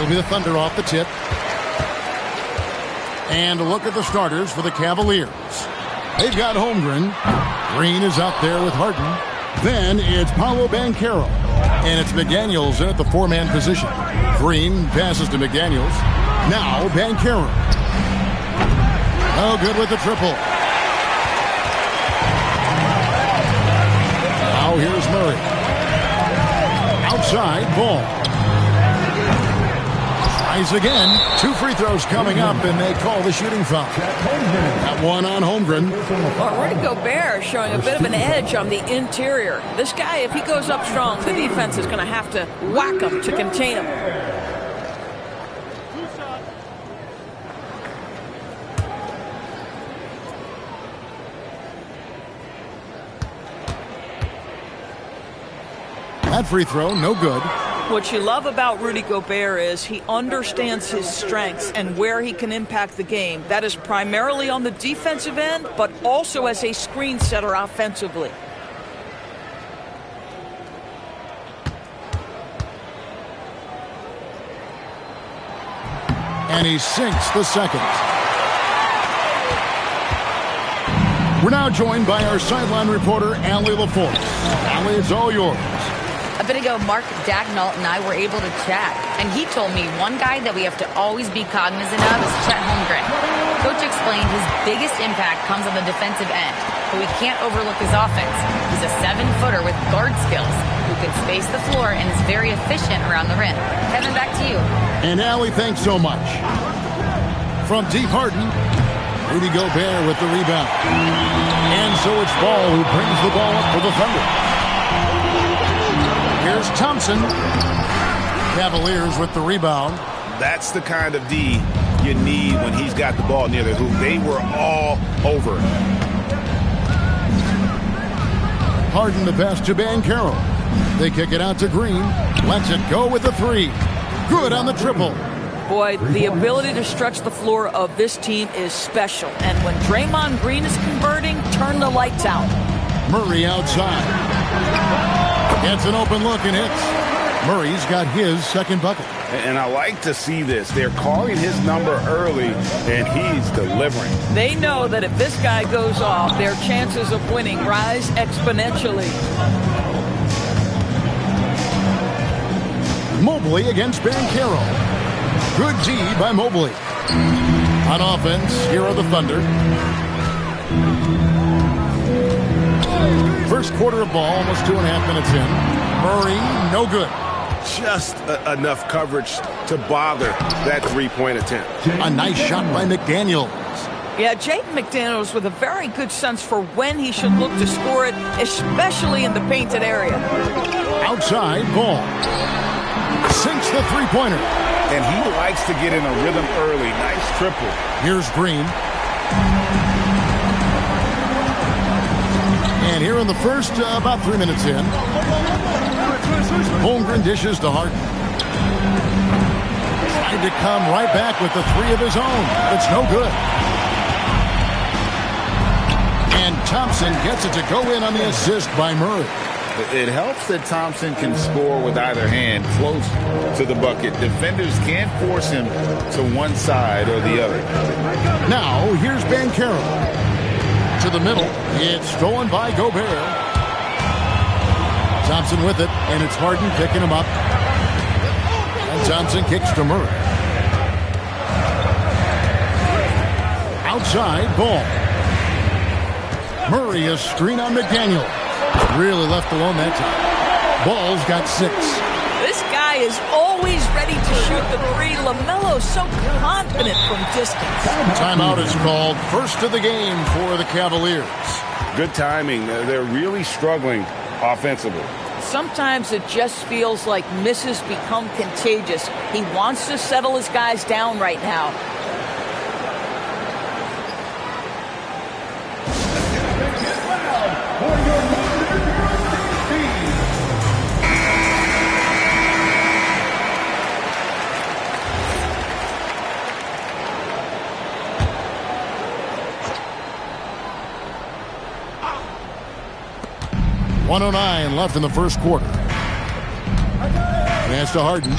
It'll be the Thunder off the tip. And a look at the starters for the Cavaliers. They've got Holmgren. Green is out there with Harden. Then it's Paolo Banchero. And it's McDaniels in at the four-man position. Green passes to McDaniels. Now Banchero. Oh, good with the triple. Now here's Murray. Outside, Ball. Tries again. 2 free throws coming up, and they call the shooting foul. That one on Holmgren. Well, Rudy Gobert showing a bit of an edge on the interior. This guy, if he goes up strong, the defense is going to have to whack him to contain him. That free throw, no good. What you love about Rudy Gobert is he understands his strengths and where he can impact the game. That is primarily on the defensive end, but also as a screen setter offensively. And he sinks the second. We're now joined by our sideline reporter, Allie LaForce. Allie, it's all yours. A bit ago, Mark Dagnall and I were able to chat, and he told me one guy that we have to always be cognizant of is Chet Holmgren. Coach explained his biggest impact comes on the defensive end, but we can't overlook his offense. He's a 7-footer with guard skills who can space the floor and is very efficient around the rim. Kevin, back to you. And Allie, thanks so much. From deep Harden, Rudy Gobert with the rebound. And so it's Ball who brings the ball up for the Thunder. Here's Thompson. Cavaliers with the rebound. That's the kind of D you need when he's got the ball near the hoop. They were all over it. Harden the pass to Banchero. They kick it out to Green. Lets it go with the three. Good on the triple. Boy, the ability to stretch the floor of this team is special. And when Draymond Green is converting, turn the lights out. Murray outside. Gets an open look and hits. Murray's got his second bucket. And I like to see this. They're calling his number early, and he's delivering. They know that if this guy goes off, their chances of winning rise exponentially. Mobley against Banchero. Good D by Mobley. On offense, here are the Thunder. First quarter of ball, almost 2.5 minutes in. Murray, no good. Just enough coverage to bother that three-point attempt. A nice shot by McDaniels. Yeah, Jaden McDaniels with a very good sense for when he should look to score it, especially in the painted area. Outside, Ball. Sinks the three-pointer. And he likes to get in a rhythm early. Nice triple. Here's Green. And here in the first, about 3 minutes in, Holmgren dishes to Harden. Tried to come right back with the three of his own. It's no good. And Thompson gets it to go in on the assist by Murray. It helps that Thompson can score with either hand close to the bucket. Defenders can't force him to one side or the other. Now, here's Banchero. To the middle. It's stolen by Gobert. Thompson with it, and it's Harden picking him up. And Thompson kicks to Murray. Outside, Ball. Murray, a screen on McDaniel. Really left alone that time. Ball's got 6. This guy is always ready to shoot the three. LaMelo so confident from distance. Timeout is called. First of the game for the Cavaliers. Good timing. They're really struggling offensively. Sometimes it just feels like misses become contagious. He wants to settle his guys down right now. .109 left in the first quarter. Pass to Harden.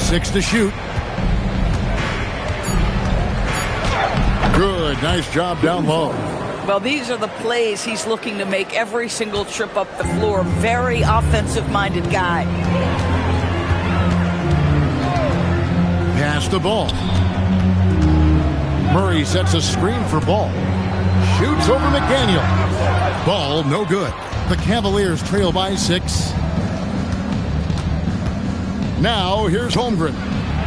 6 to shoot. Good. Nice job down low. Well, these are the plays he's looking to make every single trip up the floor. Very offensive-minded guy. Pass the ball. Murray sets a screen for Ball. Shoots over McDaniel. Ball, no good. The Cavaliers trail by 6. Now, here's Holmgren.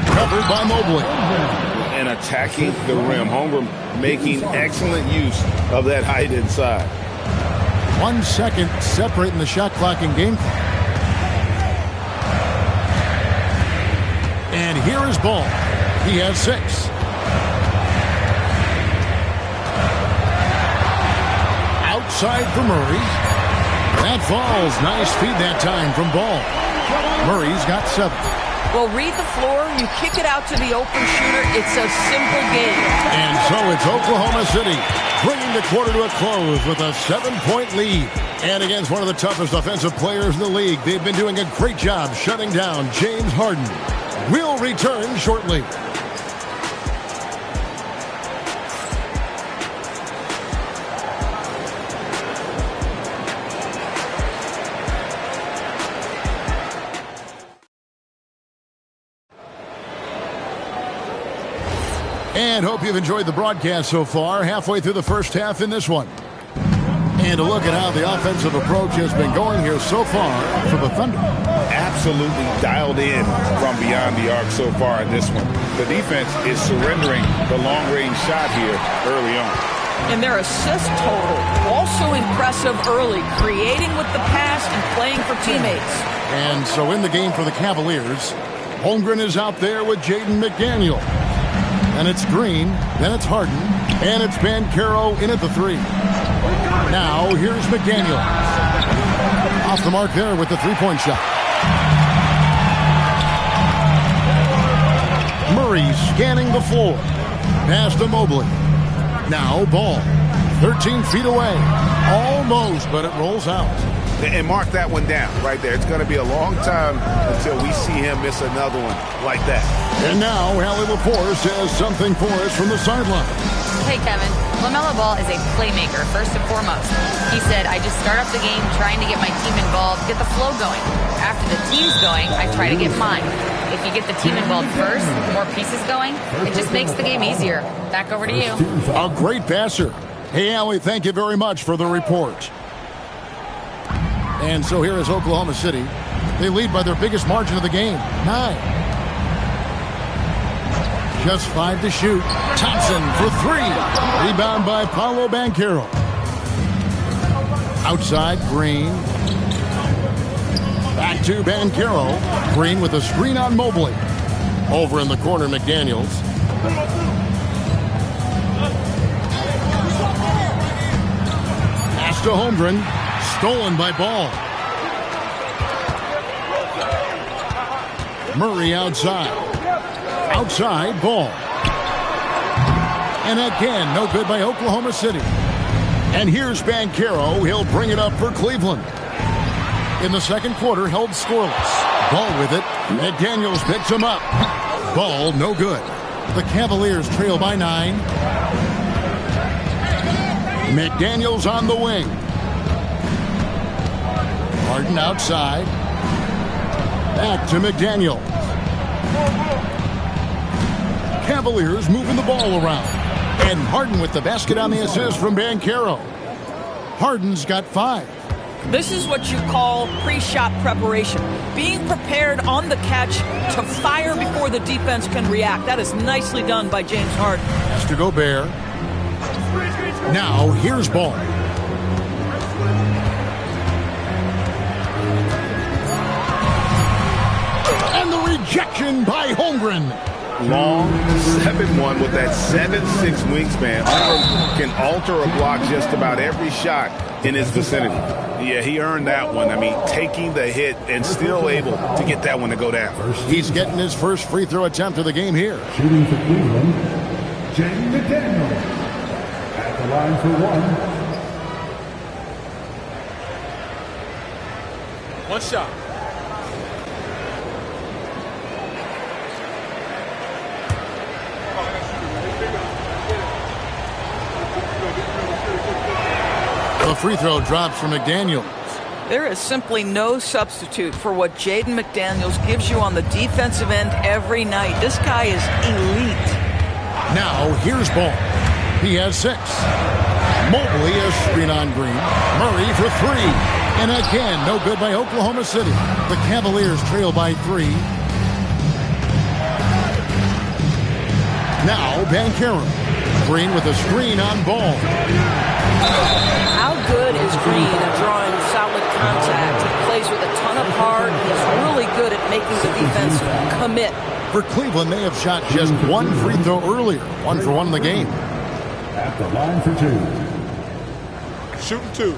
Covered by Mobley. And attacking the rim. Holmgren making excellent use of that height inside. 1 second separating the shot clock and game clock. And here is Ball. He has 6. Outside for Murray. That falls. Nice feed that time from Ball. Murray's got 7. Well, read the floor. You kick it out to the open shooter. It's a simple game. And so it's Oklahoma City bringing the quarter to a close with a 7-point lead. And against one of the toughest offensive players in the league, they've been doing a great job shutting down James Harden. We'll return shortly. And hope you've enjoyed the broadcast so far. Halfway through the first half in this one. And a look at how the offensive approach has been going here so far for the Thunder. Absolutely dialed in from beyond the arc so far in this one. The defense is surrendering the long-range shot here early on. And their assist total, also impressive early, creating with the pass and playing for teammates. And so in the game for the Cavaliers, Holmgren is out there with Jaden McDaniel. And it's Green, then it's Harden, and it's Banchero in at the 3. Now, here's McDaniel. Off the mark there with the three-point shot. Murray scanning the floor. Pass to Mobley. Now, Ball. 13 feet away. Almost, but it rolls out. And mark that one down right there. It's going to be a long time until we see him miss another one like that. And now, Allie LaForce has something for us from the sideline. Hey, Kevin. LaMelo Ball is a playmaker, first and foremost. He said, I just start up the game trying to get my team involved, get the flow going. After the team's going, I try to get mine. If you get the team involved first, more pieces going, it just makes the game easier. Back over to you. A great passer. Hey, Allie, thank you very much for the report. And so here is Oklahoma City. They lead by their biggest margin of the game, 9. Just 5 to shoot. Thompson for 3. Rebound by Paolo Banchero. Outside, Green. Back to Banchero. Green with a screen on Mobley. Over in the corner, McDaniels. Pass to Holmgren. Stolen by Ball. Murray outside. Outside, Ball. And again, no good by Oklahoma City. And here's Banchero. He'll bring it up for Cleveland. In the second quarter, held scoreless. Ball with it. McDaniels picks him up. Ball, no good. The Cavaliers trail by 9. McDaniels on the wing. Harden outside. Back to McDaniel. Cavaliers moving the ball around. And Harden with the basket on the assist from Banchero. Harden's got 5. This is what you call pre-shot preparation. Being prepared on the catch to fire before the defense can react. That is nicely done by James Harden. Pass to Gobert. Now here's Ball. And the rejection by Holmgren. Long 7-1 with that 7'6" wingspan. Holmgren can alter a block just about every shot in his vicinity. Yeah, he earned that one. I mean, taking the hit and still able to get that one to go down. He's getting his first free throw attempt of the game here. Shooting for Cleveland, Jaden McDaniel. At the line for 1. One shot. The free throw drops for McDaniels. There is simply no substitute for what Jaden McDaniels gives you on the defensive end every night. This guy is elite. Now, here's Ball. He has 6. Mobley, a screen on Green. Murray for 3. And again, no good by Oklahoma City. The Cavaliers trail by 3. Now, Banchero. Green with a screen on Ball. How good is Green at drawing solid contact? He plays with a ton of heart. He's really good at making the defense commit. For Cleveland, they have shot just 1 free throw earlier. 1 for 1 in the game. At the line for 2. Shooting 2.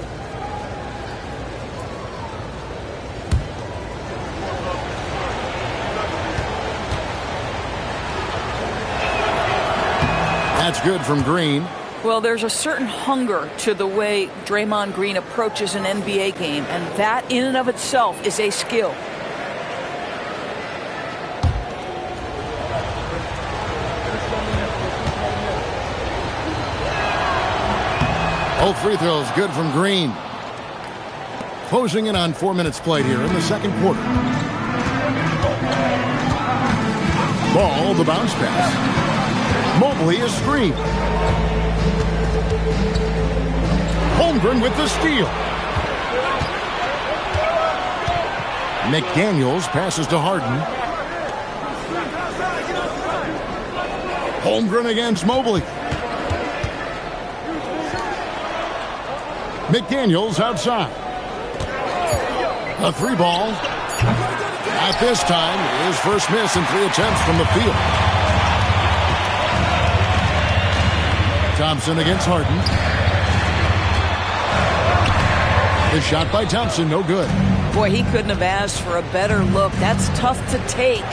That's good from Green. Well, there's a certain hunger to the way Draymond Green approaches an NBA game, and that in and of itself is a skill. Both free throws good from Green. Closing in on 4 minutes played here in the second quarter. Ball, the bounce pass. Mobley is screened. Holmgren with the steal. McDaniels passes to Harden. Holmgren against Mobley. McDaniels outside. A 3 ball. At this time, his first miss in 3 attempts from the field. Thompson against Harden. The shot by Thompson, no good. Boy, he couldn't have asked for a better look. That's tough to take.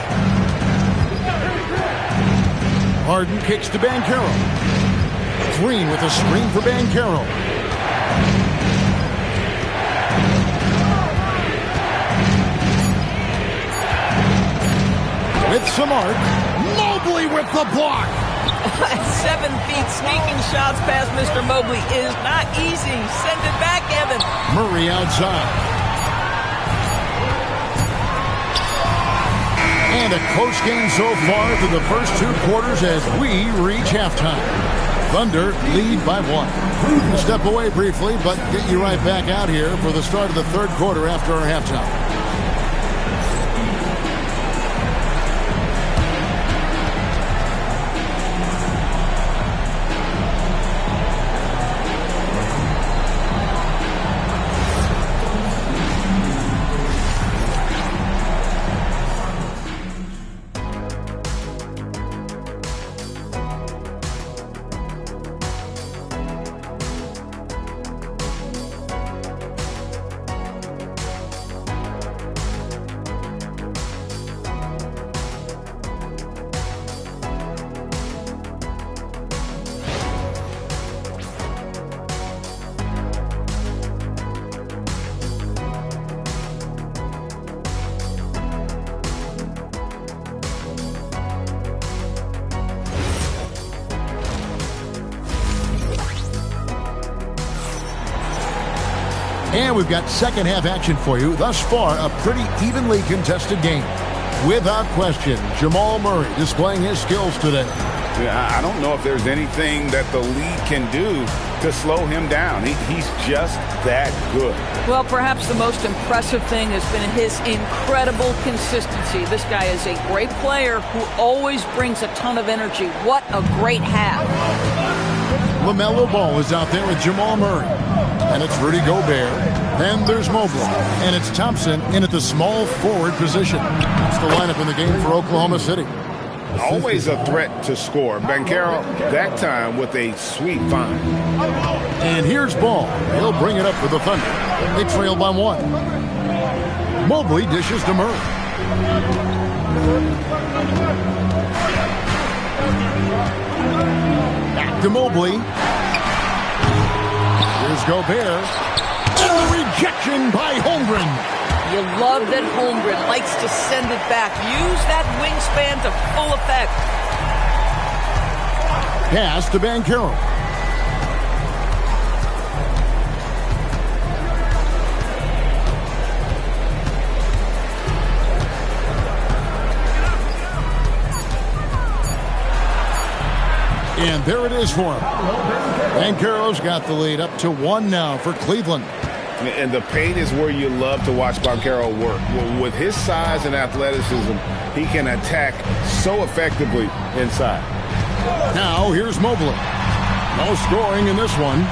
Harden kicks to Banchero. Green with a screen for Banchero. With some arc. Mobley with the block. 7 feet sneaking shots past Mr. Mobley is not easy. Send it back, Evan. Murray outside. And a close game so far through the first 2 quarters as we reach halftime. Thunder lead by 1. We'll step away briefly, but get you right back out here for the start of the third quarter after our halftime. And we've got second half action for you. Thus far, a pretty evenly contested game. Without question, Jamal Murray displaying his skills today. Yeah, I don't know if there's anything that the league can do to slow him down. He's just that good. Well, perhaps the most impressive thing has been his incredible consistency. This guy is a great player who always brings a ton of energy. What a great half. LaMelo Ball is out there with Jamal Murray. And it's Rudy Gobert. Then there's Mobley. And it's Thompson in at the small forward position. That's the lineup in the game for Oklahoma City. Always a threat to score. Banchero, that time with a sweet find. And here's Ball. He'll bring it up for the Thunder. They trail by 1. Mobley dishes to Murray. Back to Mobley. Here's Gobert. And the rejection by Holmgren. You love that Holmgren likes to send it back. Use that wingspan to full effect. Pass to Banchero. And there it is for him. Banchero's got the lead up to 1 now for Cleveland. And the paint is where you love to watch Banchero work. With his size and athleticism, he can attack so effectively inside. Now here's Mobley. No scoring in this one.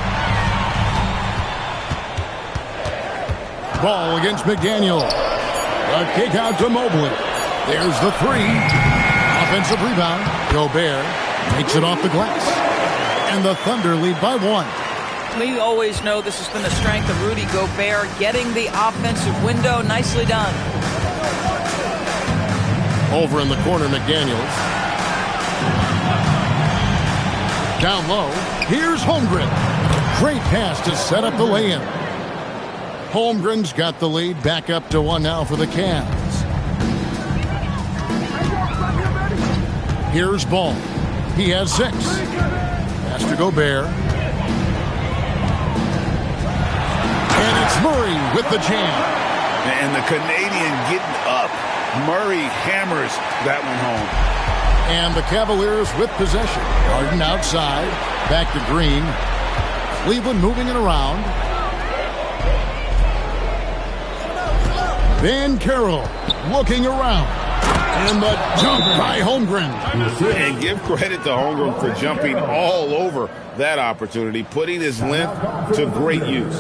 Ball against McDaniel. A kick out to Mobley. There's the 3. Offensive rebound. Gobert makes it off the glass. And the Thunder lead by 1. We always know this has been the strength of Rudy Gobert, getting the offensive window. Nicely done. Over in the corner, McDaniels. Down low, here's Holmgren. Great pass to set up the lay-in. Holmgren's got the lead back up to 1 now for the Cavs. Here's Ball. He has 6. Pass to Gobert. And it's Murray with the jam. And the Canadian getting up. Murray hammers that one home. And the Cavaliers with possession. Harden outside. Back to Green. Cleveland moving it around. Banchero looking around. And the jump by Holmgren. And give credit to Holmgren for jumping all over that opportunity, putting his length to great use.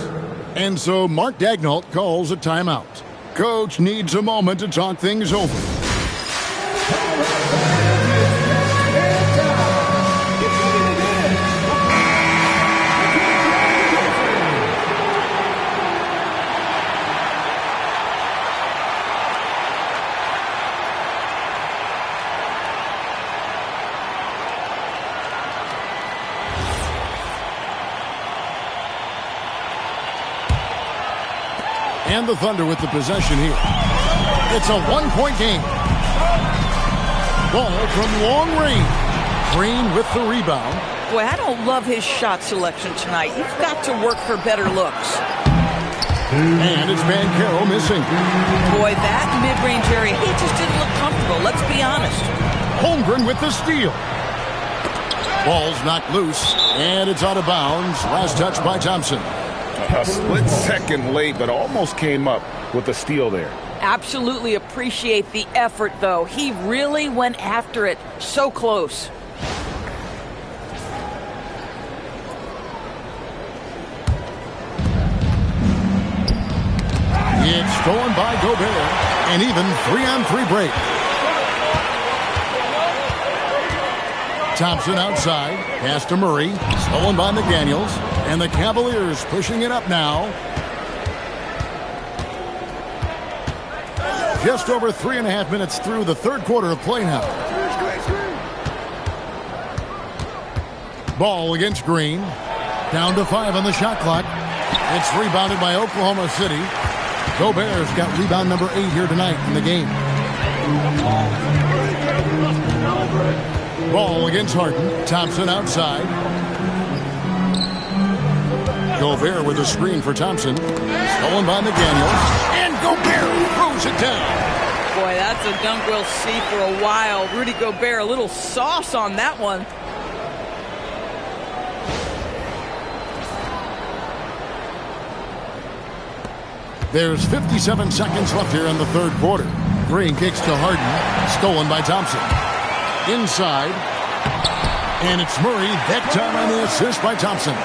And so Mark Daigneault calls a timeout. Coach needs a moment to talk things over. And the Thunder with the possession here. It's a 1-point game. Ball from long range. Green with the rebound. Boy, I don't love his shot selection tonight. You've got to work for better looks. And it's Banchero missing. Boy, that mid-range area, he just didn't look comfortable. Let's be honest. Holmgren with the steal. Ball's knocked loose, and it's out of bounds. Last touch by Thompson. A split second late, but almost came up with a steal there. Absolutely appreciate the effort, though. He really went after it. So close. It's stolen by Gobert. An even 3-on-3 break. Thompson outside. Pass to Murray. Stolen by McDaniels. And the Cavaliers pushing it up now. Just over 3.5 minutes through the third quarter of play now. Ball against Green. Down to 5 on the shot clock. It's rebounded by Oklahoma City. Gobert's got rebound number 8 here tonight in the game. Ball against Harden. Thompson outside. Gobert with a screen for Thompson. Stolen by McDaniels. And Gobert throws it down. Boy, that's a dunk we'll see for a while. Rudy Gobert, a little sauce on that one. There's 57 seconds left here in the third quarter. Green kicks to Harden. Stolen by Thompson. Inside. And it's Murray. That time on the assist by Thompson.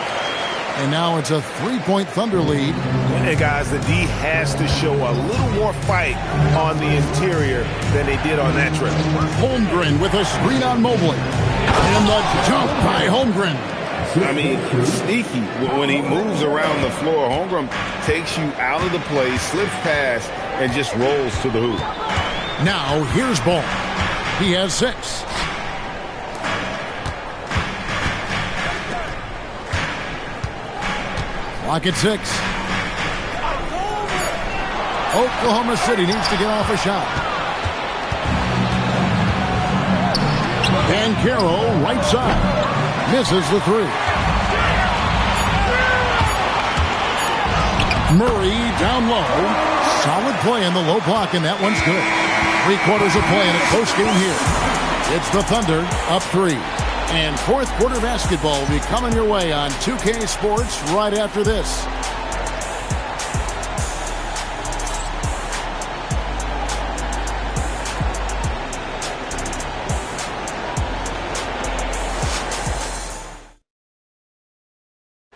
And now it's a 3-point Thunder lead. And guys, the D has to show a little more fight on the interior than they did on that trip. Holmgren with a screen on Mobley. And the jump by Holmgren. I mean, sneaky. When he moves around the floor, Holmgren takes you out of the play, slips past, and just rolls to the hoop. Now here's Ball. He has 6. Clock at 6. Oklahoma City needs to get off a shot. Banchero, right side. Misses the 3. Murray down low. Solid play in the low block, and that one's good. 3 quarters of play in a close game here. It's the Thunder up 3. And fourth quarter basketball will be coming your way on 2K Sports right after this.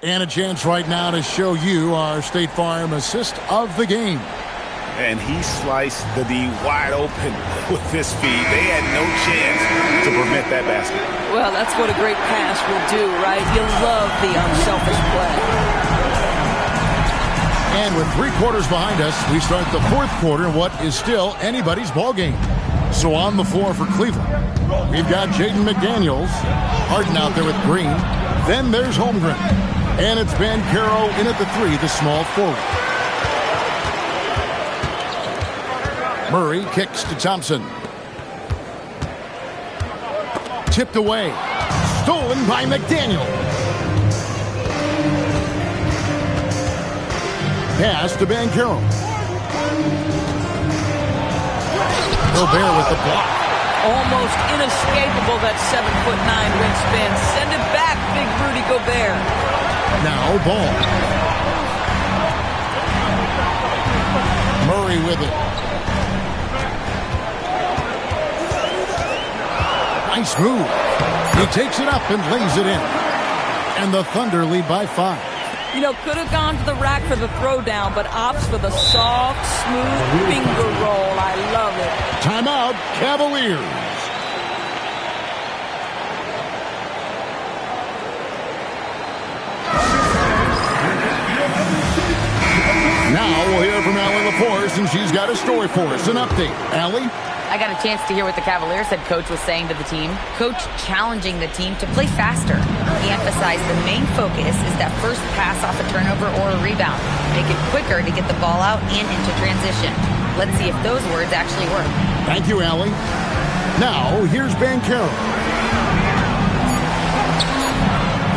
And a chance right now to show you our State Farm assist of the game. And he sliced the D wide open with his feet. They had no chance to prevent that basket. Well, that's what a great pass will do, right? You love the unselfish play. And with 3 quarters behind us, we start the fourth quarter in what is still anybody's ball game. So on the floor for Cleveland, we've got Jaden McDaniels, Harden out there with Green. Then there's Holmgren. And it's Banchero in at the 3, the small forward. Murray kicks to Thompson. Tipped away. Stolen by McDaniel. Pass to Banchero. Gobert with the block. Almost inescapable, that 7'9" wingspan. Send it back, big Rudy Gobert. Now Ball. Murray with it. Nice move. He takes it up and lays it in. And the Thunder lead by 5. You know, could have gone to the rack for the throwdown, but opts for the soft, smooth finger roll. I love it. Timeout, Cavaliers. Now we'll hear from Allie LaForce, and she's got a story for us. An update. Allie? I got a chance to hear what the Cavaliers head coach was saying to the team. Coach challenging the team to play faster. He emphasized the main focus is that first pass off a turnover or a rebound. Make it quicker to get the ball out and into transition. Let's see if those words actually work. Thank you, Allie. Now, here's Banchero.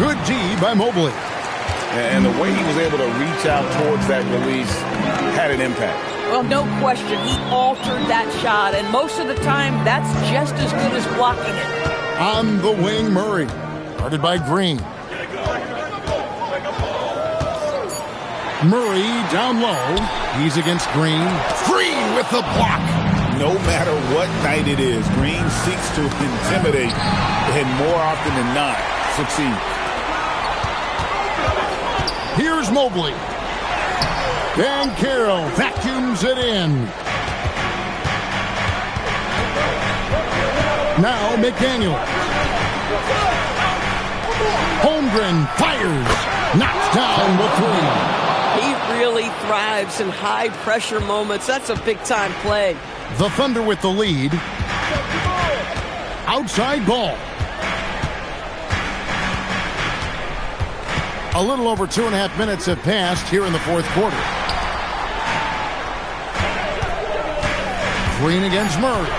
Good D by Mobley. And the way he was able to reach out towards that release had an impact. Well, no question. He altered that shot, and most of the time, that's just as good as blocking it. On the wing, Murray. Guarded by Green. Murray down low. He's against Green. Green with the block. No matter what night it is, Green seeks to intimidate and more often than not succeed. Here's Mobley. Banchero vacuums it in. Now McDaniel. Holmgren fires. Knocks down the 3. He really thrives in high-pressure moments. That's a big-time play. The Thunder with the lead. Outside Ball. A little over 2.5 minutes have passed here in the fourth quarter. Green against Murray.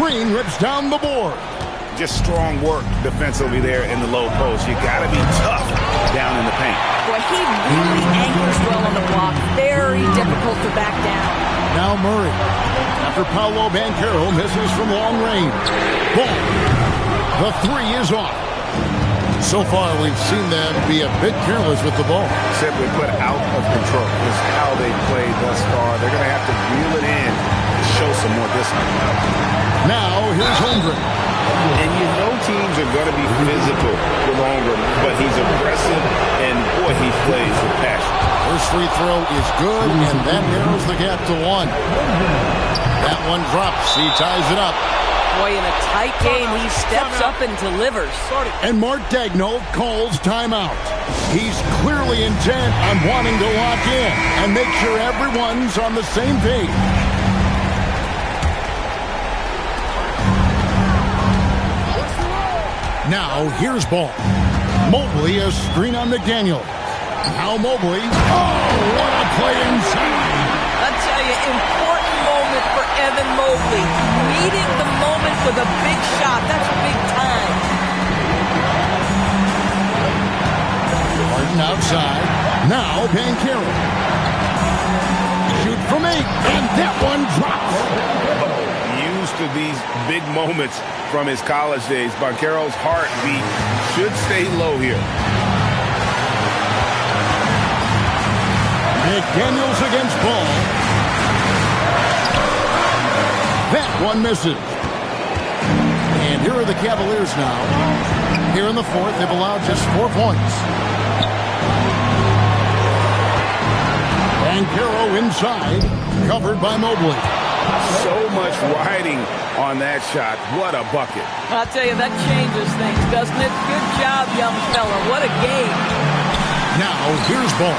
Green rips down the board. Just strong work defensively there in the low post. You got to be tough down in the paint. Boy, he really anchors well on the block. Very difficult to back down. Now Murray. After Paolo Banchero misses from long range. Boom. The 3 is off. So far, we've seen them be a bit careless with the ball. Simply put, out of control is how they played thus far. They're going to have to reel it in and show some more discipline. Now, here's Holmgren. And you know teams are going to be physical with Holmgren, but he's aggressive, and boy, he plays with passion. First free throw is good, and that narrows the gap to 1. That one drops. He ties it up. Boy, in a tight game, he steps up and delivers. And Mark Daigneault calls timeout. He's clearly intent on wanting to lock in and make sure everyone's on the same page. Now, here's Ball. Mobley, a screen on McDaniel. Now Mobley. Oh, what a play inside. I tell you, important moment for Evan Mobley. Meeting the moment with a big shot. That's big time. Harden outside. Now Banchero. Shoot from 8. And that one drops. Used to these these big moments from his college days. Banchero's heartbeat should stay low here. McDaniels against Ball. That one misses. And here are the Cavaliers now. Here in the fourth, they've allowed just 4 points. Banchero inside, covered by Mobley. So much riding on that shot. What a bucket. I'll tell you, that changes things, doesn't it? Good job, young fella. What a game. Now, here's Ball.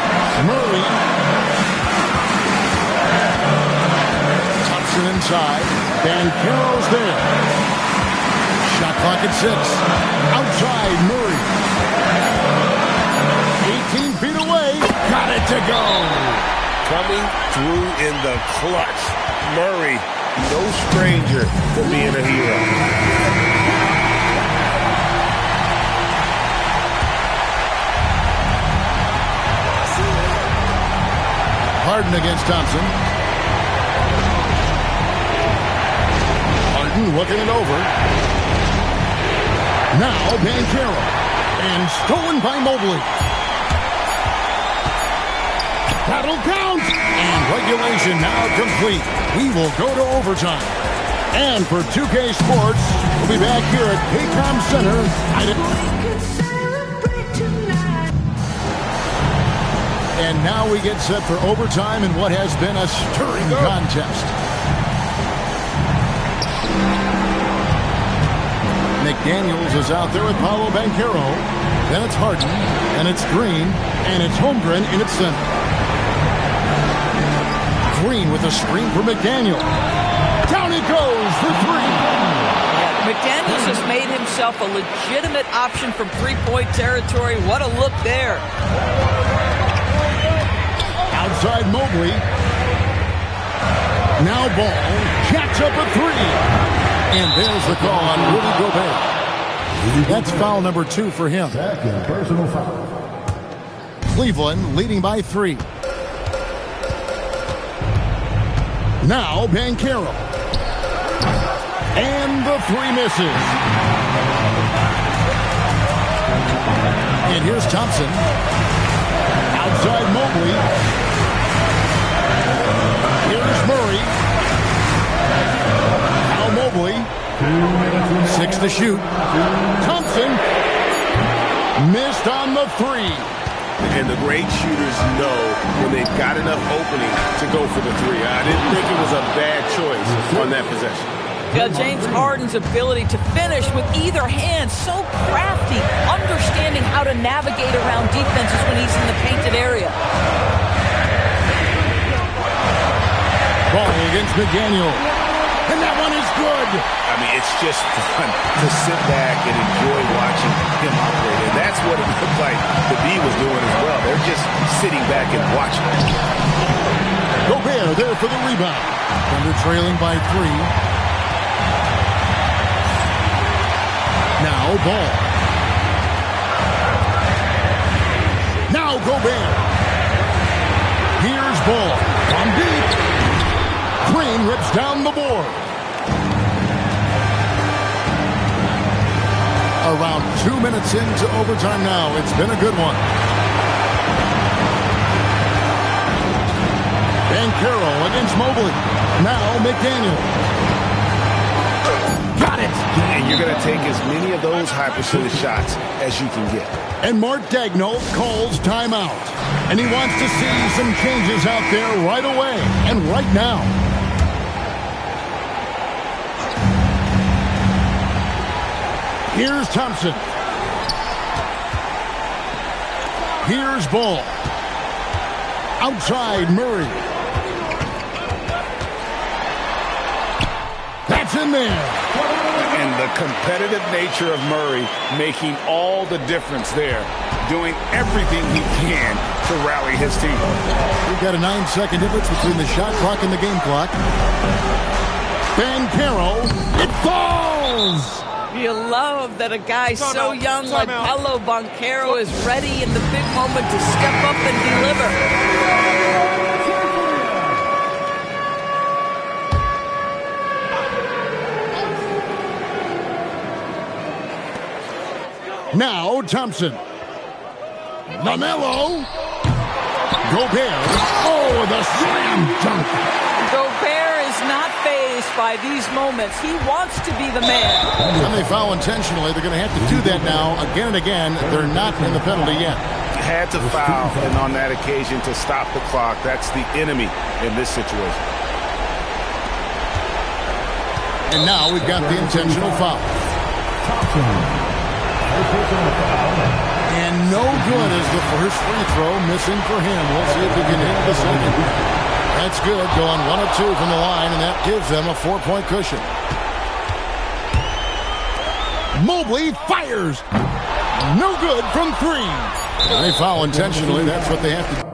Murray. Thompson inside. Banchero's there. Shot clock at 6. Outside, Murray. 18 feet away. Got it to go. Coming through in the clutch. Murray, no stranger to being a hero. Harden against Thompson. Harden looking it over. Now Banchero. And stolen by Mobley. That'll count. And regulation now complete. We will go to overtime. And for 2K Sports, we'll be back here at Paycom Center. And now we get set for overtime in what has been a stirring contest. McDaniels is out there with Paolo Banchero. Then it's Harden, and it's Green, and it's Holmgren in its center. Green with a screen for McDaniel. Down he goes for 3. McDaniels has made himself a legitimate option from three-point territory. What a look there. Outside Mobley. Now Ball. Jacks up a 3. And there's the call on Rudy Gobert. That's foul number 2 for him. Second personal foul. Cleveland leading by 3. Now Banchero. And the 3 misses. And here's Thompson. Outside Mobley. Here's Murray. Now Mobley. 6 to shoot. Thompson. Missed on the 3. And the great shooters know when they've got enough opening to go for the 3. I didn't think it was a bad choice on that possession. Yeah, James Harden's ability to finish with either hand, so crafty, understanding how to navigate around defenses when he's in the painted area. Ball against McDaniel. And that one is good. I mean, it's just fun to sit back and enjoy watching him operate. And that's what it looked like the B was doing as well. They're just sitting back and watching. Gobert there for the rebound. Thunder trailing by 3. Now Ball. Now Gobert. Here's Ball. From deep. Green rips down the board. Around 2 minutes into overtime now. It's been a good one. Banchero against Mobley. Now McDaniel. Got it. And you're going to take as many of those high percentage shots as you can get. And Mark Daigneault calls timeout. And he wants to see some changes out there right away and right now. Here's Thompson. Here's Ball. Outside Murray. That's in there. And the competitive nature of Murray making all the difference there. Doing everything he can to rally his team. We've got a 9-second difference between the shot clock and the game clock. Banchero. It falls. You love that a guy so young like Paolo Banchero is ready in the big moment to step up and deliver. Now Thompson. LaMelo. Gobert. Oh, the slam dunk. Gobert is not fazed by these moments. He wants to be the man. And they foul intentionally. They're going to have to do that now again and again. They're not in the penalty yet. Had to foul, and on that occasion to stop the clock. That's the enemy in this situation. And now we've got the intentional foul. And no good is the first free throw missing for him. We'll see if he can hit the second. That's good, going 1 of 2 from the line, and that gives them a 4-point cushion. Mobley fires. No good from 3. They foul intentionally. That's what they have to do.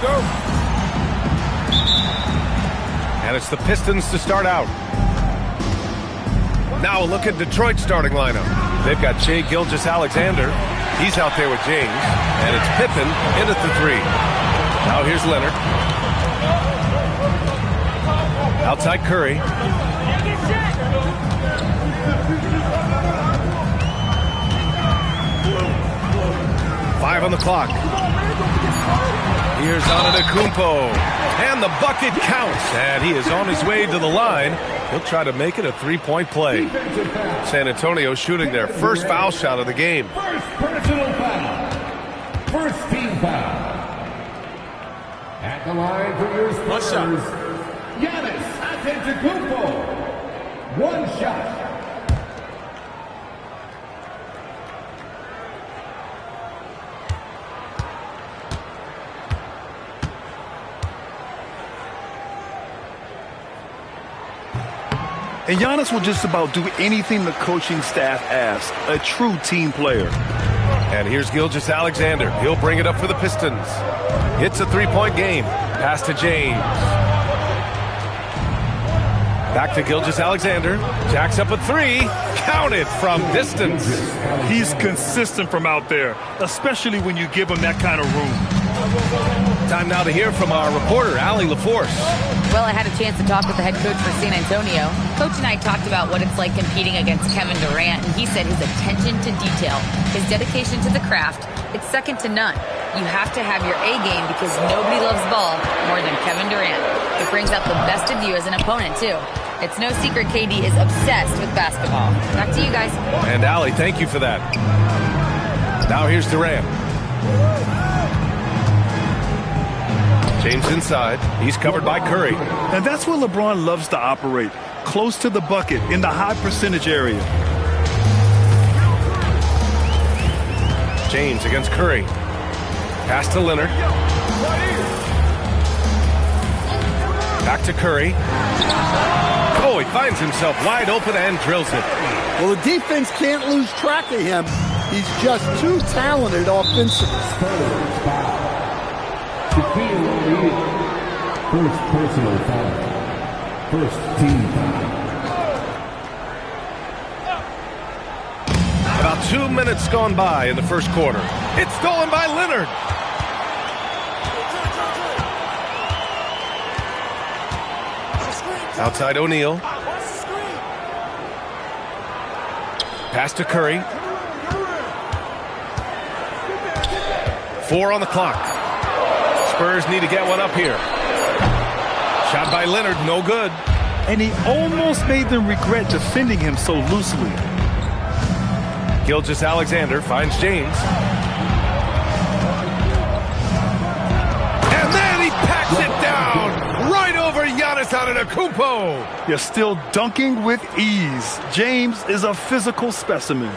Go. And it's the Pistons to start out. Now a look at Detroit's starting lineup. They've got Shai Gilgeous-Alexander. He's out there with James. And it's Pippen in at the 3. Now here's Leonard. Outside Curry. Five on the clock. Here's Antetokounmpo. And the bucket counts. And he is on his way to the line. He'll try to make it a three-point play. San Antonio shooting their first foul shot of the game. First personal foul. First team foul. At the line for your Spurs, Giannis Antetokounmpo. One shot. And Giannis will just about do anything the coaching staff asks. A true team player. And here's Gilgeous-Alexander. He'll bring it up for the Pistons. It's a three-point game. Pass to James. Back to Gilgeous-Alexander. Jacks up a 3. Count it from distance. He's consistent from out there, especially when you give him that kind of room. Time now to hear from our reporter, Allie LaForce. Well, I had a chance to talk with the head coach for San Antonio. Coach and I talked about what it's like competing against Kevin Durant, and he said his attention to detail, his dedication to the craft, it's second to none. You have to have your A game because nobody loves ball more than Kevin Durant. It brings out the best of you as an opponent, too. It's no secret KD is obsessed with basketball. Back to you guys. And Allie, thank you for that. Now here's Durant. James inside. He's covered by Curry. And that's where LeBron loves to operate. Close to the bucket, in the high percentage area. James against Curry. Pass to Leonard. Back to Curry. Oh, he finds himself wide open and drills it. Well, the defense can't lose track of him. He's just too talented offensively. Shaquille O'Neal. First personal foul. First team foul. About 2 minutes gone by in the first quarter. It's stolen by Leonard. Outside O'Neal. Pass to Curry. 4 on the clock. Spurs need to get one up here. Shot by Leonard, no good. And he almost made them regret defending him so loosely. Gilgeous-Alexander finds James. And then he packs it down right over Giannis Antetokounmpo. You're still dunking with ease. James is a physical specimen.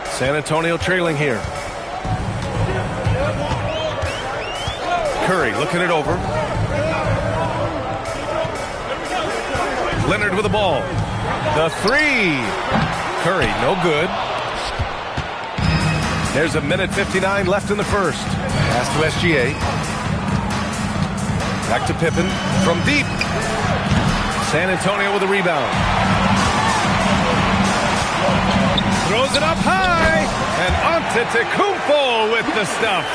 San Antonio trailing here. Curry looking it over. Leonard with the ball. The 3. Curry, no good. There's a minute 59 left in the first. Pass to SGA. Back to Pippen from deep. San Antonio with a rebound. Throws it up high, and Antetokounmpo with the stuff.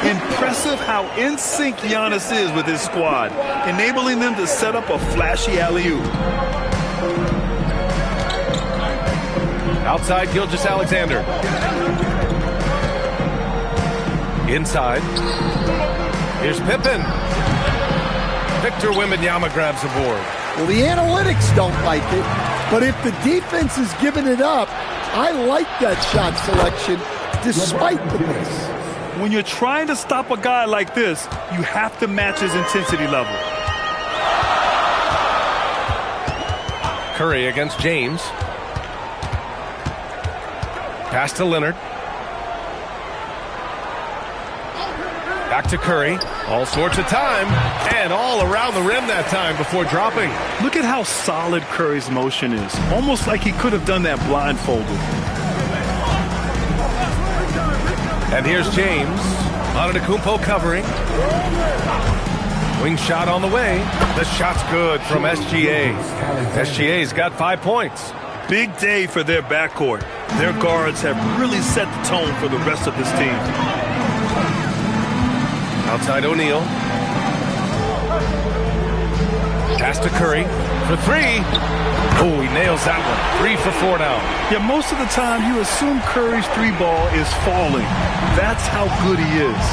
Impressive how in sync Giannis is with his squad, enabling them to set up a flashy alley-oop. Outside Gilgeous-Alexander. Inside. Here's Pippen. Victor Wembanyama grabs the board. Well, the analytics don't like it, but if the defense is giving it up, I like that shot selection despite the miss. When you're trying to stop a guy like this, you have to match his intensity level. Curry against James. Pass to Leonard. Back to Curry. All sorts of time. And all around the rim that time before dropping. Look at how solid Curry's motion is. Almost like he could have done that blindfolded. And here's James. Antetokounmpo covering. Wing shot on the way. The shot's good from SGA. SGA's got 5 points. Big day for their backcourt. Their guards have really set the tone for the rest of this team. Outside O'Neal. Pass to Curry for 3. Oh, he nails that one. 3 for 4 now. Yeah, most of the time you assume Curry's 3 ball is falling. That's how good he is.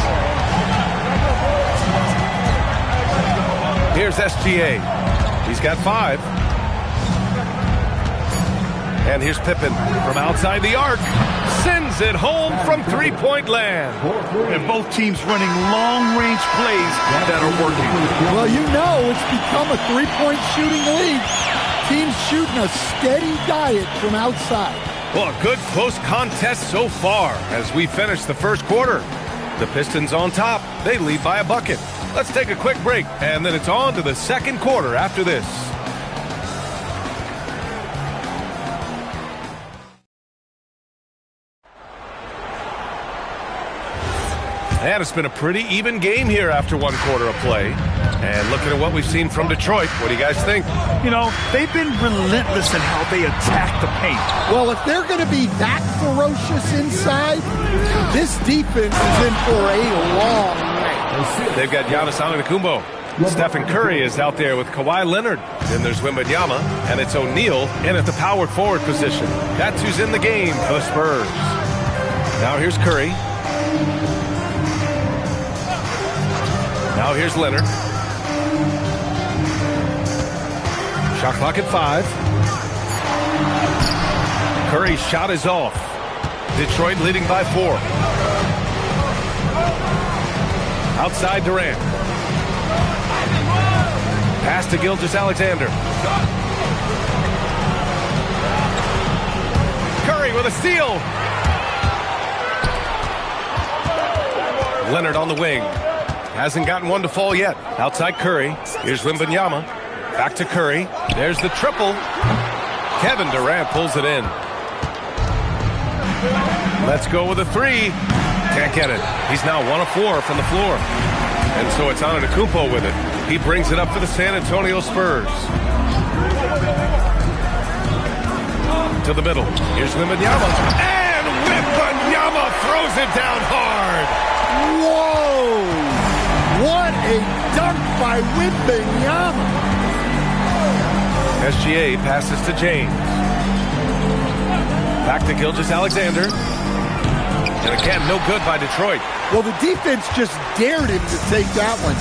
Here's SGA. He's got 5. And here's Pippen from outside the arc. Sends it home from three-point land. And both teams running long-range plays that are working. Well, you know it's become a three-point shooting league. Teams shooting a steady diet from outside. Well, a good close contest so far as we finish the first quarter. The Pistons on top. They lead by a bucket. Let's take a quick break, and then it's on to the second quarter after this. And it's been a pretty even game here after one quarter of play. And looking at what we've seen from Detroit, what do you guys think? You know, they've been relentless in how they attack the paint. Well, if they're going to be that ferocious inside, this defense is in for a long night. They've got Giannis Antetokounmpo. Stephen Curry is out there with Kawhi Leonard. Then there's Wembanyama, and it's O'Neal in at the power forward position. That's who's in the game for the Spurs. Now here's Curry. Now here's Leonard. Shot clock at 5. Curry's shot is off. Detroit leading by 4. Outside Durant. Pass to Gilgeous-Alexander. Curry with a steal. Leonard on the wing. Hasn't gotten one to fall yet. Outside Curry. Here's Wembanyama. Back to Curry. There's the triple. Kevin Durant pulls it in. Let's go with a 3. Can't get it. He's now 1 of 4 from the floor. And so it's Antetokounmpo with it. He brings it up for the San Antonio Spurs. To the middle. Here's Wembanyama. And Wembanyama throws it down hard. Whoa! What a dunk by Wembanyama. SGA passes to James. Back to Gilgeous-Alexander. And again, no good by Detroit. Well, the defense just dared him to take that one.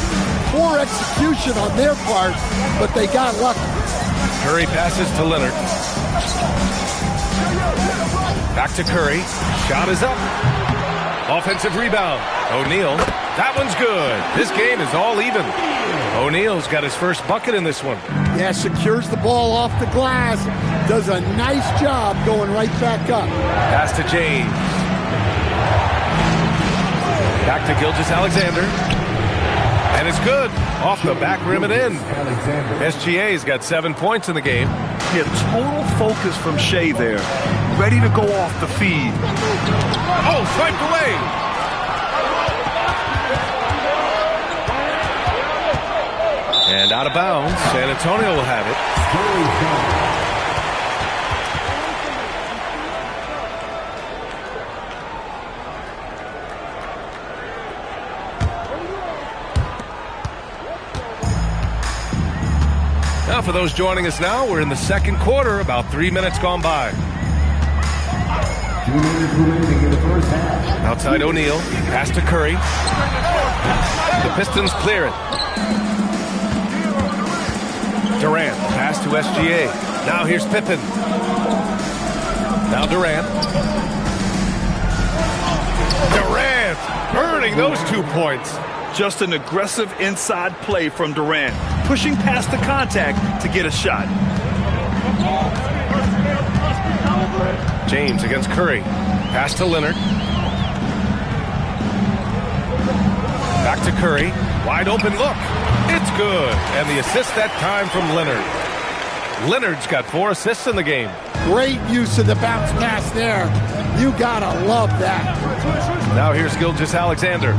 Poor execution on their part, but they got lucky. Curry passes to Leonard. Back to Curry. Shot is up. Offensive rebound. O'Neal. That one's good. This game is all even. O'Neal's got his first bucket in this one. Yeah, secures the ball off the glass. Does a nice job going right back up. Pass to James. Back to Gilgeous-Alexander. And it's good. Off the back rim and in. SGA's got 7 points in the game. Yeah, total focus from Shea there. Ready to go off the feed. Oh, swiped away. And out of bounds. San Antonio will have it. Now, for those joining us now, we're in the second quarter, about 3 minutes gone by. Outside O'Neal, pass to Curry. The Pistons clear it. Durant, pass to SGA. Now here's Pippen. Now Durant. Durant earning those 2 points. Just an aggressive inside play from Durant, pushing past the contact to get a shot. James against Curry. Pass to Leonard. Back to Curry. Wide open look. It's good. And the assist that time from Leonard. Leonard's got 4 assists in the game. Great use of the bounce pass there. You gotta love that. Now here's Gilgeous-Alexander.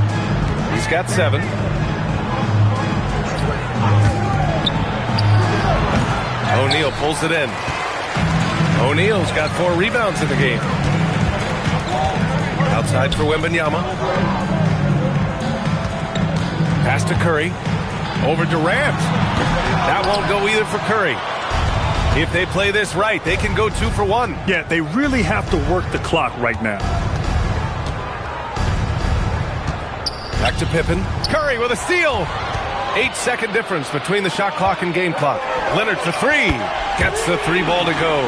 He's got 7. O'Neal pulls it in. O'Neal's got 4 rebounds in the game. Outside for Wembanyama. Pass to Curry. Over Durant. That won't go either for Curry. If they play this right, they can go 2 for 1. Yeah, they really have to work the clock right now. Back to Pippen. Curry with a steal. 8-second difference between the shot clock and game clock. Leonard for 3. Gets the 3 ball to go.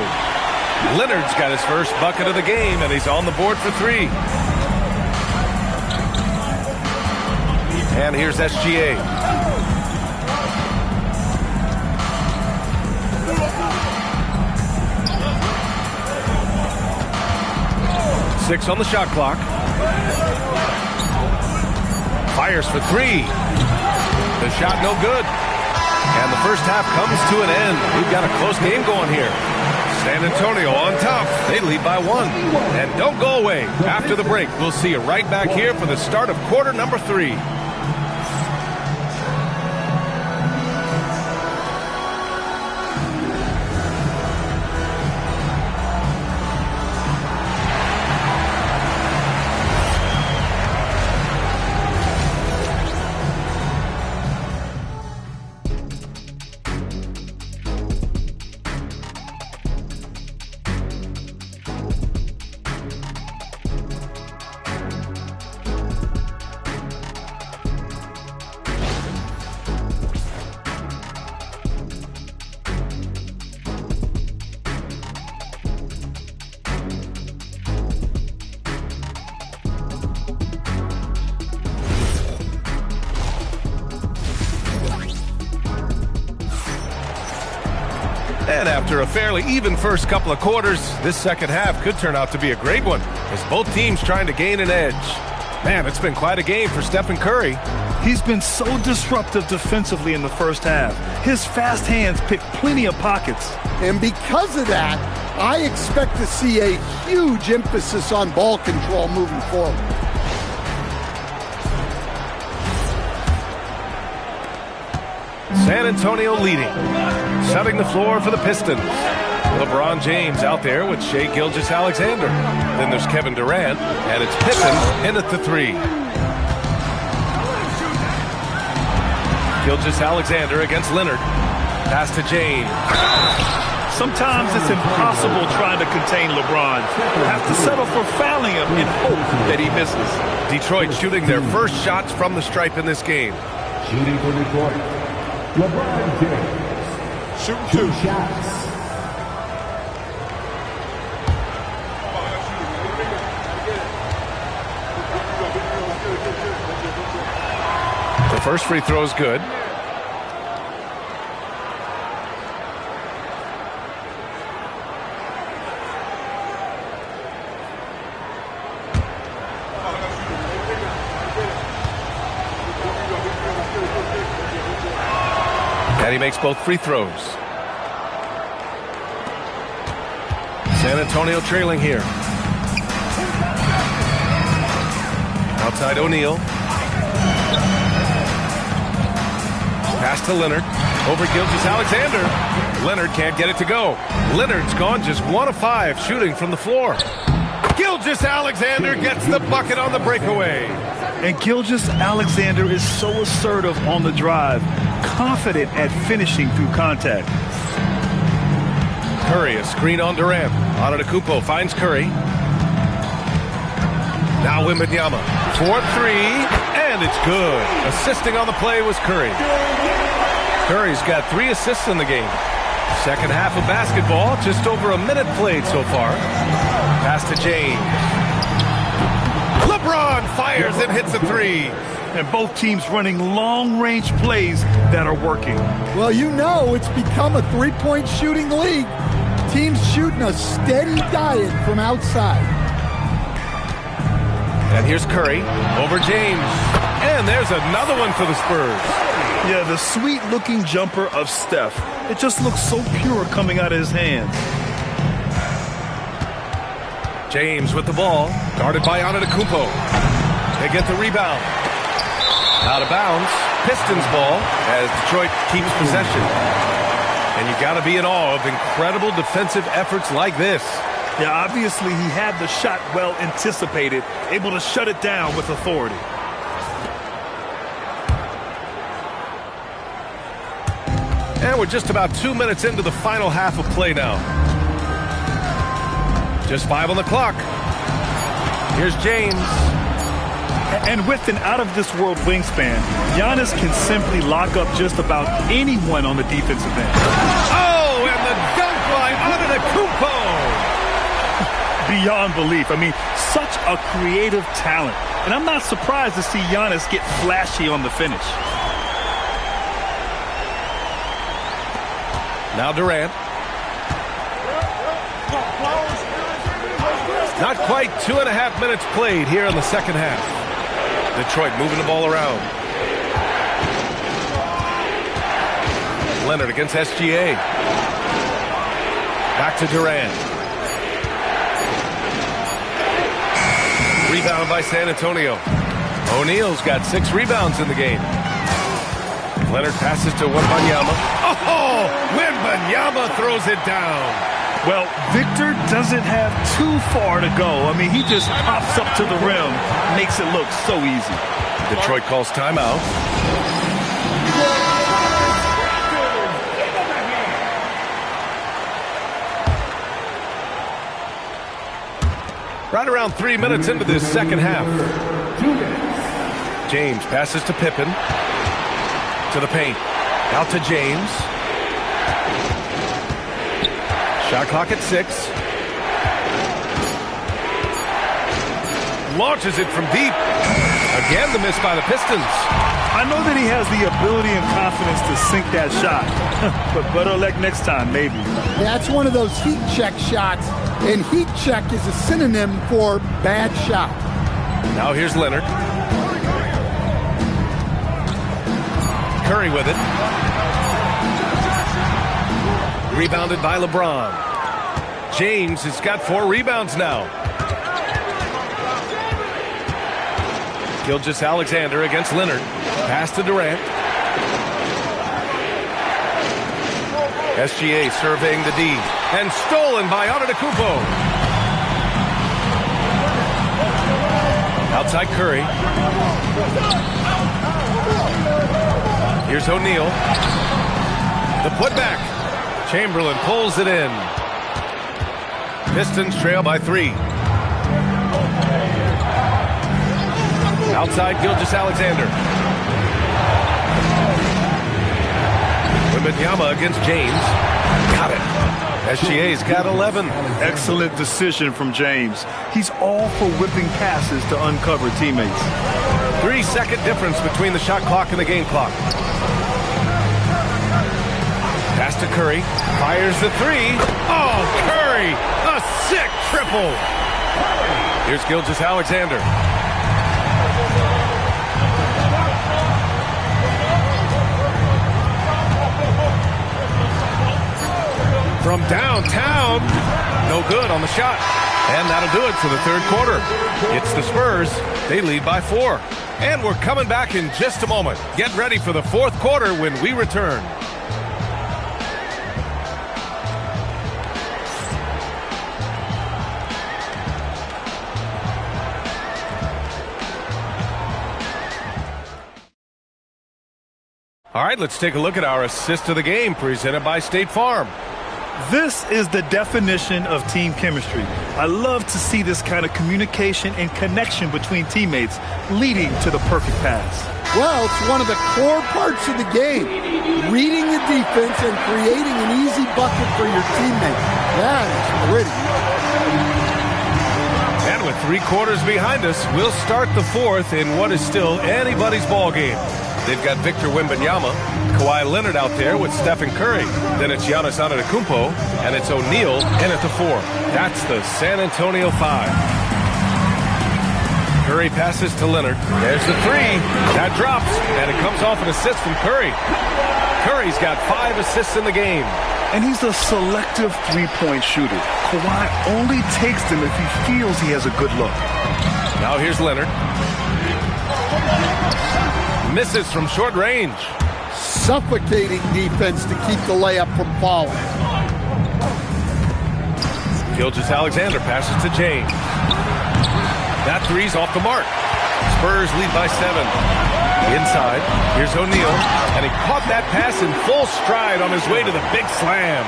Leonard's got his first bucket of the game, and he's on the board for 3. And here's SGA. Six on the shot clock. Fires for 3. The shot no good. And the first half comes to an end. We've got a close game going here. San Antonio on top. They lead by 1. And don't go away. After the break, we'll see you right back here for the start of quarter number 3. And after a fairly even first couple of quarters, this second half could turn out to be a great one, as both teams trying to gain an edge. Man, it's been quite a game for Stephen Curry. He's been so disruptive defensively in the first half. His fast hands pick plenty of pockets. And because of that, I expect to see a huge emphasis on ball control moving forward. San Antonio leading, setting the floor for the Pistons. LeBron James out there with Shai Gilgeous-Alexander. Then there's Kevin Durant, and it's Pippen in at the 3. Gilgeous-Alexander against Leonard. Pass to James. Sometimes it's impossible trying to contain LeBron. You have to settle for fouling him and hope that he misses. Detroit shooting their first shots from the stripe in this game. Shooting for Detroit, LeBron James. Shooting 2 shots. The first free throw is good. And he makes both free throws. San Antonio trailing here. Outside O'Neal. Pass to Leonard. Over Gilgeous-Alexander. Leonard can't get it to go. Leonard's gone just 1 of 5 shooting from the floor. Gilgeous-Alexander gets the bucket on the breakaway. And Gilgeous-Alexander is so assertive on the drive, confident at finishing through contact. Curry, a screen on Durant. Antetokounmpo finds Curry. Now Wembanyama. 4-3, and it's good. Assisting on the play was Curry. Curry's got 3 assists in the game. Second half of basketball, just over a minute played so far. Pass to James. LeBron fires and hits a 3. And both teams running long-range plays that are working. Well, you know it's become a three-point shooting league. Teams shooting a steady diet from outside. And here's Curry over James. And there's another one for the Spurs. Yeah, the sweet-looking jumper of Steph. It just looks so pure coming out of his hands. James with the ball, guarded by Antetokounmpo. They get the rebound. Out of bounds. Pistons ball as Detroit keeps possession. And you got to be in awe of incredible defensive efforts like this. Yeah, obviously he had the shot well anticipated, able to shut it down with authority. And we're just about 2 minutes into the final half of play now. Just 5 on the clock. Here's James. And with an out-of-this-world wingspan, Giannis can simply lock up just about anyone on the defensive end. Oh, and the dunk by Antetokounmpo! Beyond belief. I mean, such a creative talent. And I'm not surprised to see Giannis get flashy on the finish. Now Durant. Not quite 2.5 minutes played here in the second half. Detroit moving the ball around. Leonard against SGA. Back to Durant. Rebound by San Antonio. O'Neal's got 6 rebounds in the game. Leonard passes to Wembanyama. Oh! Wembanyama throws it down. Well, Victor doesn't have too far to go. I mean, he just pops up to the rim, makes it look so easy. Detroit calls timeout. Right around 3 minutes into this second half. James passes to Pippen. To the paint. Out to James. Shot clock at 6. Launches it from deep. Again, the miss by the Pistons. I know that he has the ability and confidence to sink that shot. But better luck next time, maybe. That's one of those heat check shots. And heat check is a synonym for bad shot. Now here's Leonard. Curry with it. Rebounded by LeBron. James has got 4 rebounds now. Gilgeous-Alexander against Leonard. Pass to Durant. SGA surveying the D. And stolen by Antetokounmpo. Outside Curry. Here's O'Neal. The putback. Chamberlain pulls it in. Pistons trail by 3. Outside Gilgeous-Alexander. Wembanyama against James. Got it. SGA's got 11. Excellent decision from James. He's all for whipping passes to uncover teammates. 3-second difference between the shot clock and the game clock. Pass to Curry. Fires the 3. Oh, Curry! A sick triple. Here's Gilgeous-Alexander. From downtown. No good on the shot. And that'll do it for the third quarter. It's the Spurs. They lead by 4. And we're coming back in just a moment. Get ready for the fourth quarter when we return. All right, let's take a look at our assist of the game presented by State Farm. This is the definition of team chemistry. I love to see this kind of communication and connection between teammates leading to the perfect pass. Well, it's one of the core parts of the game. Reading the defense and creating an easy bucket for your teammate. That is pretty. And with 3 quarters behind us, we'll start the fourth in what is still anybody's ball game. They've got Victor Wembanyama, Kawhi Leonard out there with Stephen Curry. Then it's Giannis Antetokounmpo, and it's O'Neal in at the 4. That's the San Antonio 5. Curry passes to Leonard. There's the 3. That drops, and it comes off an assist from Curry. Curry's got 5 assists in the game. And he's a selective three-point shooter. Kawhi only takes them if he feels he has a good look. Now here's Leonard. Misses from short range. Suffocating defense to keep the layup from falling. Gilgeous-Alexander passes to James. That three's off the mark. Spurs lead by 7. Inside, here's O'Neal, and he caught that pass in full stride on his way to the big slam.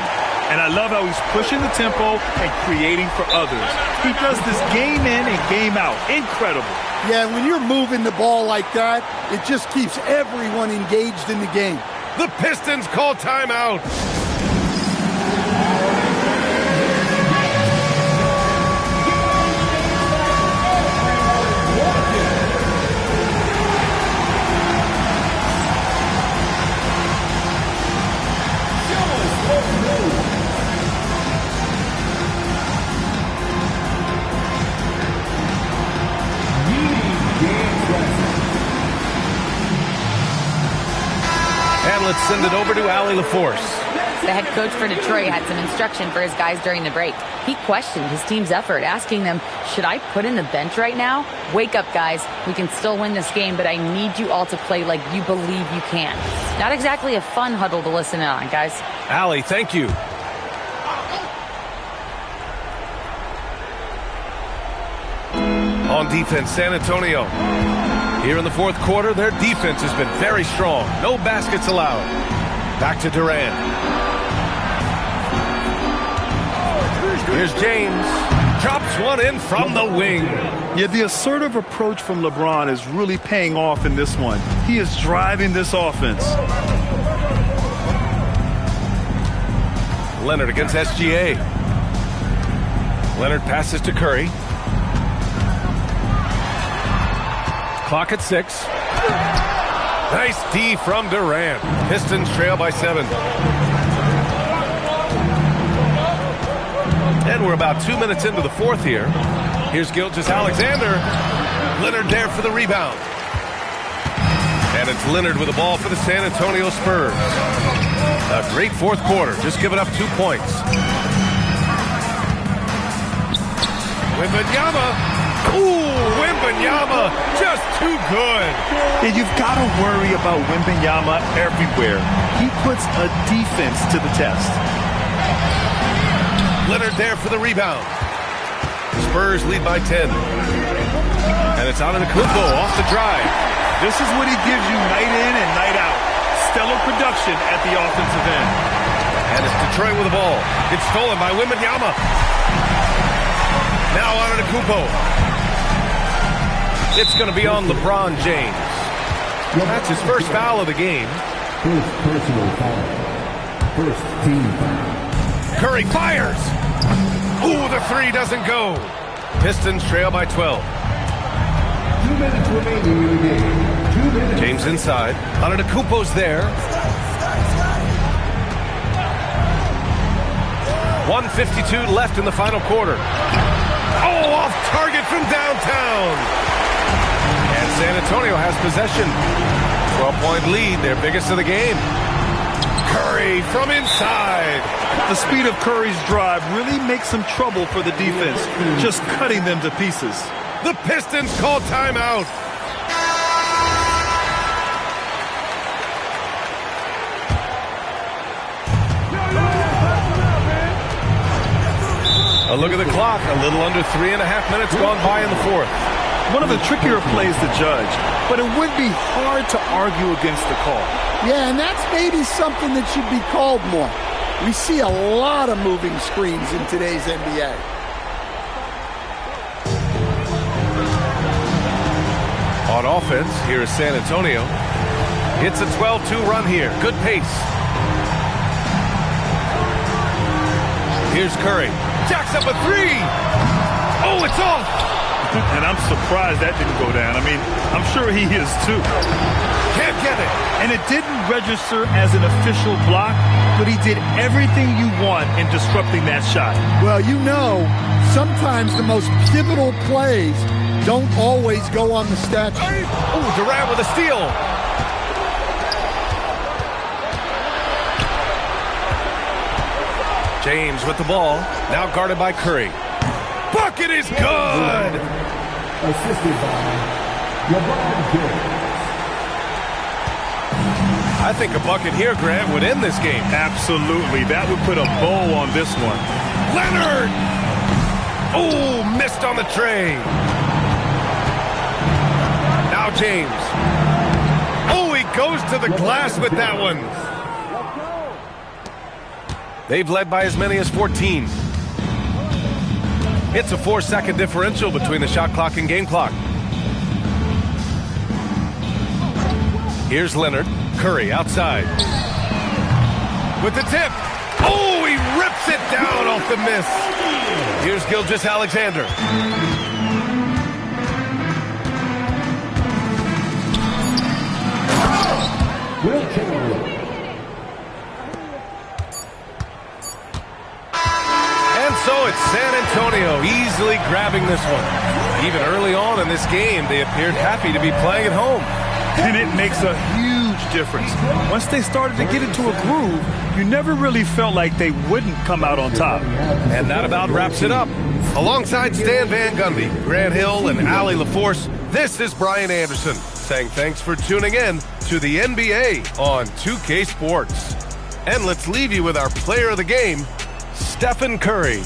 And I love how he's pushing the tempo and creating for others. He does this game in and game out. Incredible. Yeah, when you're moving the ball like that, it just keeps everyone engaged in the game. The Pistons call timeout. And let's send it over to Allie LaForce. The head coach for Detroit had some instruction for his guys during the break. He questioned his team's effort, asking them, should I put in the bench right now? Wake up, guys. We can still win this game, but I need you all to play like you believe you can. Not exactly a fun huddle to listen in on, guys. Allie, thank you. On defense, San Antonio. Here in the fourth quarter, their defense has been very strong. No baskets allowed. Back to Durant. Here's James. Drops one in from the wing. Yeah, the assertive approach from LeBron is really paying off in this one. He is driving this offense. Leonard against SGA. Leonard passes to Curry. Clock at 6. Nice D from Durant. Pistons trail by 7. And we're about 2 minutes into the fourth here. Here's Gilgeous-Alexander. Leonard there for the rebound. And it's Leonard with the ball for the San Antonio Spurs. A great fourth quarter, just giving up 2 points. Wembanyama. Ooh, Wembanyama, just too good. And you've got to worry about Wembanyama everywhere. He puts a defense to the test. Leonard there for the rebound. Spurs lead by 10. And it's Antetokounmpo off the drive. This is what he gives you night in and night out. Stellar production at the offensive end. And it's Detroit with the ball. It's stolen by Wembanyama. Now Antetokounmpo. It's going to be on LeBron James. That's his first foul of the game. First personal foul. First team foul. Curry fires. Ooh, the three doesn't go. Pistons trail by 12. 2 minutes remaining in the game. 2 minutes. James inside. Antetokounmpo's there. 1:52 left in the final quarter. Oh, off target from downtown. And San Antonio has possession. 12-point lead, their biggest of the game. Curry from inside. The speed of Curry's drive really makes some trouble for the defense, just cutting them to pieces. The Pistons call timeout. A look at the clock. A little under 3.5 minutes gone by in the fourth. One of the trickier plays to judge, but it would be hard to argue against the call. Yeah, and that's maybe something that should be called more. We see a lot of moving screens in today's NBA. On offense, here is San Antonio. It's a 12-2 run here. Good pace. Here's Curry. Jacks up a three. Oh, it's off. And I'm surprised that didn't go down. I mean, I'm sure he is too. Can't get it. And it didn't register as an official block, but he did everything you want in disrupting that shot. Well, you know, sometimes the most pivotal plays don't always go on the stat sheet. Oh, Durant with a steal. James with the ball. Now guarded by Curry. Bucket is good! Assisted by LeBron James. I think a bucket here, Grant, would end this game. Absolutely. That would put a bow on this one. Leonard! Oh, missed on the tray. Now James. Oh, he goes to the glass with that one. They've led by as many as 14. It's a 4-second differential between the shot clock and game clock. Here's Leonard. Curry outside. With the tip. Oh, he rips it down off the miss. Here's Gilgeous-Alexander. Will Chamberlain. And so it's San Antonio easily grabbing this one. Even early on in this game, they appeared happy to be playing at home. And it makes a huge difference. Once they started to get into a groove, you never really felt like they wouldn't come out on top. And that about wraps it up. Alongside Stan Van Gundy, Grant Hill, and Allie LaForce, this is Brian Anderson saying thanks for tuning in to the NBA on 2K Sports. And let's leave you with our player of the game, Stephen Curry.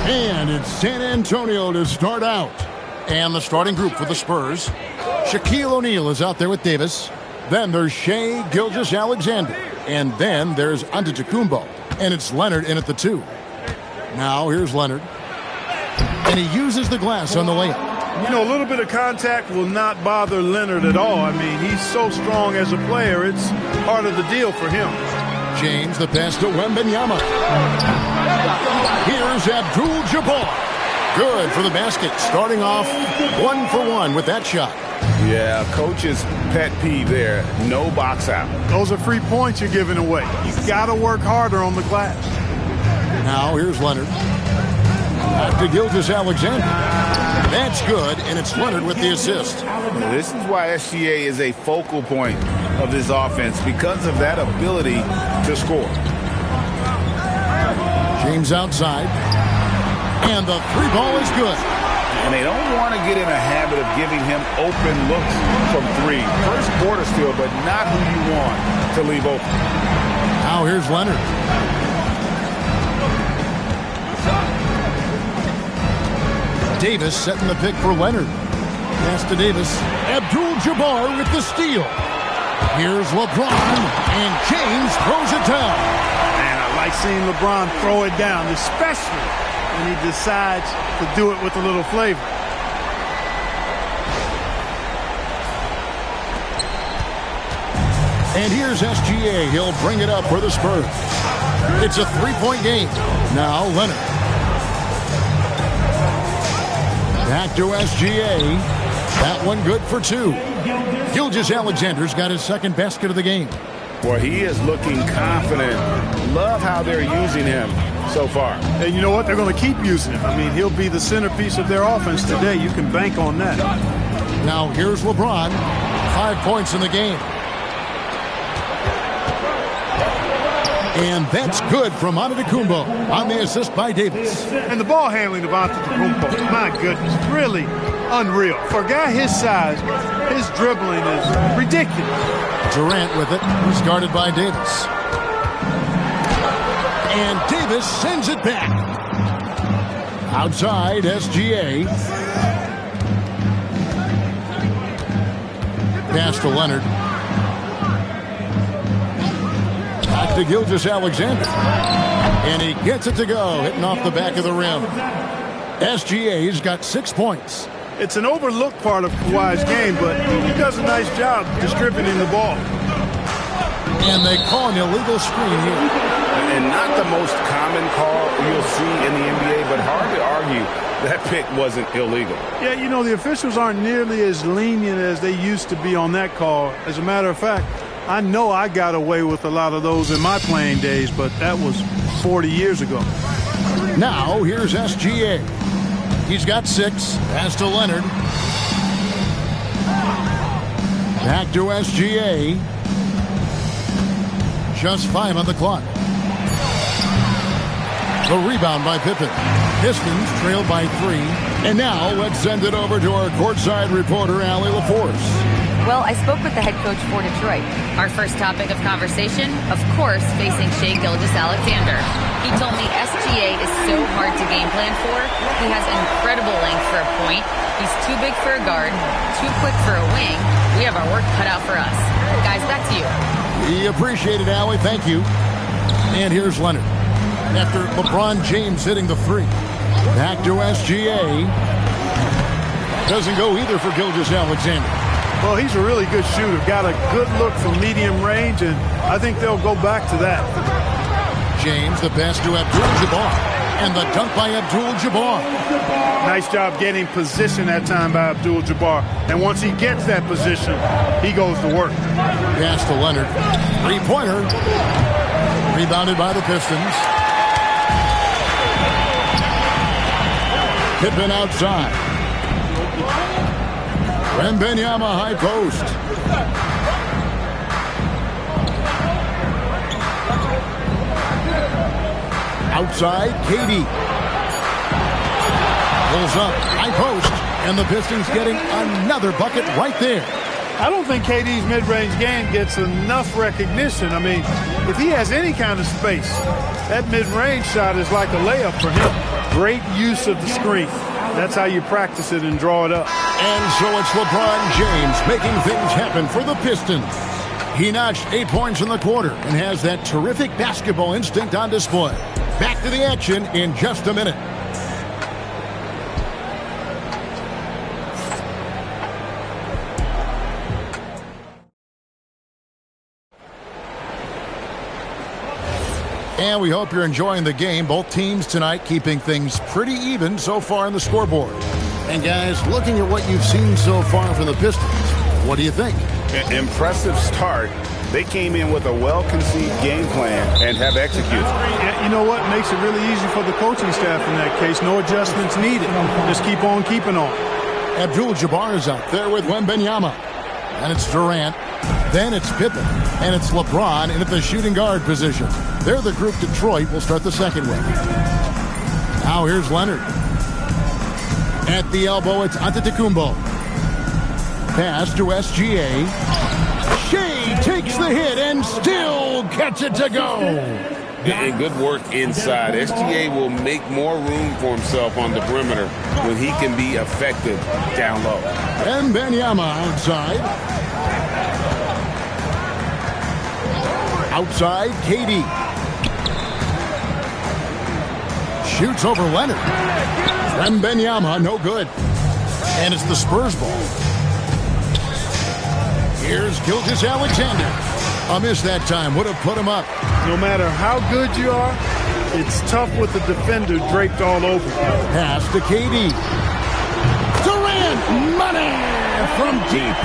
And it's San Antonio to start out. And the starting group for the Spurs. Shaquille O'Neal is out there with Davis. Then there's Shai Gilgeous-Alexander. And then there's Antetokounmpo. And it's Leonard in at the 2. Now here's Leonard. And he uses the glass on the layup. You know, a little bit of contact will not bother Leonard at all. I mean, he's so strong as a player. It's part of the deal for him. James, the pass to Wembanyama. Here's Abdul-Jabbar. Good for the basket. Starting off 1 for 1 with that shot. Yeah, coach's pet peeve there. No box out. Those are free points you're giving away. You got to work harder on the glass. Now here's Leonard. Back to Gilgeous-Alexander. That's good, and it's Leonard with the assist. This is why SGA is a focal point of this offense, because of that ability to score. James outside. And the 3 ball is good. And they don't want to get in a habit of giving him open looks from 3. First quarter still, but not who you want to leave open. Now here's Leonard. Davis setting the pick for Leonard. Pass to Davis. Abdul-Jabbar with the steal. Here's LeBron, and James throws it down. And I like seeing LeBron throw it down, especially when he decides to do it with a little flavor. And here's SGA. He'll bring it up for the Spurs. It's a 3-point game. Now Leonard. Back to SGA. That one good for 2. Gilgeous-Alexander's got his second basket of the game. Boy, he is looking confident. Love how they're using him so far. And you know what? They're going to keep using him. I mean, he'll be the centerpiece of their offense today. You can bank on that. Now here's LeBron. 5 points in the game. And that's good from Antetokounmpo on the assist by Davis. And the ball handling of Antetokounmpo, my goodness, really unreal. For a guy his size, his dribbling is ridiculous. Durant with it. He's guarded by Davis. And Davis sends it back. Outside, SGA. Pass to Leonard. Back to Gilgeous-Alexander. And he gets it to go, hitting off the back of the rim. SGA's got 6 points. It's an overlooked part of Kawhi's game, but he does a nice job distributing the ball. And they call an illegal screen here. And not the most common call you'll see in the NBA, but hard to argue that pick wasn't illegal. Yeah, you know, the officials aren't nearly as lenient as they used to be on that call. As a matter of fact, I know I got away with a lot of those in my playing days, but that was 40 years ago. Now, here's SGA. He's got 6. Pass to Leonard. Back to SGA. Just 5 on the clock. The rebound by Pippen. Pistons trailed by 3. And now let's send it over to our courtside reporter, Allie LaForce. Well, I spoke with the head coach for Detroit. Our first topic of conversation, of course, facing Shai Gilgeous-Alexander. He told me SGA is so hard to game plan for. He has incredible length for a point. He's too big for a guard, too quick for a wing. We have our work cut out for us. Guys, back to you. We appreciate it, Allie. Thank you. And here's Leonard. After LeBron James hitting the 3. Back to SGA. Doesn't go either for Gilgeous-Alexander. Well, he's a really good shooter. Got a good look from medium range, and I think they'll go back to that. James, the pass to Abdul-Jabbar. And the dunk by Abdul-Jabbar. Nice job getting position that time by Abdul-Jabbar. And once he gets that position, he goes to work. Pass to Leonard. 3-pointer. Rebounded by the Pistons. Pippen outside. Wembanyama high post. Outside, KD. Pulls up, high post, and the Pistons getting another bucket right there. I don't think KD's mid-range game gets enough recognition. I mean, if he has any kind of space, that mid-range shot is like a layup for him. Great use of the screen. That's how you practice it and draw it up. And so it's LeBron James making things happen for the Pistons. He notched 8 points in the quarter and has that terrific basketball instinct on display. Back to the action in just a minute. And we hope you're enjoying the game. Both teams tonight keeping things pretty even so far on the scoreboard. And guys, looking at what you've seen so far from the Pistons, what do you think? Impressive start. They came in with a well-conceived game plan and have executed. Yeah, you know what? Makes it really easy for the coaching staff in that case. No adjustments needed. Just keep on keeping on. Abdul-Jabbar is out there with Wembanyama. And it's Durant. Then it's Pippen. And it's LeBron in at the shooting guard position. They're the group Detroit will start the second with. Now here's Leonard. At the elbow, it's Antetokounmpo. Pass to SGA. Shea takes the hit and still gets it to go. And good work inside. SGA will make more room for himself on the perimeter when he can be effective down low. And Wembanyama outside. Outside, KD. Shoots over Leonard. Wembanyama, no good. And it's the Spurs ball. Here's Gilgeous-Alexander. A miss that time. Would have put him up. No matter how good you are, it's tough with the defender draped all over. Pass to KD. Durant, money from deep.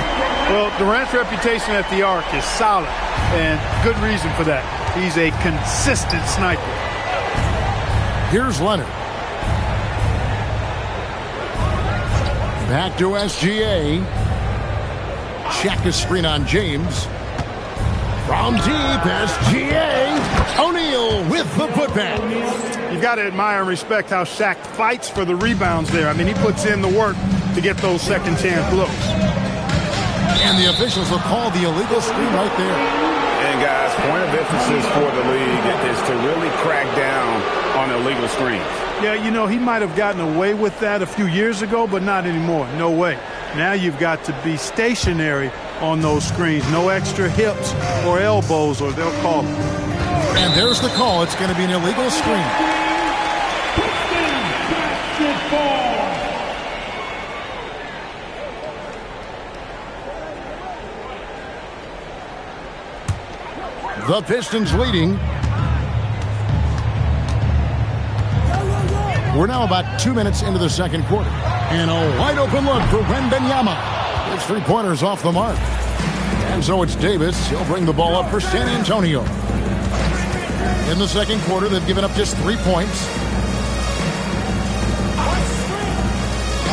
Well, Durant's reputation at the arc is solid, and good reason for that. He's a consistent sniper. Here's Leonard. Back to SGA. Check a screen on James. From deep, SGA. O'Neal with the putback. You've got to admire and respect how Shaq fights for the rebounds there. I mean, he puts in the work to get those second chance looks. And the officials will call the illegal screen right there. And guys, point of emphasis for the league is to really crack down on illegal screens. Yeah, you know, he might have gotten away with that a few years ago, but not anymore. No way. Now you've got to be stationary on those screens. No extra hips or elbows, or they'll call it. And there's the call. It's going to be an illegal screen. The Pistons leading. We're now about 2 minutes into the second quarter. And a wide open look for Wembanyama. His three-pointer's off the mark. And so it's Davis. He'll bring the ball up for San Antonio. In the second quarter, they've given up just 3 points.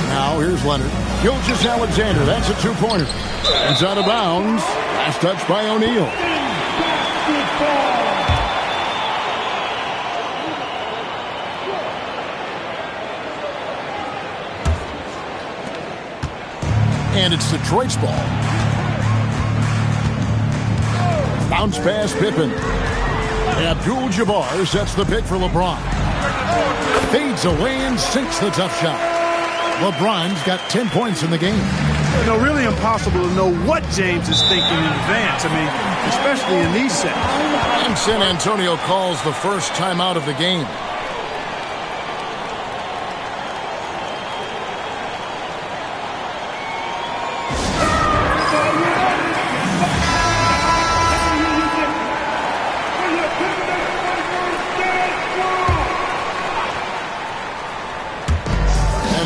Now here's Leonard. Gilgeous-Alexander. That's a two-pointer. It's out of bounds. Last touch by O'Neal. And it's Detroit's ball. Bounce pass Pippen. Abdul-Jabbar sets the pick for LeBron. Fades away and sinks the tough shot. LeBron's got 10 points in the game. You know, really impossible to know what James is thinking in advance. I mean, especially in these sets. And San Antonio calls the first timeout of the game.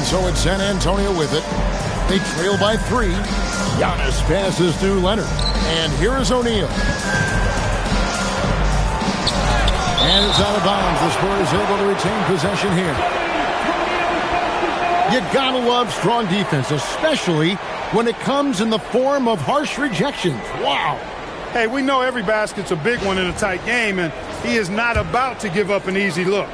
So it's San Antonio with it. They trail by 3. Giannis passes to Leonard. And here is O'Neal. And it's out of bounds. The Spurs able to retain possession here. You gotta love strong defense, especially when it comes in the form of harsh rejections. Wow. Hey, we know every basket's a big one in a tight game, and he is not about to give up an easy look.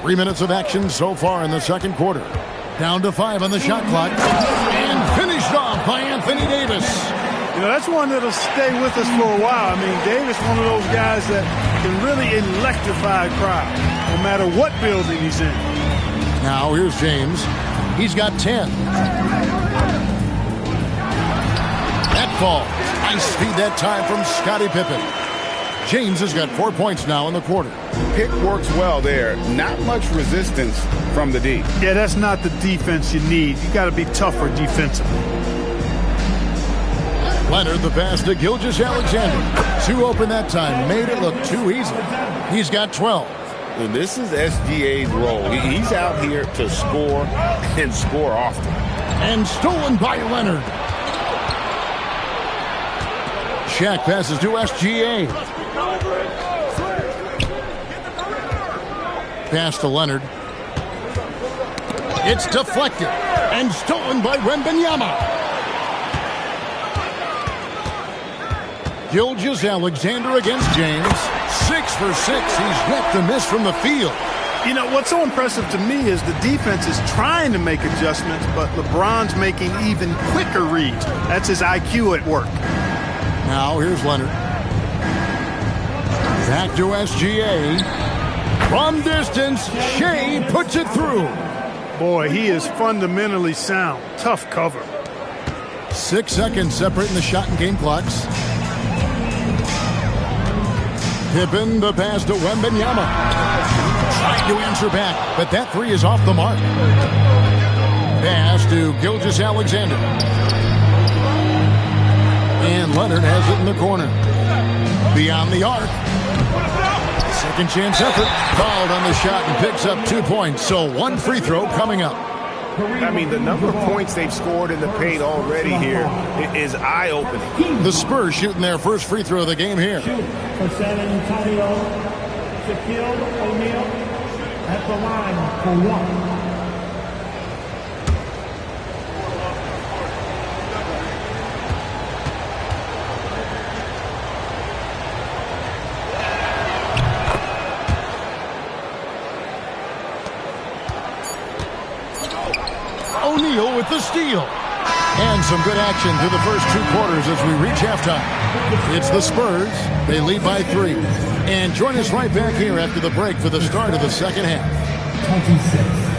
3 minutes of action so far in the second quarter. Down to 5 on the shot clock. And finished off by Anthony Davis. You know, that's one that'll stay with us for a while. I mean, Davis, one of those guys that can really electrify a crowd, no matter what building he's in. Now here's James. He's got 10. That falls. Nice speed that time from Scottie Pippen. James has got 4 points now in the quarter. Pick works well there. Not much resistance from the D. Yeah, that's not the defense you need. You got to be tougher defensively. Leonard, the pass to Gilgeous-Alexander. Too open that time. Made it look too easy. He's got 12. And this is SGA's role. He's out here to score and score often. And stolen by Leonard. Shaq passes to SGA. Pass to Leonard. It's deflected and stolen by Wembanyama. Gilgeous-Alexander against James. 6 for 6. He's yet to miss from the field. You know, what's so impressive to me is the defense is trying to make adjustments, but LeBron's making even quicker reads. That's his IQ at work. Now here's Leonard. Back to SGA. From distance, Shea puts it through. Boy, he is fundamentally sound. Tough cover. 6 seconds separating the shot and game clocks. Pippen, the pass to Wembanyama. Trying to answer back, but that three is off the mark. Pass to Gilgeous-Alexander. And Leonard has it in the corner. Beyond the arc. Second chance effort. Fouled on the shot and picks up 2 points. So one free throw coming up. I mean, the number of points they've scored in the paint already here is eye-opening. The Spurs shooting their first free throw of the game here. For San Antonio, Shaquille O'Neal at the line for 1. O'Neal with the steal. And some good action through the first 2 quarters as we reach halftime. It's the Spurs. They lead by 3. And join us right back here after the break for the start of the second half. 26.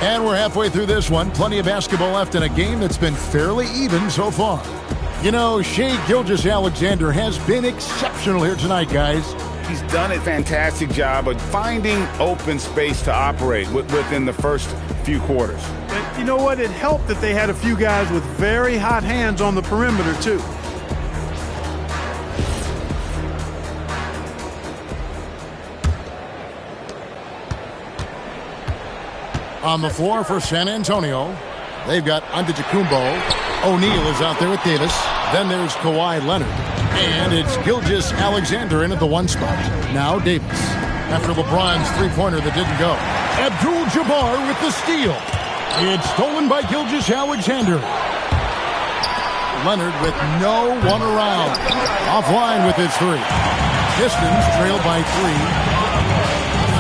And we're halfway through this one. Plenty of basketball left in a game that's been fairly even so far. You know, Shea Gilgeous-Alexander has been exceptional here tonight, guys. He's done a fantastic job of finding open space to operate within the first few quarters. And you know what? It helped that they had a few guys with very hot hands on the perimeter, too. On the floor for San Antonio, they've got Antetokounmpo. O'Neal is out there with Davis. Then there's Kawhi Leonard. And it's Gilgeous-Alexander in at the 1 spot. Now Davis. After LeBron's three-pointer that didn't go. Abdul-Jabbar with the steal. It's stolen by Gilgeous-Alexander. Leonard with no one around. Offline with his three. Pistons trailed by 3.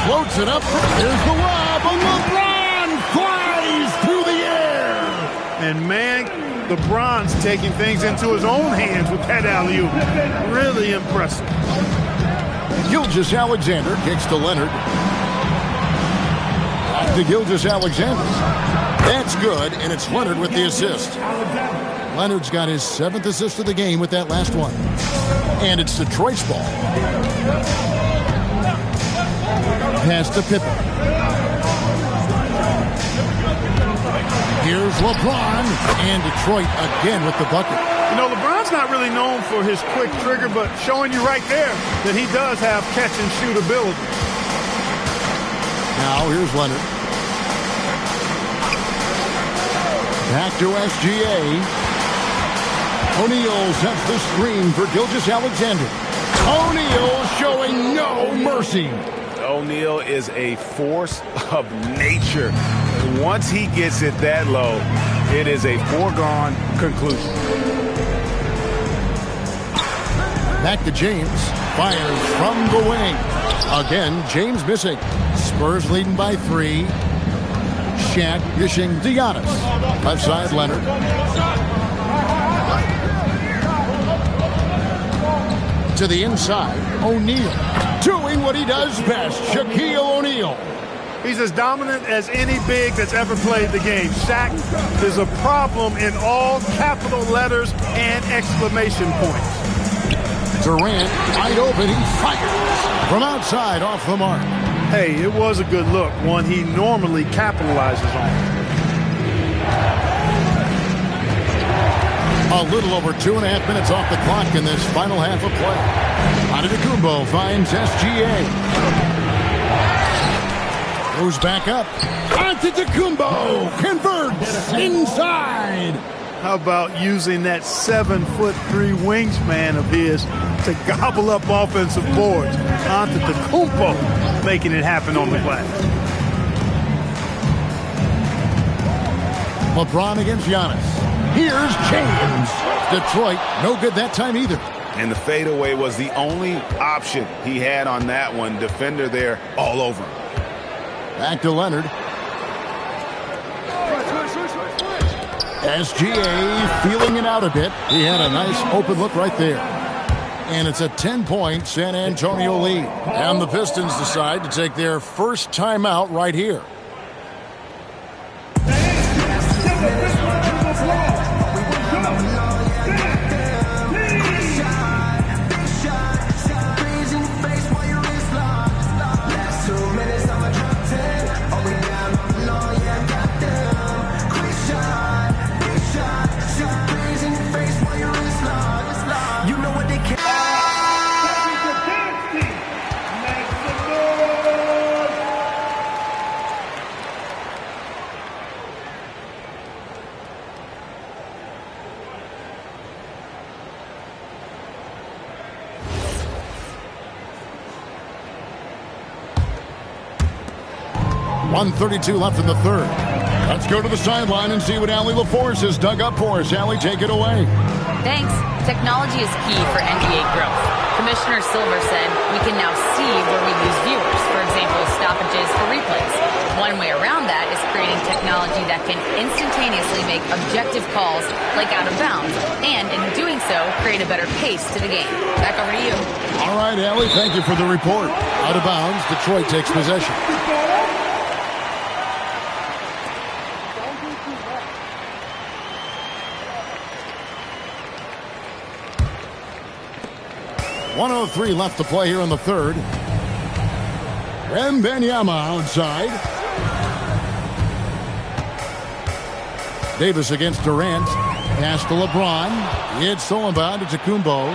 Floats it up. Here's the lob. And LeBron flies through the air. And, man, LeBron's taking things into his own hands with that alley-oop. Really impressive. Gilgeous-Alexander kicks to Leonard. Back to Gilgeous-Alexander. That's good, and it's Leonard with the assist. Leonard's got his 7th assist of the game with that last one. And it's Detroit's ball. Pass to Pippen. Here's LeBron, and Detroit again with the bucket. You know, LeBron's not really known for his quick trigger, but showing you right there that he does have catch-and-shoot ability. Now, here's Leonard. Back to SGA. O'Neal sets the screen for Gilgeous-Alexander. O'Neal showing no mercy. O'Neal is a force of nature. Once he gets it that low, it is a foregone conclusion. Back to James. Fires from the wing. Again, James missing. Spurs leading by 3. Shaq dishing to Giannis. Left side, Leonard. To the inside, O'Neal. Doing what he does best, Shaquille O'Neal. He's as dominant as any big that's ever played the game. Shaq is a problem in all capital letters and exclamation points. Durant, wide open, he fires. From outside, off the mark. Hey, it was a good look, one he normally capitalizes on. A little over 2.5 minutes off the clock in this final half of play. Antetokounmpo finds SGA. Goes back up. Antetokounmpo converts inside. How about using that 7'3" wingspan of his to gobble up offensive boards? Antetokounmpo making it happen on the glass. LeBron against Giannis. Here's James. Detroit, no good that time either. And the fadeaway was the only option he had on that one. Defender there all over him. Back to Leonard. SGA feeling it out a bit. He had a nice open look right there. And it's a 10-point San Antonio lead. And the Pistons decide to take their first timeout right here. .132 left in the third. Let's go to the sideline and see what Allie LaForce has dug up for us. Allie, take it away. Thanks. Technology is key for NBA growth. Commissioner Silver said we can now see where we lose viewers, for example, stoppages for replays. One way around that is creating technology that can instantaneously make objective calls like out of bounds, and in doing so, create a better pace to the game. Back over to you. All right, Allie, thank you for the report. Out of bounds, Detroit takes possession. .103 left to play here in the third. Wembanyama outside. Davis against Durant. Pass to LeBron. It's still inbound to Antetokounmpo.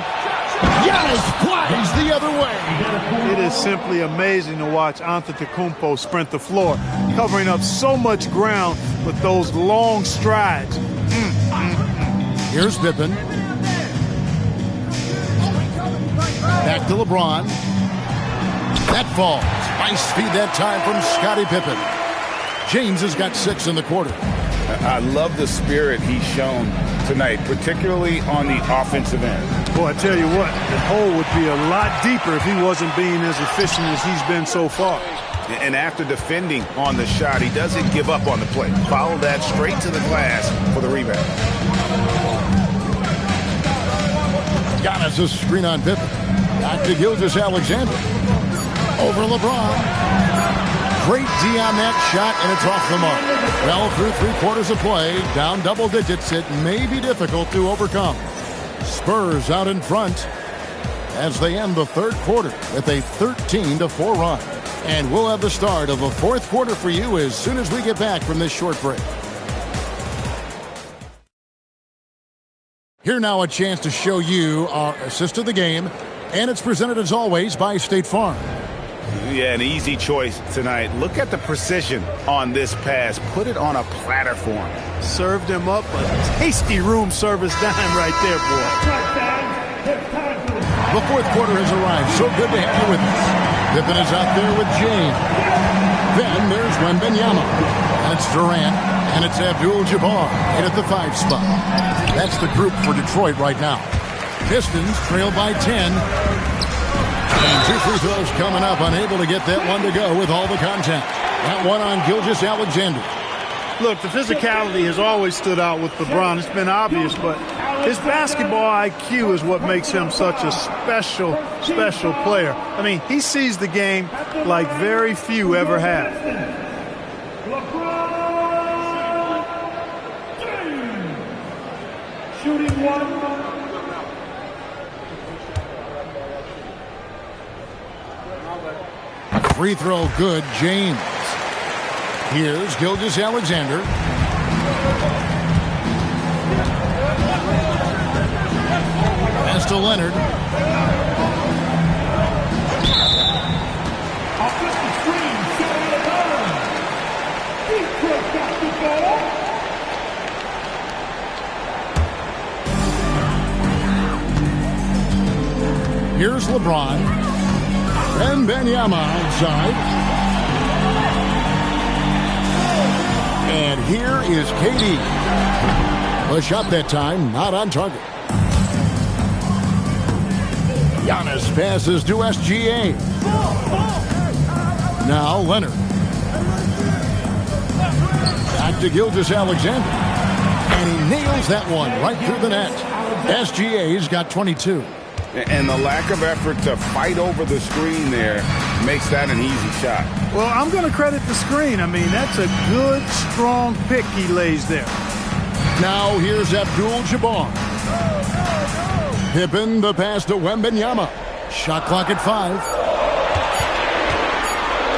Giannis flies the other way. It is simply amazing to watch Antetokounmpo sprint the floor, covering up so much ground with those long strides. Here's Pippen. Back to LeBron. That falls. Nice feed that time from Scottie Pippen. James has got 6 in the quarter. I love the spirit he's shown tonight, particularly on the offensive end. Boy, I tell you what, the hole would be a lot deeper if he wasn't being as efficient as he's been so far. And after defending on the shot, he doesn't give up on the play. Follow that straight to the glass for the rebound. Giannis a screen on Pippen. Back to Gilgeous-Alexander. Over LeBron. Great D on that shot, and it's off the mark. Well, through 3/4 of play, down double digits, it may be difficult to overcome. Spurs out in front as they end the third quarter with a 13-4 run. And we'll have the start of the fourth quarter for you as soon as we get back from this short break. Here now a chance to show you our assist of the game, and it's presented as always by State Farm. Yeah, an easy choice tonight. Look at the precision on this pass. Put it on a platter for him. Served him up a tasty room service dime right there, boy. The fourth quarter has arrived. So good to have you with us. Pippen is out there with James. Then there's Wembanyama. That's Durant. And it's Abdul-Jabbar in at the 5 spot. That's the group for Detroit right now. Pistons trail by 10. And 2 free throws coming up. Unable to get that one to go with all the contact. That one on Gilgeous-Alexander. Look, the physicality has always stood out with LeBron. It's been obvious, but his basketball IQ is what makes him such a special player. I mean, he sees the game like very few ever have. Shooting one. Free throw good, James. Here's Gilgeous-Alexander. Pass to Leonard. Offensive screen, shooting the ball. Detroit got the ball. Here's LeBron. Wembanyama outside. And here is KD. A shot that time, not on target. Giannis passes to SGA. Now Leonard. Back to Gilgeous-Alexander. And he nails that one right through the net. SGA's got 22. And the lack of effort to fight over the screen there makes that an easy shot. Well, I'm going to credit the screen. I mean, that's a good, strong pick he lays there. Now here's Abdul-Jabbar. Pippen, the pass to Wembanyama. Shot clock at 5.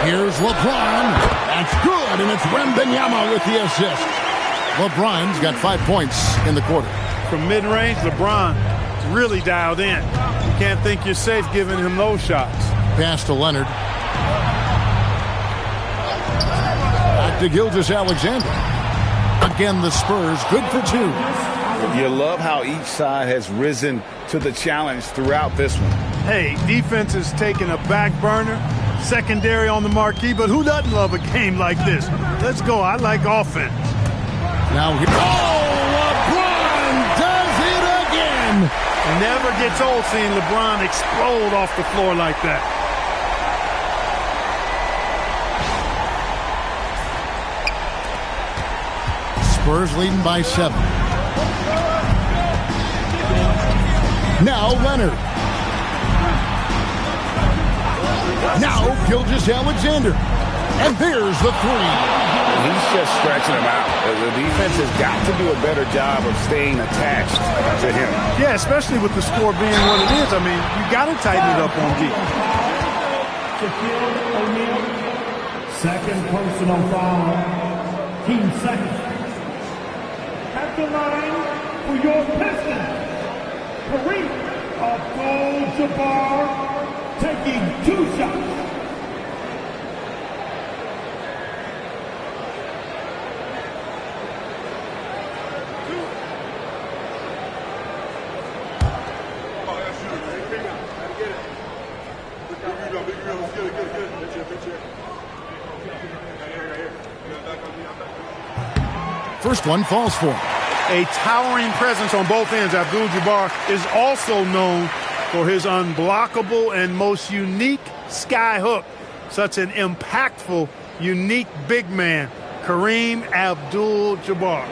Here's LeBron. That's good, and it's Wembanyama with the assist. LeBron's got 5 points in the quarter. From mid-range, LeBron really dialed in. You can't think you're safe giving him those shots. Pass to Leonard. Back to Gilgeous-Alexander. Again, the Spurs good for 2. You love how each side has risen to the challenge throughout this one. Hey, defense is taking a back burner, secondary on the marquee, but who doesn't love a game like this? Let's go. I like offense. Now, LeBron does it again. It never gets old seeing LeBron explode off the floor like that. Spurs leading by 7. Now Leonard. Now Gilgeous-Alexander. And there's the 3. He's just stretching him out. The defense has got to do a better job of staying attached to him. Yeah, especially with the score being what it is. I mean, you got to tighten it up on defense. Shaquille O'Neal, second personal foul. Team second. At the line for your Pistons, Kareem Abdul-Jabbar taking 2 shots. first one falls for him. A towering presence on both ends. Abdul-Jabbar is also known for his unblockable and most unique sky hook. Such an impactful, unique big man, Kareem Abdul-Jabbar.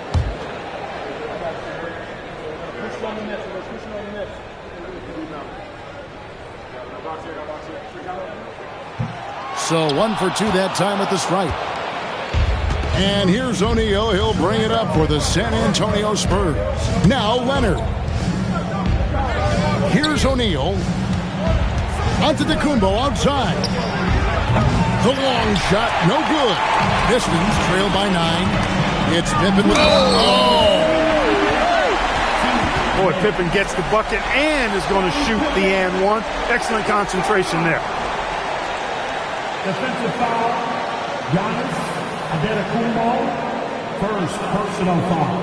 So 1 for 2 that time at the stripe. And here's O'Neal. He'll bring it up for the San Antonio Spurs. Now Leonard. Here's O'Neal. Onto DeCumbo outside. The long shot, no good. Pistons trail by 9. It's Pippen with Boy, Pippen gets the bucket and is going to shoot the and one. Excellent concentration there. Defensive foul, Giannis Antetokounmpo. First personal foul.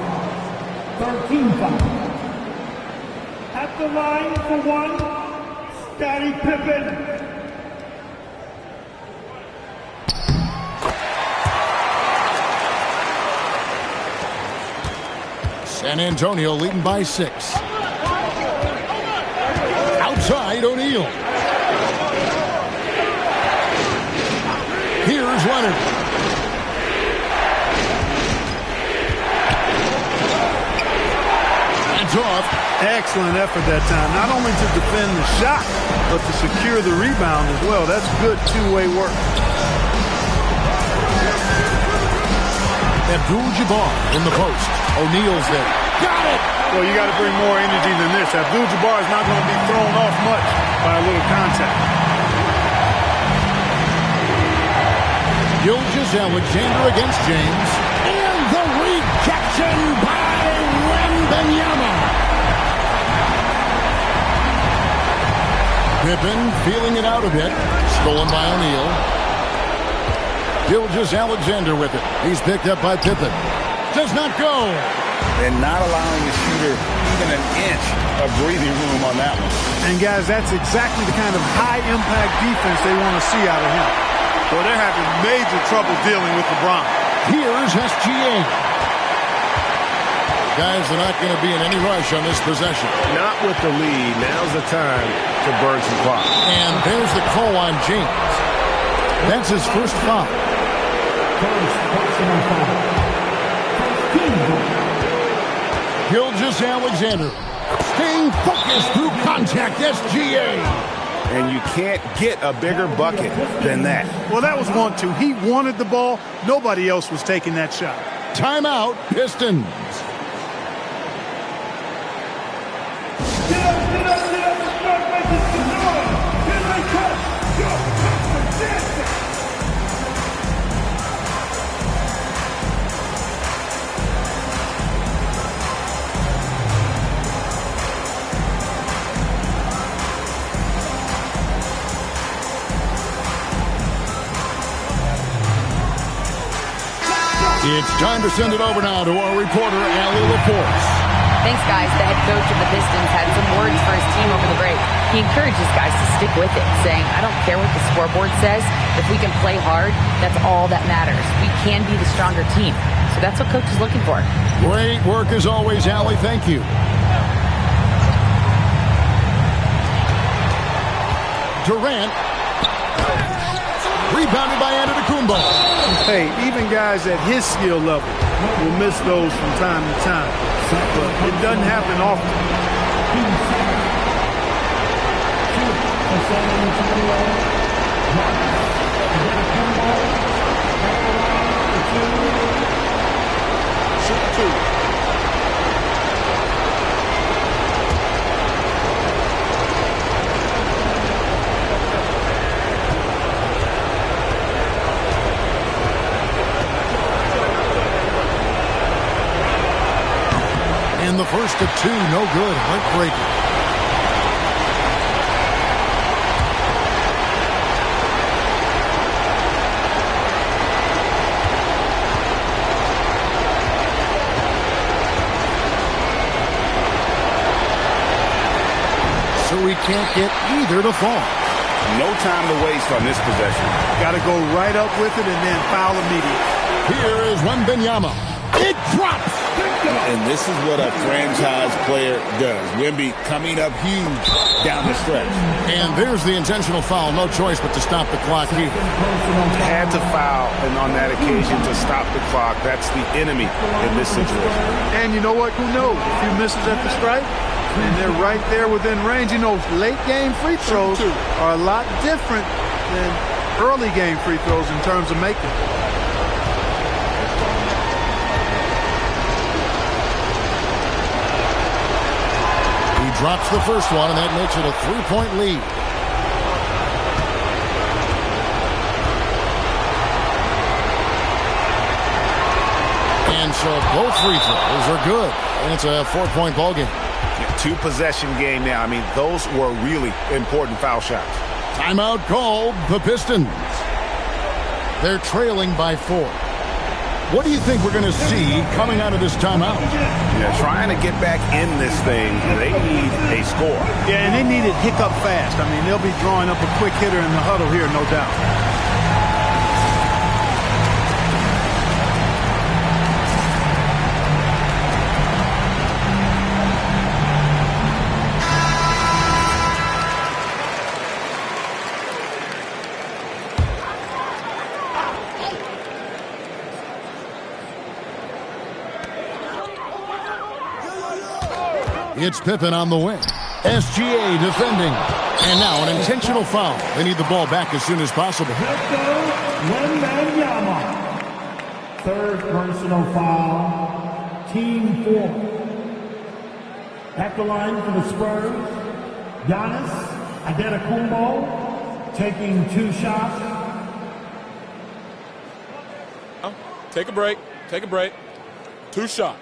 13 foul. At the line for one, Scottie Pippen. San Antonio leading by 6. Outside O'Neal. Here's Leonard. Hands off. Excellent effort that time. Not only to defend the shot, but to secure the rebound as well. That's good two-way work. Abdul-Jabbar in the post. O'Neal's there. Got it! Well, you got to bring more energy than this. Abdul-Jabbar is not going to be thrown off much by a little contact. Gilgeous-Alexander against James. And the rejection by Wembanyama. Pippen feeling it out a bit. Stolen by O'Neal. Gilgeous-Alexander with it. He's picked up by Pippen. Does not go. And not allowing the shooter even an inch of breathing room on that one. And, guys, that's exactly the kind of high-impact defense they want to see out of him. Well, they're having major trouble dealing with LeBron. Here's SGA. Guys are not going to be in any rush on this possession. Not with the lead. Now's the time to burn some clock. And there's the call on James. That's his first foul. First personal foul. Gilgeous-Alexander staying focused through contact. SGA. And you can't get a bigger bucket than that. Well, that was 1-2. He wanted the ball. Nobody else was taking that shot. Timeout, Pistons. It's time to send it over now to our reporter, Allie LaForce. Thanks, guys. The head coach of the Pistons had some words for his team over the break. He encourages guys to stick with it, saying, I don't care what the scoreboard says. If we can play hard, that's all that matters. We can be the stronger team. So that's what coach is looking for. Great work as always, Allie. Thank you. Durant. Rebounded by Antetokounmpo. Hey, even guys at his skill level will miss those from time to time. But it doesn't happen often. In the first of 2, no good. Heartbreaker. So we can't get either to fall. No time to waste on this possession. Got to go right up with it and then foul immediately. Here is Wembanyama. It drops. And this is what a franchise player does. Wemby coming up huge down the stretch. And there's the intentional foul. No choice but to stop the clock here. Had to foul, and on that occasion to stop the clock. That's the enemy in this situation. And you know what? Who knows? A few misses at the stripe, and they're right there within range. You know, late game free throws are a lot different than early game free throws in terms of making. He drops the first one, and that makes it a 3-point lead. And so both free throws are good, and it's a 4-point ball game. Two-possession game now. I mean, those were really important foul shots. Timeout called the Pistons. They're trailing by 4. What do you think we're going to see coming out of this timeout? Yeah, trying to get back in this thing, they need a score. Yeah, and they need it hiccup fast. I mean, they'll be drawing up a quick hitter in the huddle here, no doubt. It's Pippen on the wing. SGA defending. And now an intentional foul. They need the ball back as soon as possible. Third personal foul. Team 4. At the line for the Spurs, Giannis Antetokounmpo taking 2 shots. Take a break. Take a break. 2 shots.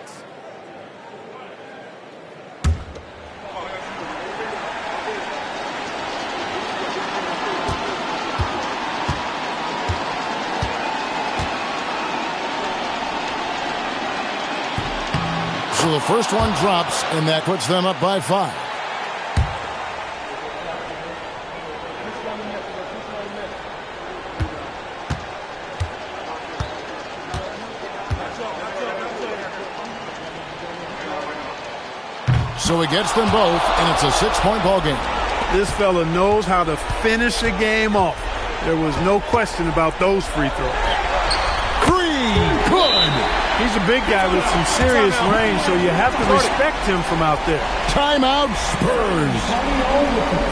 So the first one drops, and that puts them up by 5. So he gets them both, and it's a 6-point ball game. This fella knows how to finish a game off. There was no question about those free throws. Good. He's a big guy with some serious range, so you have to respect him from out there. Timeout, Spurs.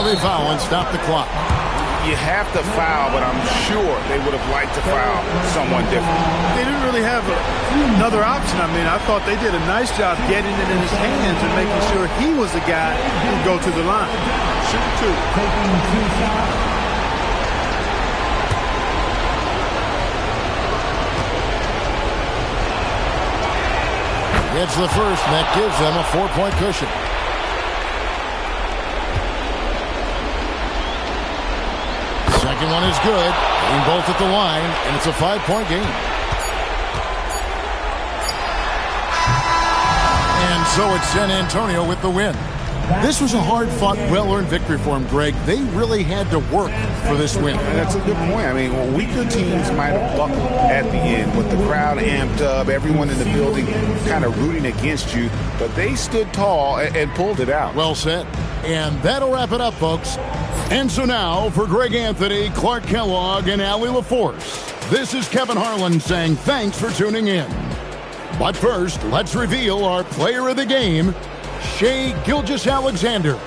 They foul and stop the clock. You have to foul, but I'm sure they would have liked to foul someone different. They didn't really have another option. I mean, I thought they did a nice job getting it in his hands and making sure he was the guy who'd go to the line. Shoot 2. Taking 2 shots. Gets the first, and that gives them a 4-point cushion. Second one is good. Getting both at the line, and it's a 5-point game. And so it's San Antonio with the win. This was a hard-fought, well-earned victory for them, Greg. They really had to work for this win. That's a good point. I mean, weaker teams might have buckled at the end with the crowd amped up, everyone in the building kind of rooting against you, but they stood tall and pulled it out. Well said. And that'll wrap it up, folks. And so now, for Greg Anthony, Clark Kellogg, and Allie LaForce, this is Kevin Harlan saying thanks for tuning in. But first, let's reveal our player of the game, Shai Gilgeous-Alexander.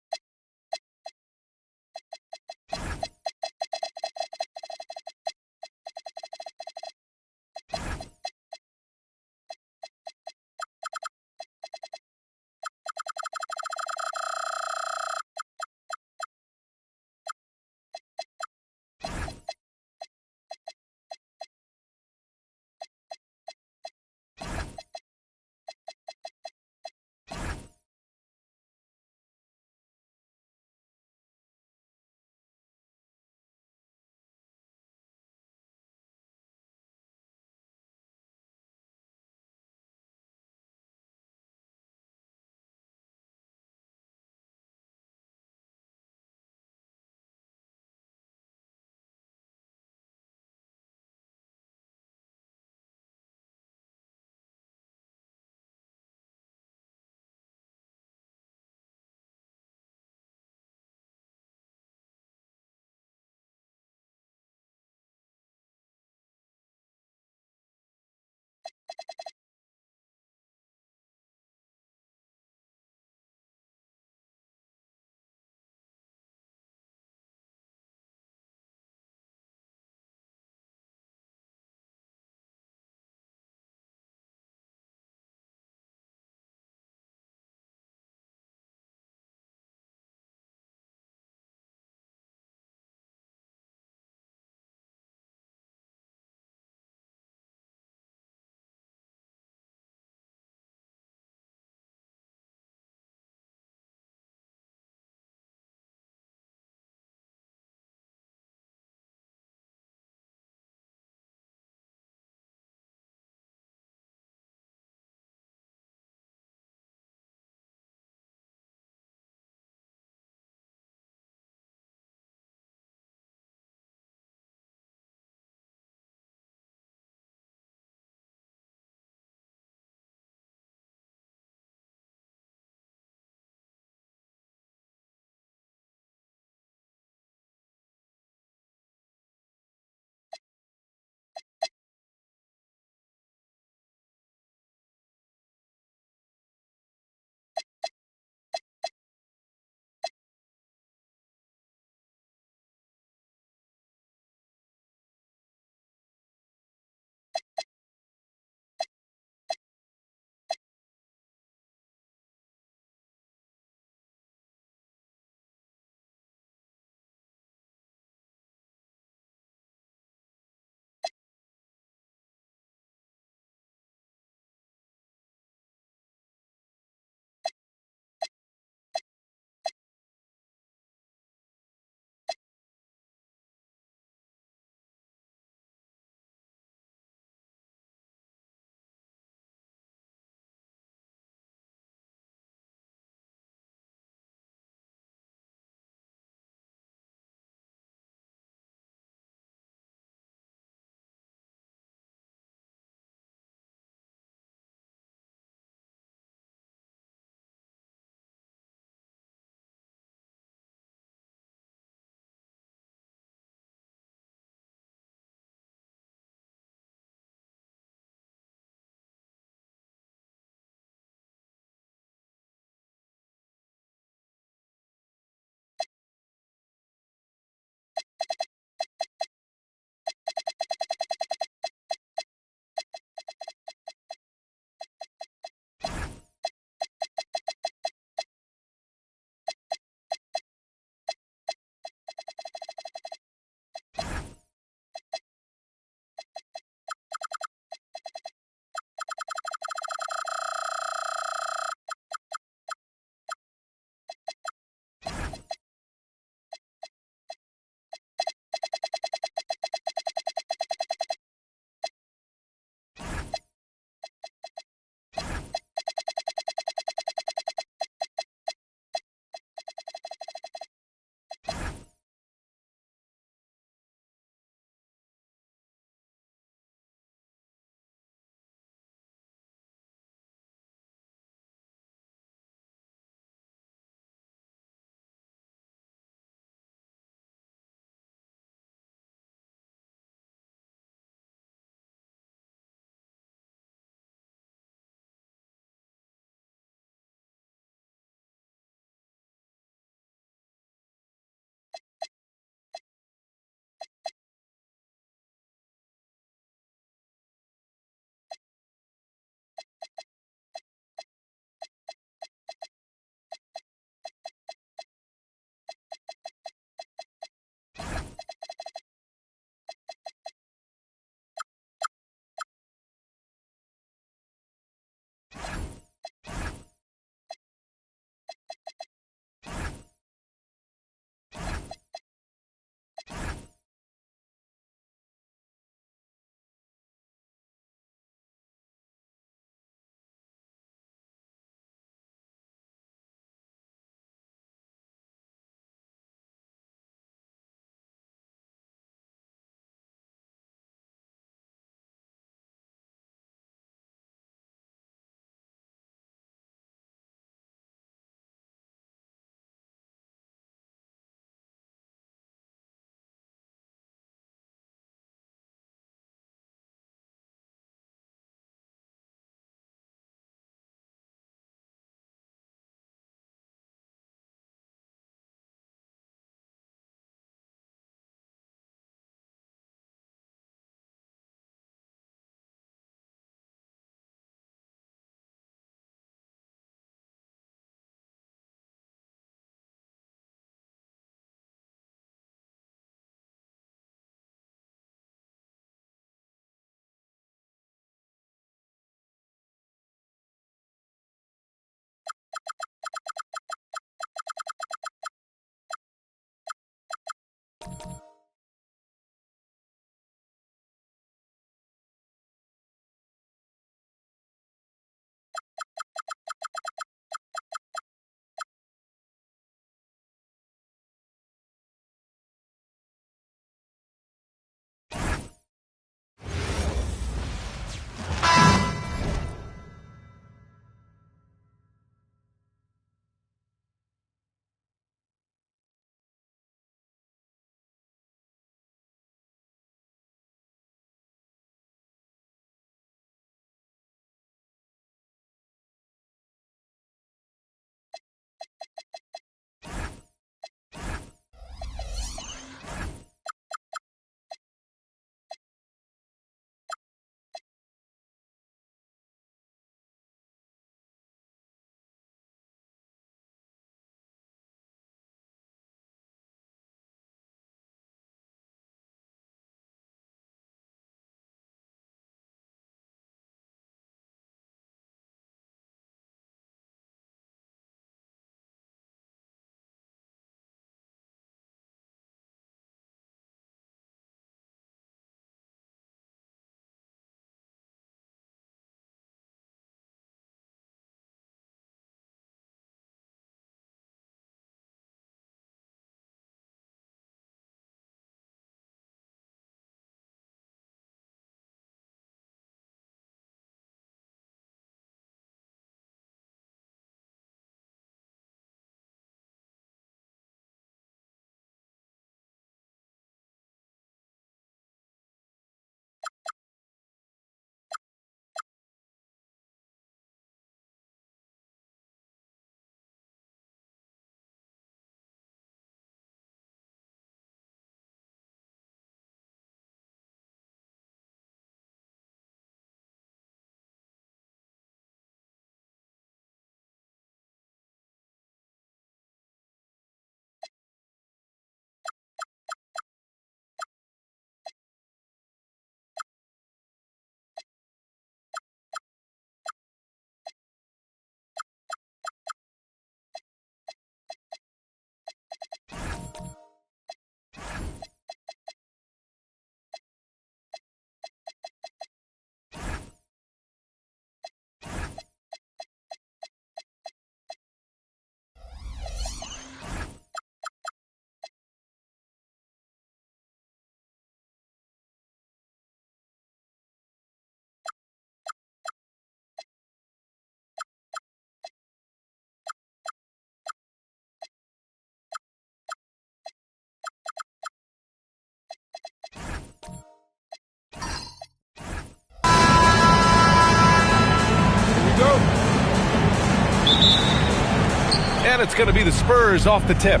And it's going to be the Spurs off the tip.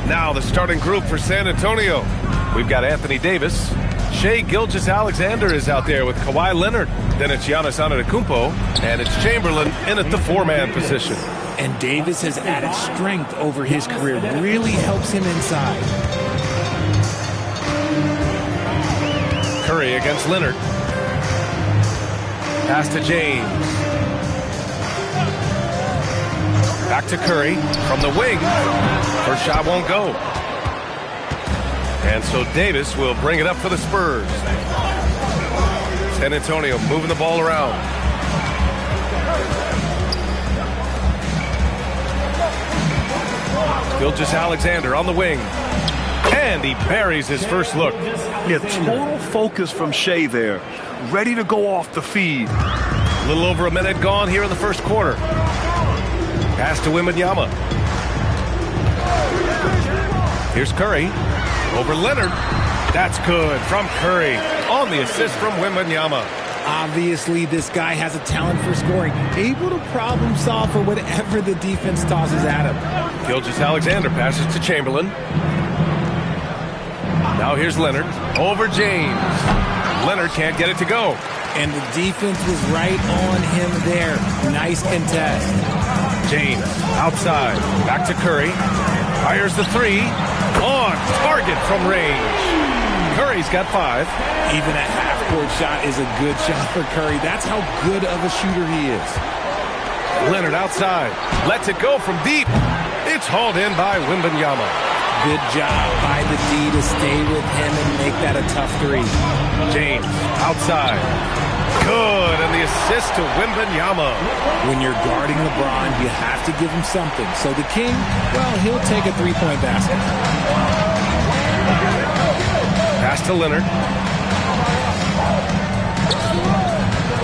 Now the starting group for San Antonio. We've got Anthony Davis. Shai Gilgeous-Alexander is out there with Kawhi Leonard. Then it's Giannis Antetokounmpo. And it's Chamberlain in at the four-man position. And Davis has added strength over his career. Really helps him inside. Curry against Leonard. Pass to James. Back to Curry from the wing. First shot won't go. And so Davis will bring it up for the Spurs. San Antonio moving the ball around. Gilgeous-Alexander on the wing. And he buries his first look. Yeah, total focus from Shai there. Ready to go off the feed. A little over a minute gone here in the first quarter. Pass to Wembanyama. Here's Curry. Over Leonard. That's good from Curry. On the assist from Wembanyama. Obviously, this guy has a talent for scoring. Able to problem solve for whatever the defense tosses at him. Gilgeous-Alexander passes to Chamberlain. Now here's Leonard. Over James. Leonard can't get it to go. And the defense was right on him there. Nice contest. James outside. Back to Curry. Fires the three. On target from range. Curry's got 5. Even a half-court shot is a good shot for Curry. That's how good of a shooter he is. Leonard outside. Lets it go from deep. It's hauled in by Wembanyama. Good job by the D to stay with him and make that a tough three. James outside. Good, and the assist to Wembanyama. When you're guarding LeBron, you have to give him something. So the King, well, he'll take a three-point basket. Pass to Leonard.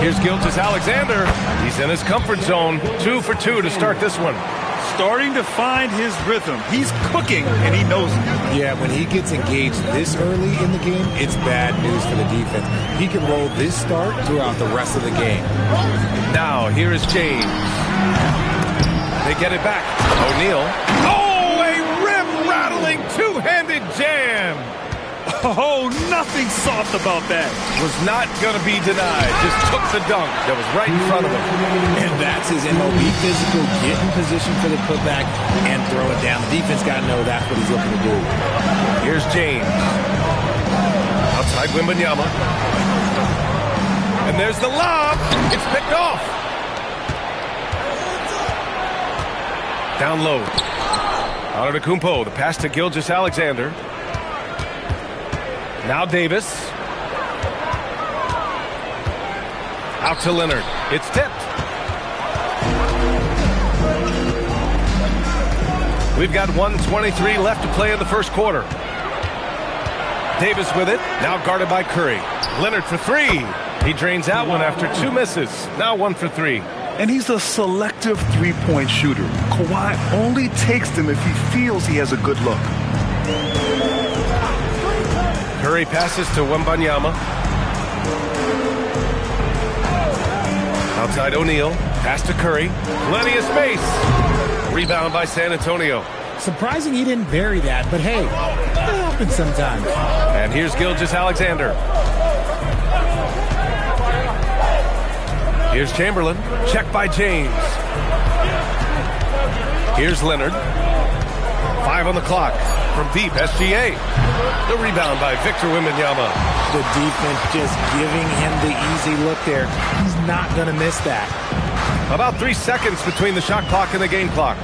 Here's Gilgeous-Alexander. He's in his comfort zone. 2 for 2 to start this one. Starting to find his rhythm. He's cooking, and he knows it. Yeah, when he gets engaged this early in the game, it's bad news for the defense. He can roll this start throughout the rest of the game. Now, here is James. They get it back. O'Neal. Oh, a rim-rattling two-handed jam. Oh, nothing soft about that. Was not going to be denied. Just took the dunk that was right in front of him. And that's his MLB physical. Get in position for the putback and throw it down. The defense got to know that's what he's looking to do. Here's James. Outside Wembanyama. And there's the lob. It's picked off. Down low. Antetokounmpo. The pass to Gilgeous-Alexander. Now Davis. Out to Leonard. It's tipped. We've got 1:23 left to play in the first quarter. Davis with it. Now guarded by Curry. Leonard for three. He drains that one after 2 misses. Now 1 for 3. And he's a selective three-point shooter. Kawhi only takes them if he feels he has a good look. Curry passes to Wembanyama. Outside O'Neal. Pass to Curry. Plenty of space. Rebound by San Antonio. Surprising he didn't bury that, but hey, it happens sometimes. And here's Gilgeous-Alexander. Here's Chamberlain. Check by James. Here's Leonard. 5 on the clock. From deep, SGA. The rebound by Victor Wembanyama. The defense just giving him the easy look there. He's not going to miss that. About 3 seconds between the shot clock and the game clock.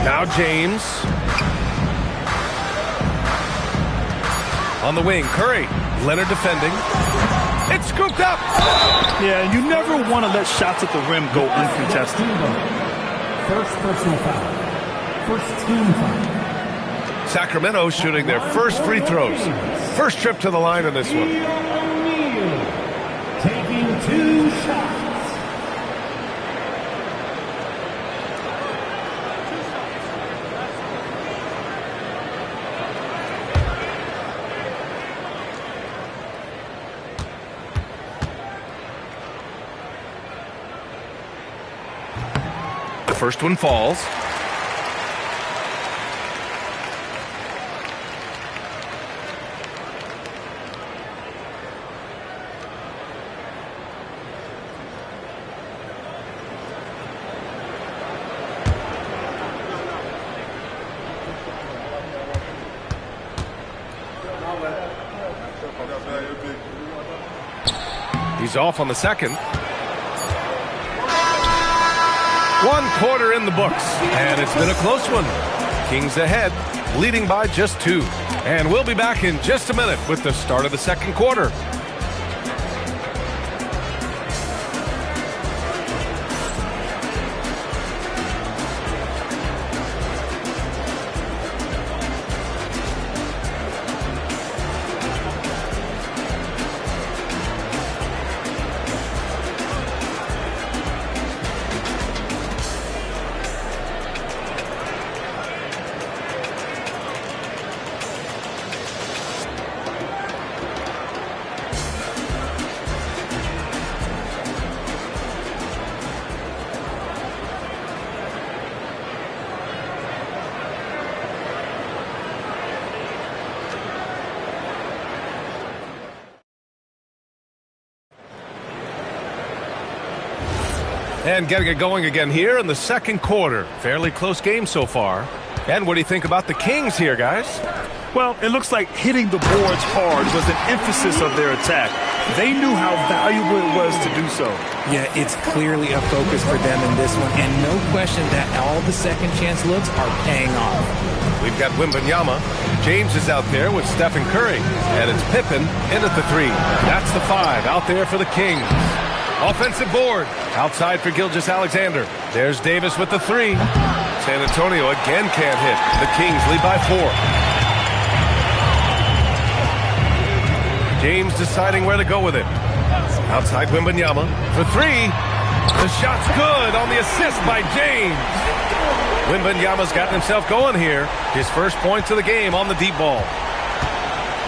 Now James. On the wing, Curry. Leonard defending. It's scooped up. Yeah, you never want to let shots at the rim go uncontested. First personal foul. First team foul. Sacramento shooting their first free throws. First trip to the line in this one. O'Neal taking 2 shots. The first one falls. He's off on the second. 1 quarter in the books, and it's been a close one. Kings ahead, leading by just 2. And we'll be back in just a minute with the start of the second quarter. And getting it going again here in the second quarter. Fairly close game so far. And what do you think about the Kings here, guys? Well, it looks like hitting the boards hard was an emphasis of their attack. They knew how valuable it was to do so. Yeah, it's clearly a focus for them in this one, and no question that all the second chance looks are paying off. We've got Wembanyama. James is out there with Stephen Curry, and it's Pippen in at the 3. That's the 5 out there for the Kings. Offensive board outside for Gilgeous-Alexander. There's Davis with the 3. San Antonio again can't hit. The Kings lead by 4. James deciding where to go with it. Outside Wembanyama for 3. The shot's good on the assist by James. Wembanyama's gotten himself going here. His first points of the game on the deep ball.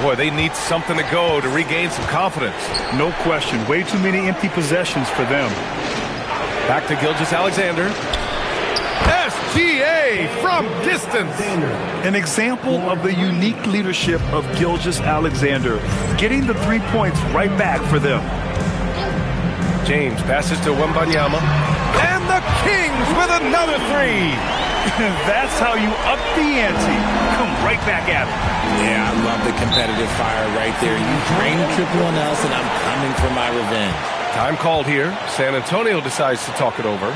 Boy, they need something to go to regain some confidence. No question. Way too many empty possessions for them. Back to Gilgeous-Alexander. SGA from distance. An example of the unique leadership of Gilgeous-Alexander, getting the 3 points right back for them. James passes to Wembanyama. And the Kings with another 3. That's how you up the ante. Come right back at it. Yeah, I love the competitive fire right there. You drain triple on us, and I'm coming for my revenge. Time called here. San Antonio decides to talk it over.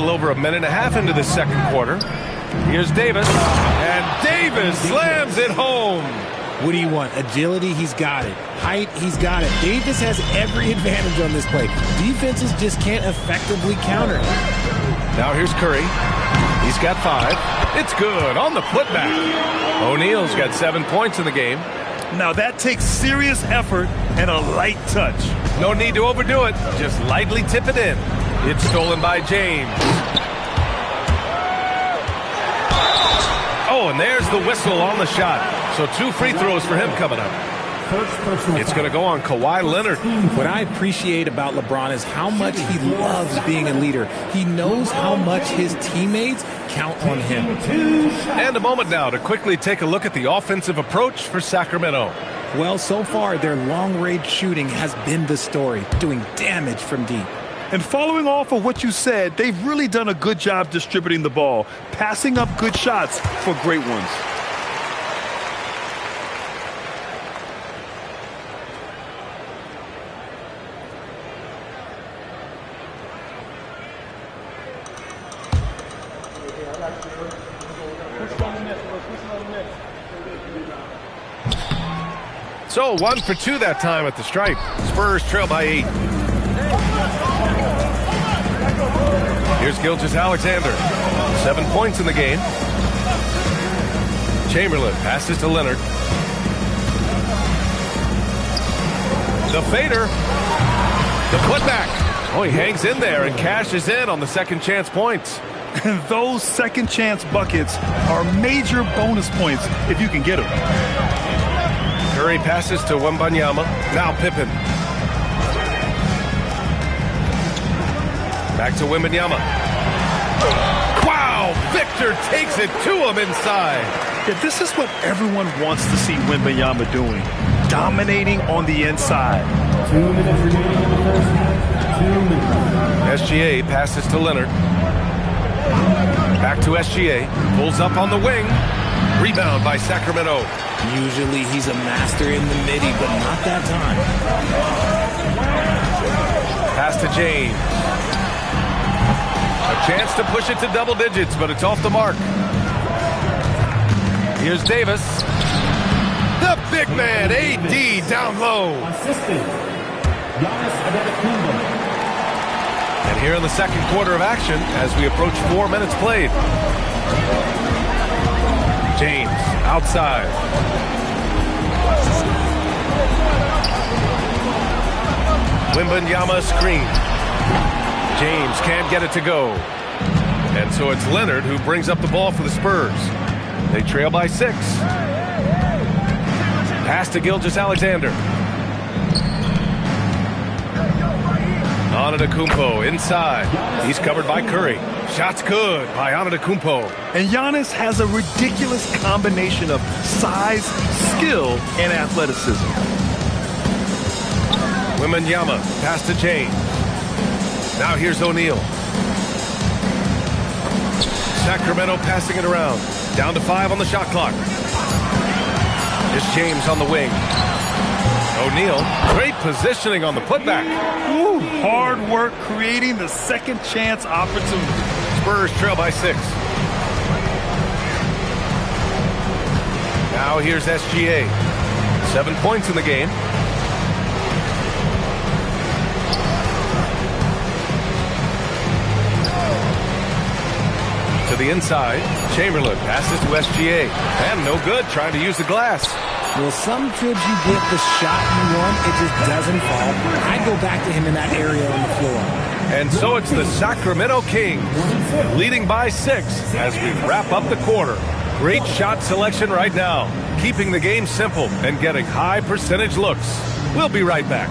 Over a minute and a half into the second quarter. Here's Davis, and Davis slams it home. What do you want? Agility, he's got it. Height, he's got it. Davis has every advantage on this play. Defenses just can't effectively counter. Now here's Curry. He's got 5. It's good on the putback. O'Neal's got 7 points in the game. Now that takes serious effort and a light touch. No need to overdo it. Just lightly tip it in. It's stolen by James. Oh, and there's the whistle on the shot. So 2 free throws for him coming up. It's going to go on Kawhi Leonard. What I appreciate about LeBron is how much he loves being a leader. He knows how much his teammates count on him. And a moment now to quickly take a look at the offensive approach for Sacramento. Well, so far, their long-range shooting has been the story, doing damage from deep. And following off of what you said, they've really done a good job distributing the ball, passing up good shots for great ones. So 1 for 2 that time at the stripe. Spurs trail by 8. Here's Gilgeous-Alexander. 7 points in the game. Chamberlain passes to Leonard. The fader. The putback. Oh, he hangs in there and cashes in on the second chance points. And those second chance buckets are major bonus points if you can get them. Curry passes to Wembanyama. Now Pippen. Back to Wembanyama. Wow! Victor takes it to him inside. Yeah, this is what everyone wants to see Wembanyama doing. Dominating on the inside. 2 minutes remaining in the first half. 2 minutes. SGA passes to Leonard. Back to SGA. Pulls up on the wing. Rebound by Sacramento. Usually he's a master in the midi, but not that time. Pass to James. A chance to push it to double digits, but it's off the mark. Here's Davis. The big man, AD, down low. And here in the second quarter of action, as we approach 4 minutes played. James, outside. Wembanyama screen. James can't get it to go. And so it's Leonard who brings up the ball for the Spurs. They trail by 6. Pass to Gilgeous-Alexander. Antetokounmpo inside. He's covered by Curry. Shot's good by Antetokounmpo. And Giannis has a ridiculous combination of size, skill, and athleticism. Wembanyama, pass to James. Now here's O'Neal. Sacramento passing it around. Down to 5 on the shot clock. Here's James on the wing. O'Neal, great positioning on the putback. Ooh, hard work creating the second chance opportunity. Spurs trail by 6. Now here's SGA. 7 points in the game. To the inside. Chamberlain passes to SGA. And no good, trying to use the glass. Well, some trips you get the shot you want, it just doesn't fall. I go back to him in that area on the floor. And so it's the Sacramento Kings leading by 6 as we wrap up the quarter. Great shot selection right now, keeping the game simple and getting high percentage looks. We'll be right back.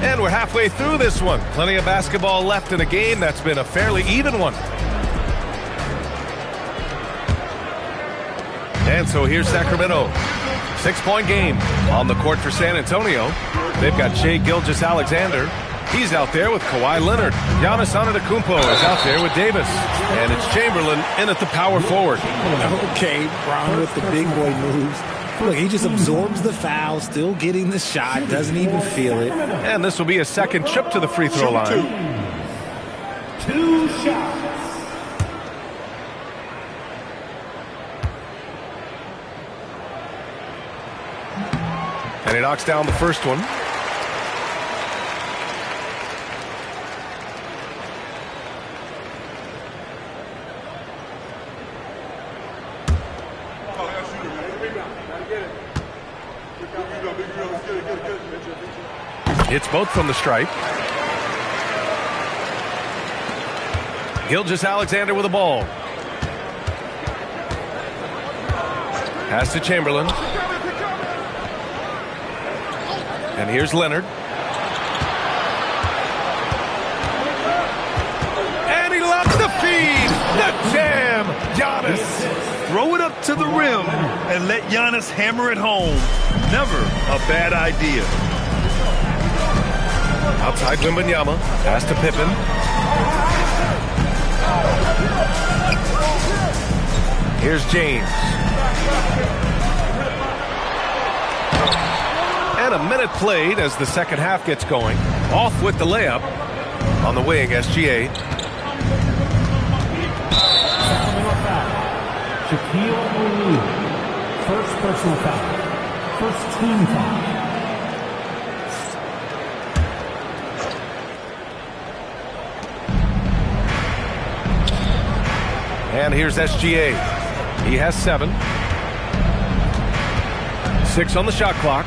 And we're halfway through this one. Plenty of basketball left in a game that's been a fairly even one. And so here's Sacramento. 6-point game on the court for San Antonio. They've got Shai Gilgeous-Alexander. He's out there with Kawhi Leonard. Giannis Antetokounmpo is out there with Davis. And it's Chamberlain in at the power forward. Okay, Bron with the big boy moves. Look, he just absorbs the foul, still getting the shot, doesn't even feel it. And this will be a second trip to the free throw line. Two shots. And he knocks down the first one. Hits both from the stripe. Gilgeous-Alexander with the ball. Pass to Chamberlain. And here's Leonard. And he loves the feed. The jam. Giannis. Throw it up to the rim and let Giannis hammer it home. Never a bad idea. Outside Wembanyama. Pass to Pippen. Here's James. And a minute played as the second half gets going. Off with the layup on the wing, SGA. Shaquille O'Neal. First personal foul. First team foul. And here's SGA. He has 7. 6 on the shot clock.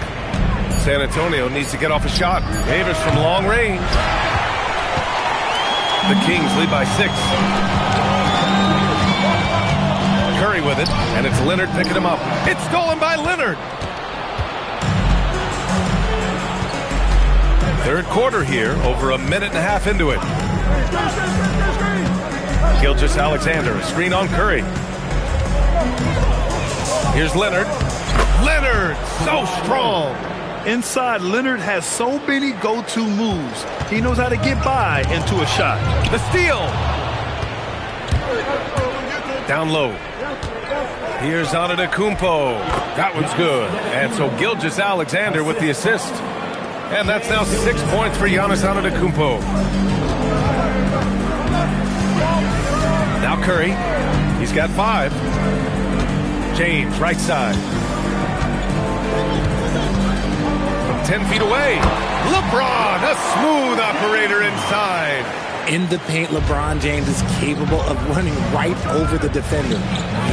San Antonio needs to get off a shot. Davis from long range. The Kings lead by 6. Curry with it, and it's Leonard picking him up. It's stolen by Leonard. Third quarter here, over a minute and a half into it. Gilgeous-Alexander, a screen on Curry. Here's Leonard. Leonard, so strong. Inside, Leonard has so many go-to moves. He knows how to get by into a shot. The steal. Down low. Here's Antetokounmpo. That one's good. And so Gilgeous-Alexander with the assist. And that's now 6 points for Giannis Antetokounmpo. Now Curry. He's got 5. James, right side. From 10 feet away. LeBron, a smooth operator inside. In the paint, LeBron James is capable of running right over the defender.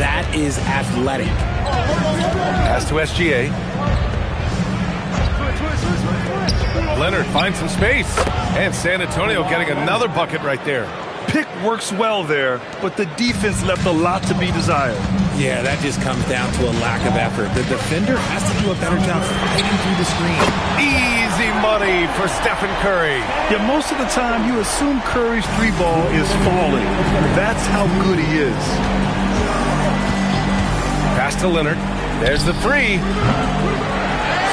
That is athletic. Pass to SGA. Leonard finds some space. And San Antonio getting another bucket right there. Pick works well there, but the defense left a lot to be desired. Yeah, that just comes down to a lack of effort. The defender has to do a better job fighting through the screen. Easy money for Stephen Curry. Yeah, most of the time you assume Curry's 3-ball is falling. That's how good he is. Pass to Leonard. There's the 3.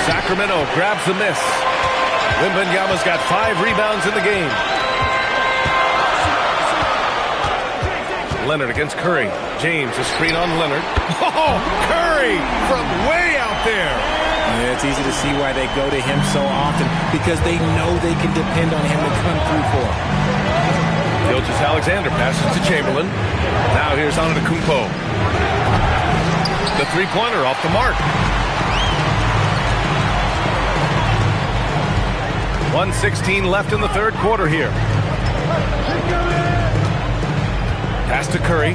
Sacramento grabs the miss. Wembanyama's got 5 rebounds in the game. Leonard against Curry. James, a screen on Leonard. Oh, Curry from way out there. Yeah, it's easy to see why they go to him so often, because they know they can depend on him to come through for them. Gilgeous-Alexander passes to Chamberlain. Now here's Antetokounmpo. The three-pointer off the mark. 1:16 left in the third quarter here. Pass to Curry.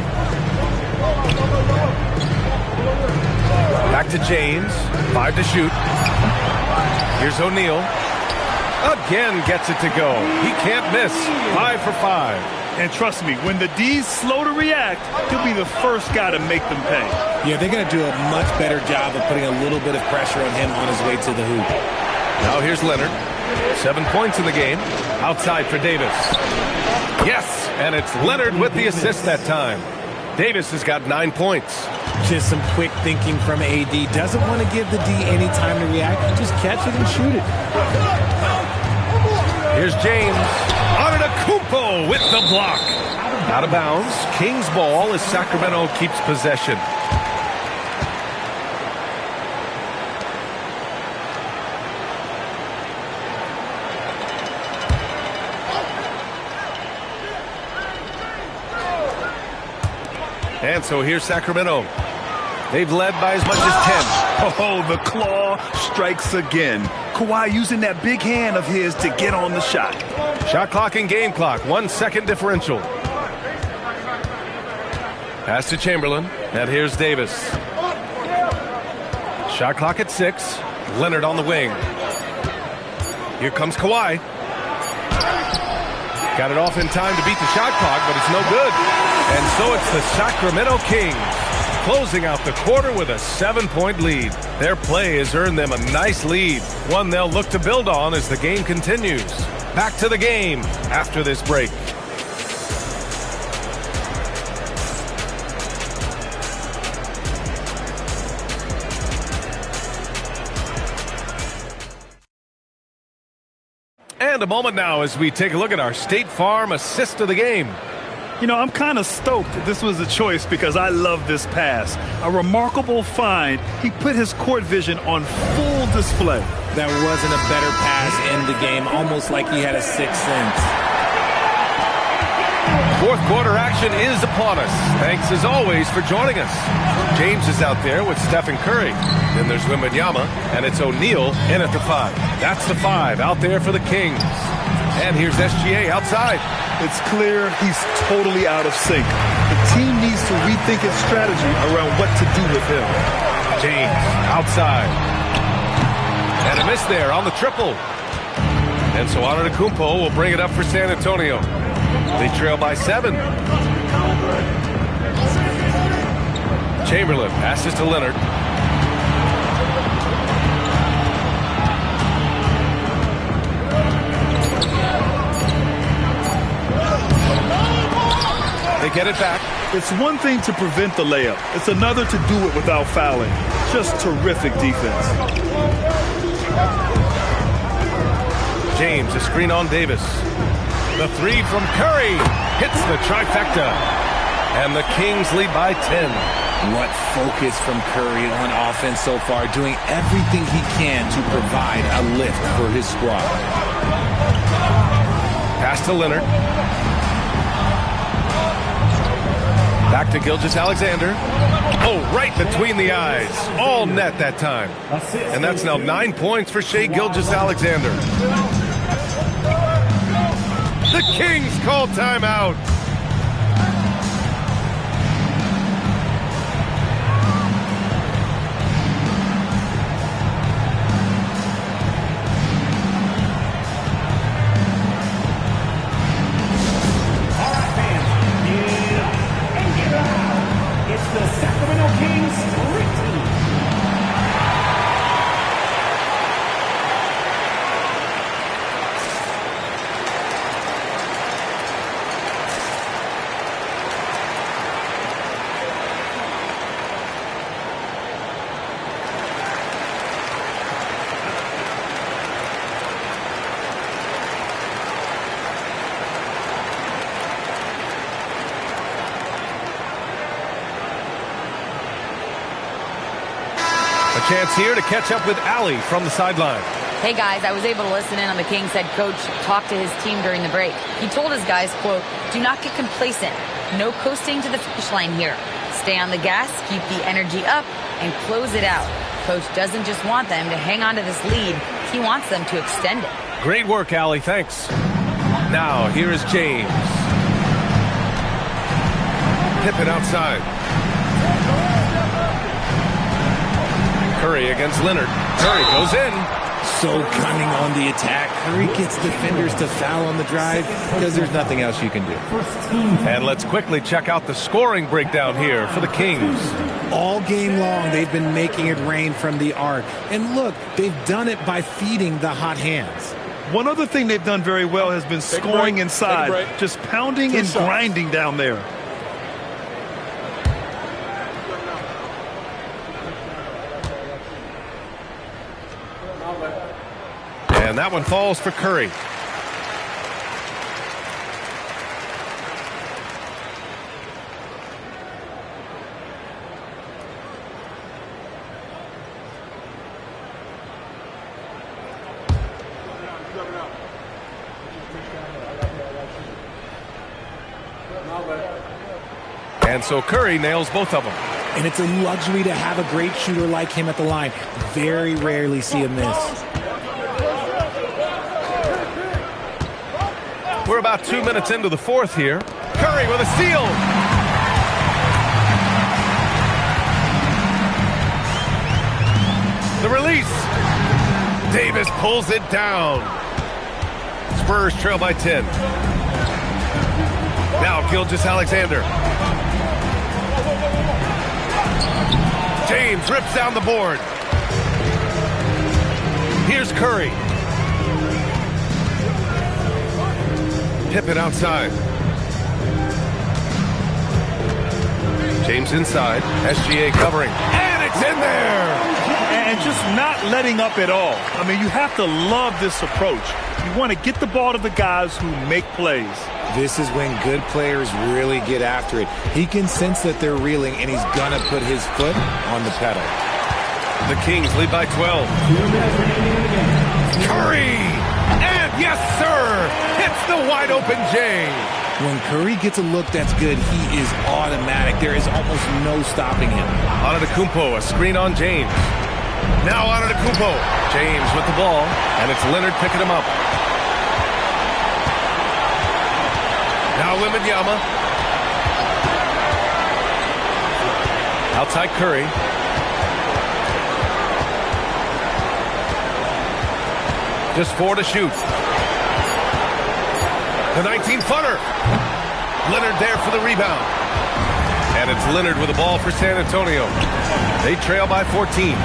Back to James. 5 to shoot. Here's O'Neal. Again gets it to go. He can't miss. 5 for 5. And trust me, when the D's slow to react, he'll be the first guy to make them pay. Yeah, they're going to do a much better job of putting a little bit of pressure on him on his way to the hoop. Now here's Leonard. 7 points in the game. Outside for Davis. Yes, and it's Leonard with the assist that time. Davis has got 9 points. Just some quick thinking from AD. Doesn't want to give the D any time to react. Just catch it and shoot it. Here's James. Antetokounmpo with the block. Out of bounds. Kings ball as Sacramento keeps possession. And so here's Sacramento. They've led by as much as 10. Oh, the claw strikes again. Kawhi using that big hand of his to get on the shot. Shot clock and game clock. 1 second differential. Pass to Chamberlain. And here's Davis. Shot clock at 6. Leonard on the wing. Here comes Kawhi. Got it off in time to beat the shot clock, but it's no good. And so it's the Sacramento Kings closing out the quarter with a 7-point lead. Their play has earned them a nice lead, one they'll look to build on as the game continues. Back to the game after this break. And a moment now as we take a look at our State Farm assist of the game. You know, I'm kind of stoked this was a choice because I love this pass. A remarkable find. He put his court vision on full display. That wasn't a better pass in the game, almost like he had a sixth sense. Fourth quarter action is upon us. Thanks as always for joining us. James is out there with Stephen Curry. Then there's Wembanyama, and it's O'Neal in at the 5. That's the 5 out there for the Kings. And here's SGA outside. It's clear he's totally out of sync. The team needs to rethink its strategy around what to do with him. James outside. And a miss there on the triple. And so Antetokounmpo will bring it up for San Antonio. They trail by 7. Chamberlain passes to Leonard. They get it back. It's one thing to prevent the layup. It's another to do it without fouling. Just terrific defense. James, a screen on Davis. The three from Curry hits the trifecta. And the Kings lead by 10. What focus from Curry on offense so far, doing everything he can to provide a lift for his squad. Pass to Leonard. Back to Gilgeous-Alexander. Oh, right between the eyes. All net that time. And that's now 9 points for Shai Gilgeous-Alexander. The Kings call timeout. Chance here to catch up with Allie from the sideline. Hey guys, I was able to listen in on the Kings head coach talk to his team during the break. He told his guys, quote, "Do not get complacent. No coasting to the finish line here. Stay on the gas, keep the energy up, and close it out." Coach doesn't just want them to hang on to this lead. He wants them to extend it. Great work, Allie. Thanks. Now, here is James. Pippen outside. Curry against Leonard. Curry goes in. So cunning on the attack. Curry gets defenders to foul on the drive because there's nothing else you can do. And let's quickly check out the scoring breakdown here for the Kings. All game long, they've been making it rain from the arc. And look, they've done it by feeding the hot hands. One other thing they've done very well has been scoring inside, just pounding and grinding down there. And that one falls for Curry. And so Curry nails both of them. And it's a luxury to have a great shooter like him at the line. Very rarely see him miss. We're about 2 minutes into the fourth here. Curry with a steal. The release. Davis pulls it down. Spurs trail by 10. Now Gilgeous-Alexander. James rips down the board. Here's Curry. Pippen outside. James inside. SGA covering. And it's in there! And just not letting up at all. I mean, you have to love this approach. You want to get the ball to the guys who make plays. This is when good players really get after it. He can sense that they're reeling, and he's going to put his foot on the pedal. The Kings lead by 12. Curry! And yes, sir! Hits the wide-open J. When Curry gets a look that's good, he is automatic. There is almost no stopping him. Antetokounmpo, a screen on James. Now Antetokounmpo. James with the ball, and it's Leonard picking him up. Now Wembanyama. Outside Curry. Just 4 to shoot. The 19-footer. Leonard there for the rebound. And it's Leonard with the ball for San Antonio. They trail by 14.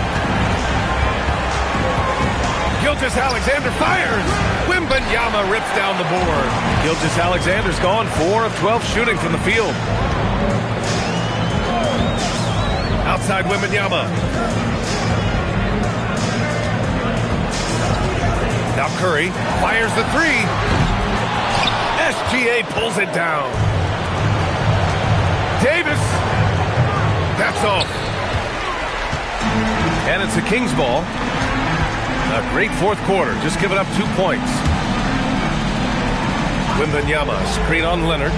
Gilgeous-Alexander fires. Wembanyama rips down the board. Gilgeous-Alexander's gone 4 of 12 shooting from the field. Outside Wembanyama. Now Curry fires the three. SGA pulls it down. Davis. That's off. And it's a Kings ball. A great fourth quarter. Just giving up 2 points. Wembanyama, screen on Leonard.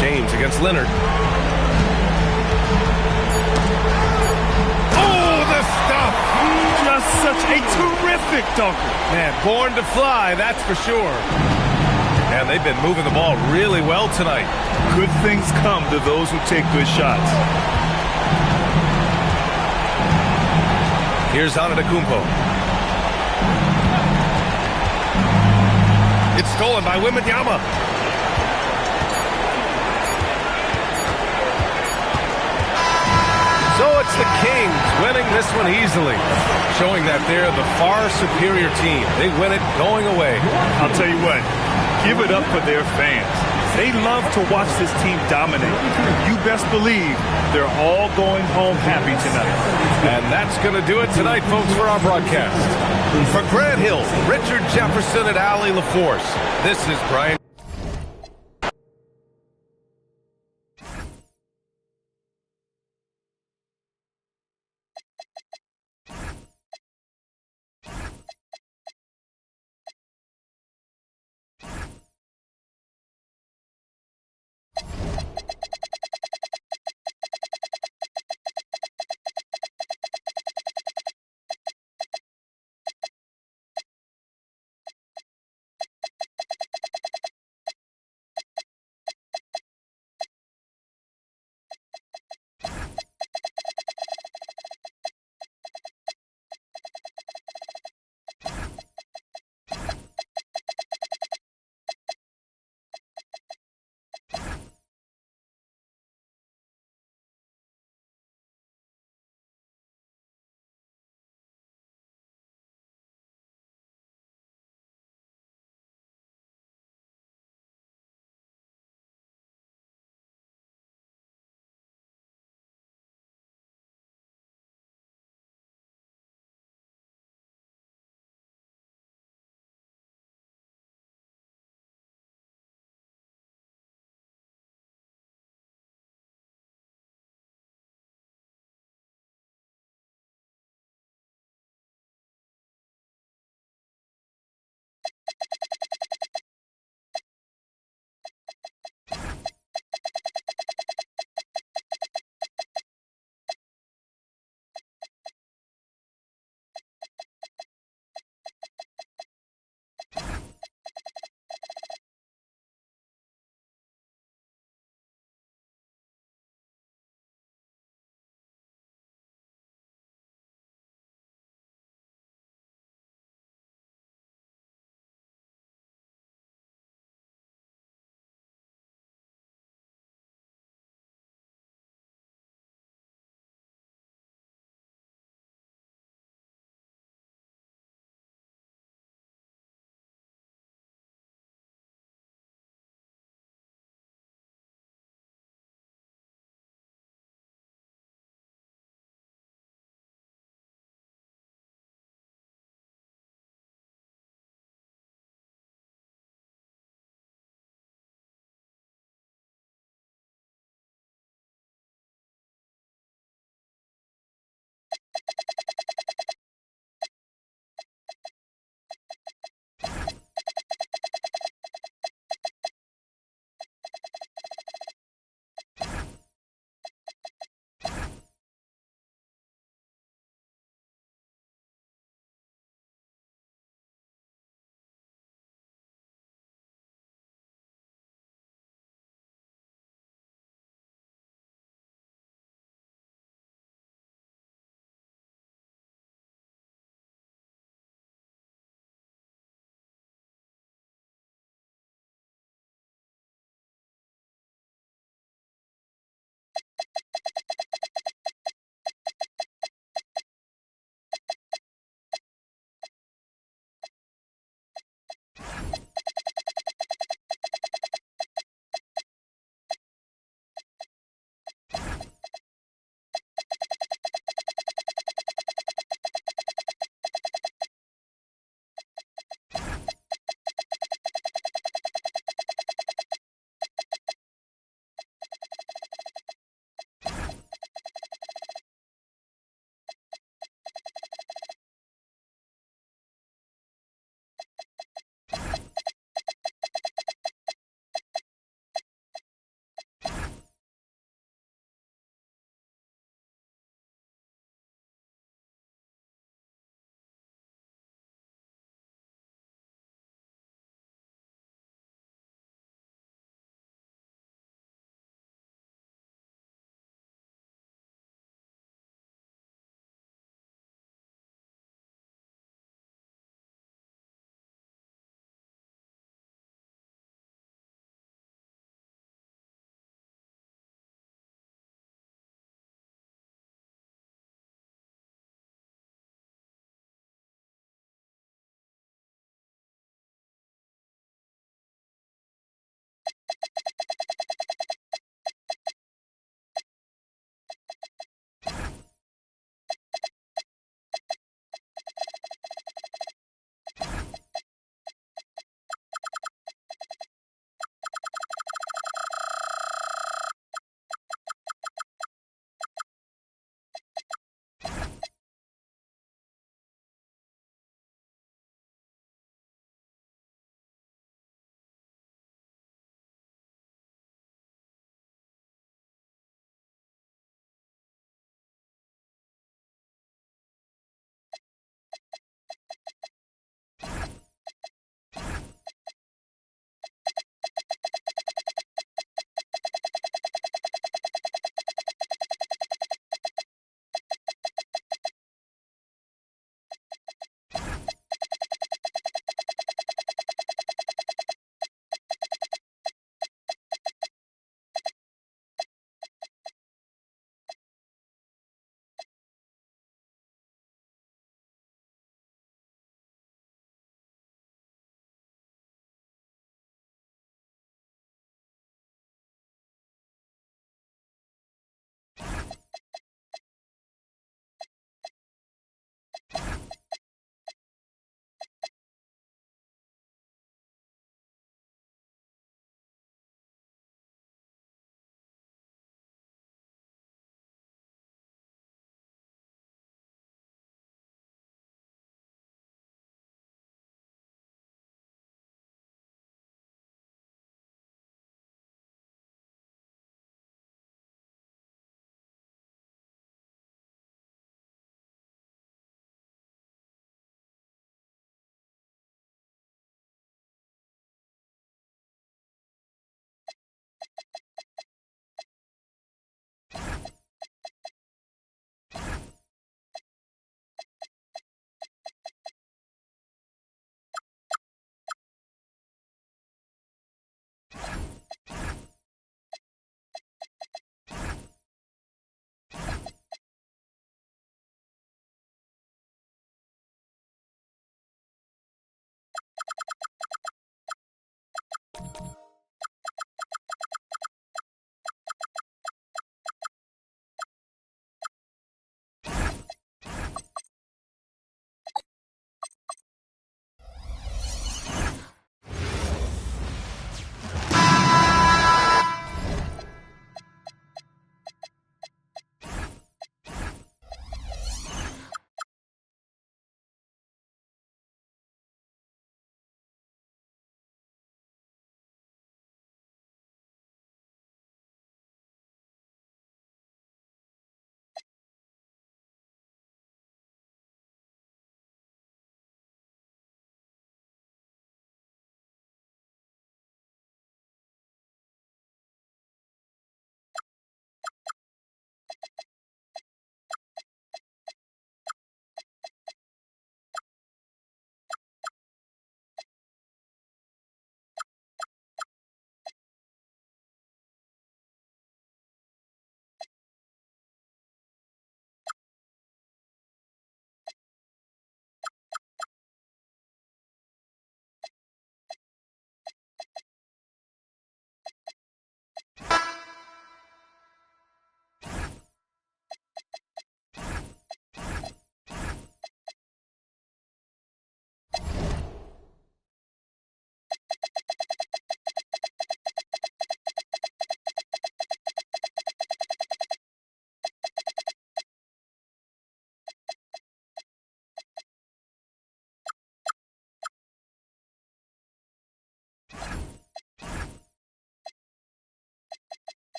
James against Leonard. Oh, the stuff! Just such a terrific dunker. Man, born to fly, that's for sure. And they've been moving the ball really well tonight. Good things come to those who take good shots. Here's Antetokounmpo. It's stolen by Wembanyama. So it's the Kings winning this one easily, showing that they're the far superior team. They win it going away. I'll tell you what, give it up for their fans. They love to watch this team dominate. You best believe they're all going home happy tonight. And that's going to do it tonight, folks, for our broadcast. For Grant Hill, Richard Jefferson, and Allie LaForce, this is Brian.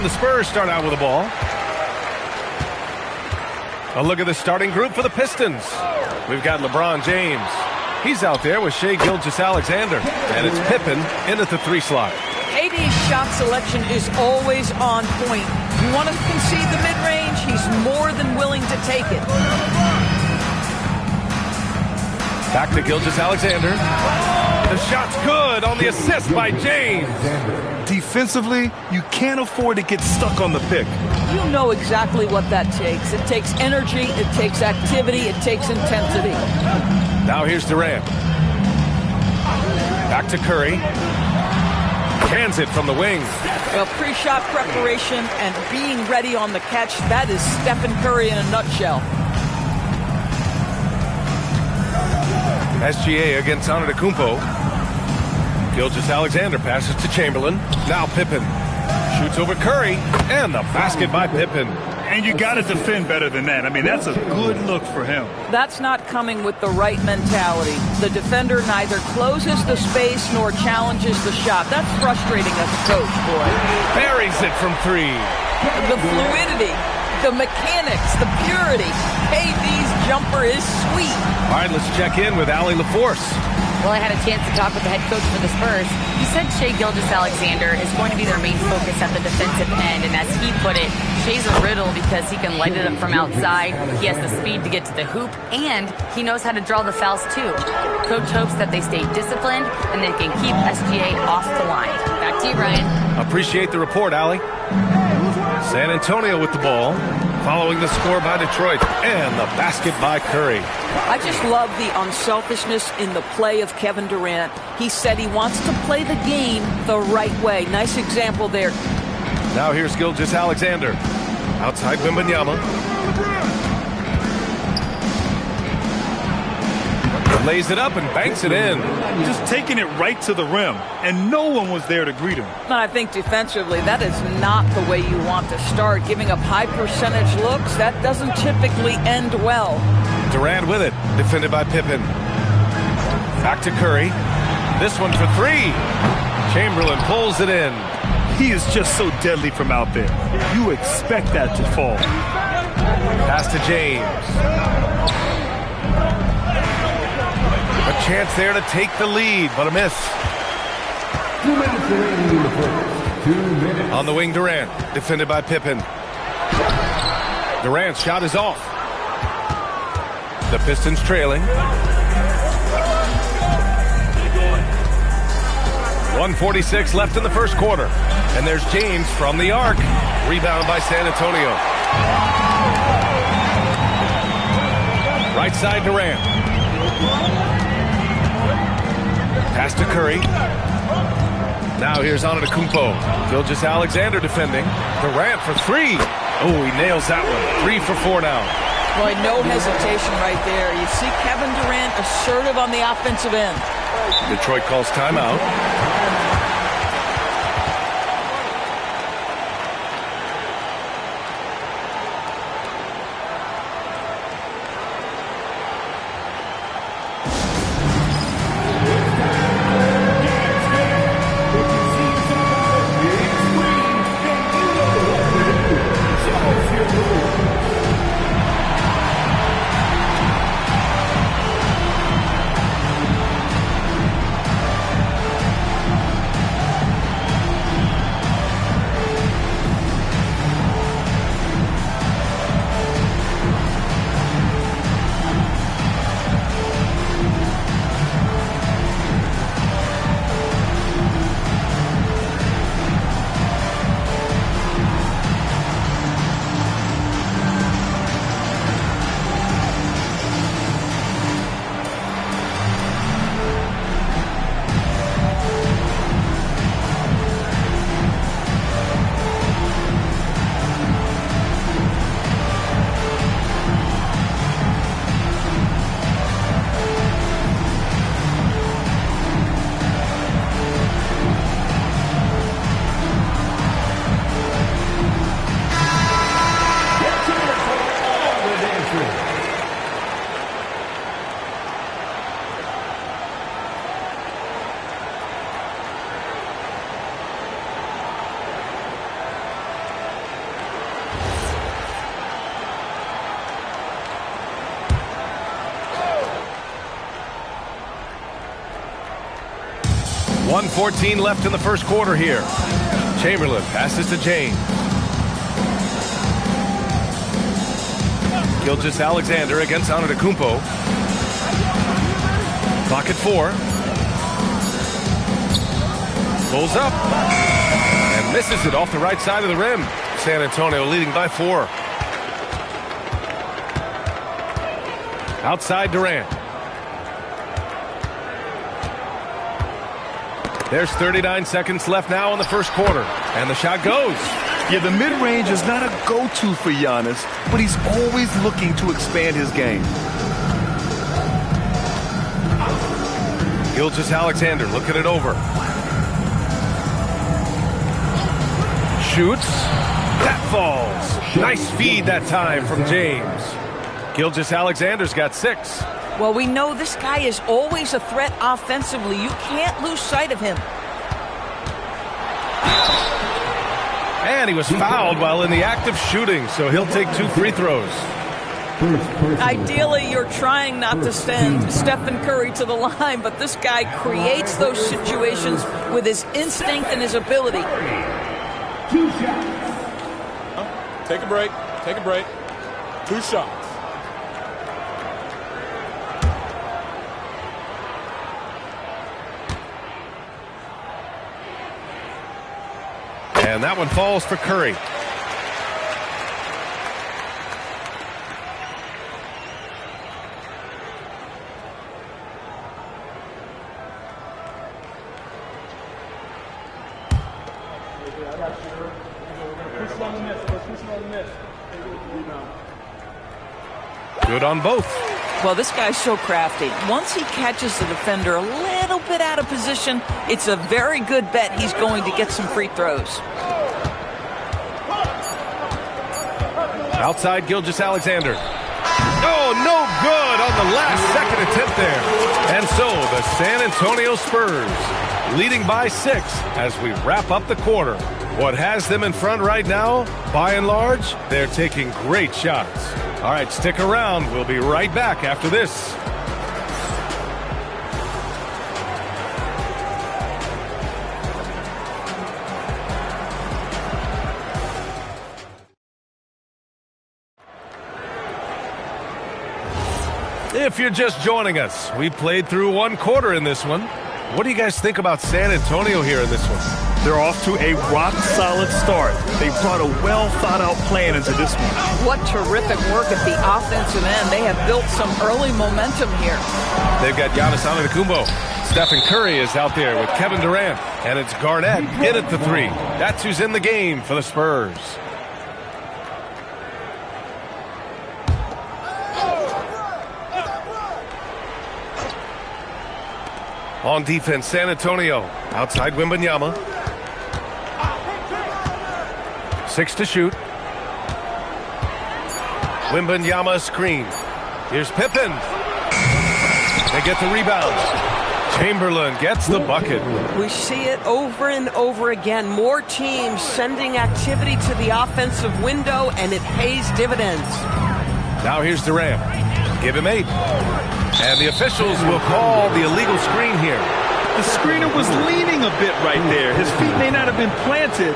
And the Spurs start out with the ball. A look at the starting group for the Pistons. We've got LeBron James. He's out there with Shai Gilgeous-Alexander. And it's Pippen in at the 3 slot. KD's shot selection is always on point. You want to concede the mid-range, he's more than willing to take it. Back to Gilgeous-Alexander. The shot's good on the assist by James. Defensively, you can't afford to get stuck on the pick. You know exactly what that takes. It takes energy, it takes activity, it takes intensity. Now here's Durant. Back to Curry. Cans it from the wing. Well, pre-shot preparation and being ready on the catch, that is Stephen Curry in a nutshell. SGA against Antetokounmpo. Gilgeous-Alexander passes to Chamberlain. Now Pippen shoots over Curry, and the basket by Pippen. And you got to defend better than that. I mean, that's a good look for him. That's not coming with the right mentality. The defender neither closes the space nor challenges the shot. That's frustrating as a coach, boy. Buries it from 3. The fluidity, the mechanics, the purity. KD's jumper is sweet. All right, let's check in with Allie LaForce. Well, I had a chance to talk with the head coach for the Spurs. He said Shai Gilgeous-Alexander is going to be their main focus at the defensive end. And as he put it, Shai's a riddle because he can light it up from outside. He has the speed to get to the hoop, and he knows how to draw the fouls too. Coach hopes that they stay disciplined and they can keep SGA off the line. Back to you, Ryan. Appreciate the report, Allie. San Antonio with the ball, following the score by Detroit, and the basket by Curry. I just love the unselfishness in the play of Kevin Durant. He said he wants to play the game the right way. Nice example there. Now here's Gilgeous-Alexander. Outside Wembanyama. Lays it up and banks it in. Just taking it right to the rim, and no one was there to greet him. I think defensively, that is not the way you want to start. Giving up high percentage looks, that doesn't typically end well. Durant with it, defended by Pippen. Back to Curry. This one for 3. Chamberlain pulls it in. He is just so deadly from out there. You expect that to fall. Pass to James. A chance there to take the lead, but a miss. 2 minutes remaining in the first. 2 minutes. On the wing, Durant, defended by Pippen. Durant's shot is off. The Pistons trailing. 1:46 left in the first quarter. And there's James from the arc. Rebound by San Antonio. Right side, Durant. Pass to Curry. Now here's Antetokounmpo. Gilgeous-Alexander defending. Durant for 3. Oh, he nails that one. 3 for 4 now. Boy, no hesitation right there. You see Kevin Durant assertive on the offensive end. Detroit calls timeout. 2:14 left in the first quarter here. Chamberlain passes to James. Gilgeous-Alexander against Antetokounmpo. Clock at 4. Pulls up and misses it off the right side of the rim. San Antonio leading by 4. Outside Durant. There's 39 seconds left now in the first quarter. And the shot goes. Yeah, the mid-range is not a go-to for Giannis, but he's always looking to expand his game. Gilgeous-Alexander looking it over. Shoots. That falls. Nice feed that time from James. Gilgeous-Alexander's got 6. Well, we know this guy is always a threat offensively. You can't lose sight of him. And he was fouled while in the act of shooting, so he'll take 2 free throws. Ideally, you're trying not to send Stephen Curry to the line, but this guy creates those situations with his instinct and his ability. 2 shots. Take a break. Take a break. 2 shots. And that one falls for Curry. Good on both. Well, this guy's so crafty. Once he catches the defender a little bit out of position, it's a very good bet he's going to get some free throws. Outside Gilgeous-Alexander. Oh, no good on the last second attempt there. And so the San Antonio Spurs leading by 6 as we wrap up the quarter. What has them in front right now, by and large, they're taking great shots. All right, stick around. We'll be right back after this. If you're just joining us, we played through 1 quarter in this one. What do you guys think about San Antonio here in this one? They're off to a rock-solid start. They brought a well-thought-out plan into this one. What terrific work at the offensive end. They have built some early momentum here. They've got Giannis Antetokounmpo. Stephen Curry is out there with Kevin Durant. And it's Garnett in at the 3. That's who's in the game for the Spurs. On defense, San Antonio. Outside Wembanyama. 6 to shoot. Wembanyama screen. Here's Pippen. They get the rebound. Chamberlain gets the bucket. We see it over and over again. More teams sending activity to the offensive window, and it pays dividends. Now here's Durant. Give him 8. And the officials will call the illegal screen here. The screener was leaning a bit right there. His feet may not have been planted.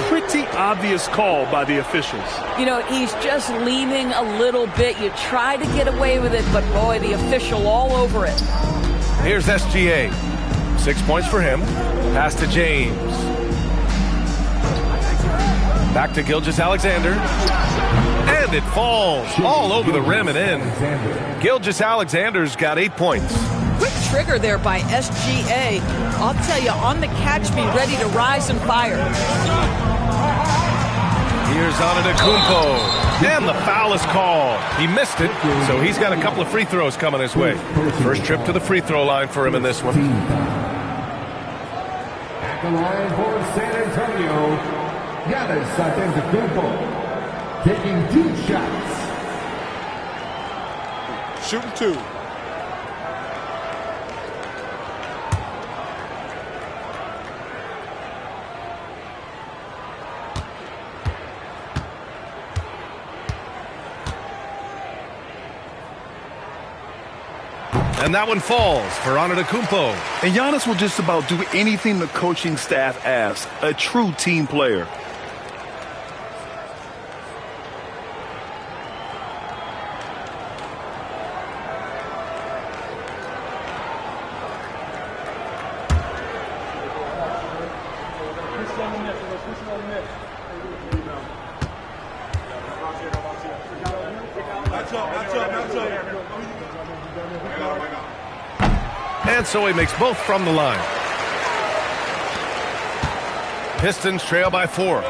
Pretty obvious call by the officials. You know, he's just leaning a little bit. You try to get away with it, but boy, the official all over it. Here's SGA. 6 points for him. Pass to James. Back to Gilgeous-Alexander. And it falls all over the rim and in. Gilgeous-Alexander's got 8 points. Quick trigger there by SGA. I'll tell you, on the catch, be ready to rise and fire. Here's Antetokounmpo. And the foul is called. He missed it, so he's got a couple of free throws coming his way. First trip to the free throw line for him in this one. At the line for San Antonio, Giannis Antetokounmpo. Taking 2 shots. Shooting 2. And that one falls for Antetokounmpo. And Giannis will just about do anything the coaching staff asks. A true team player. And so he makes both from the line. Pistons trail by 4.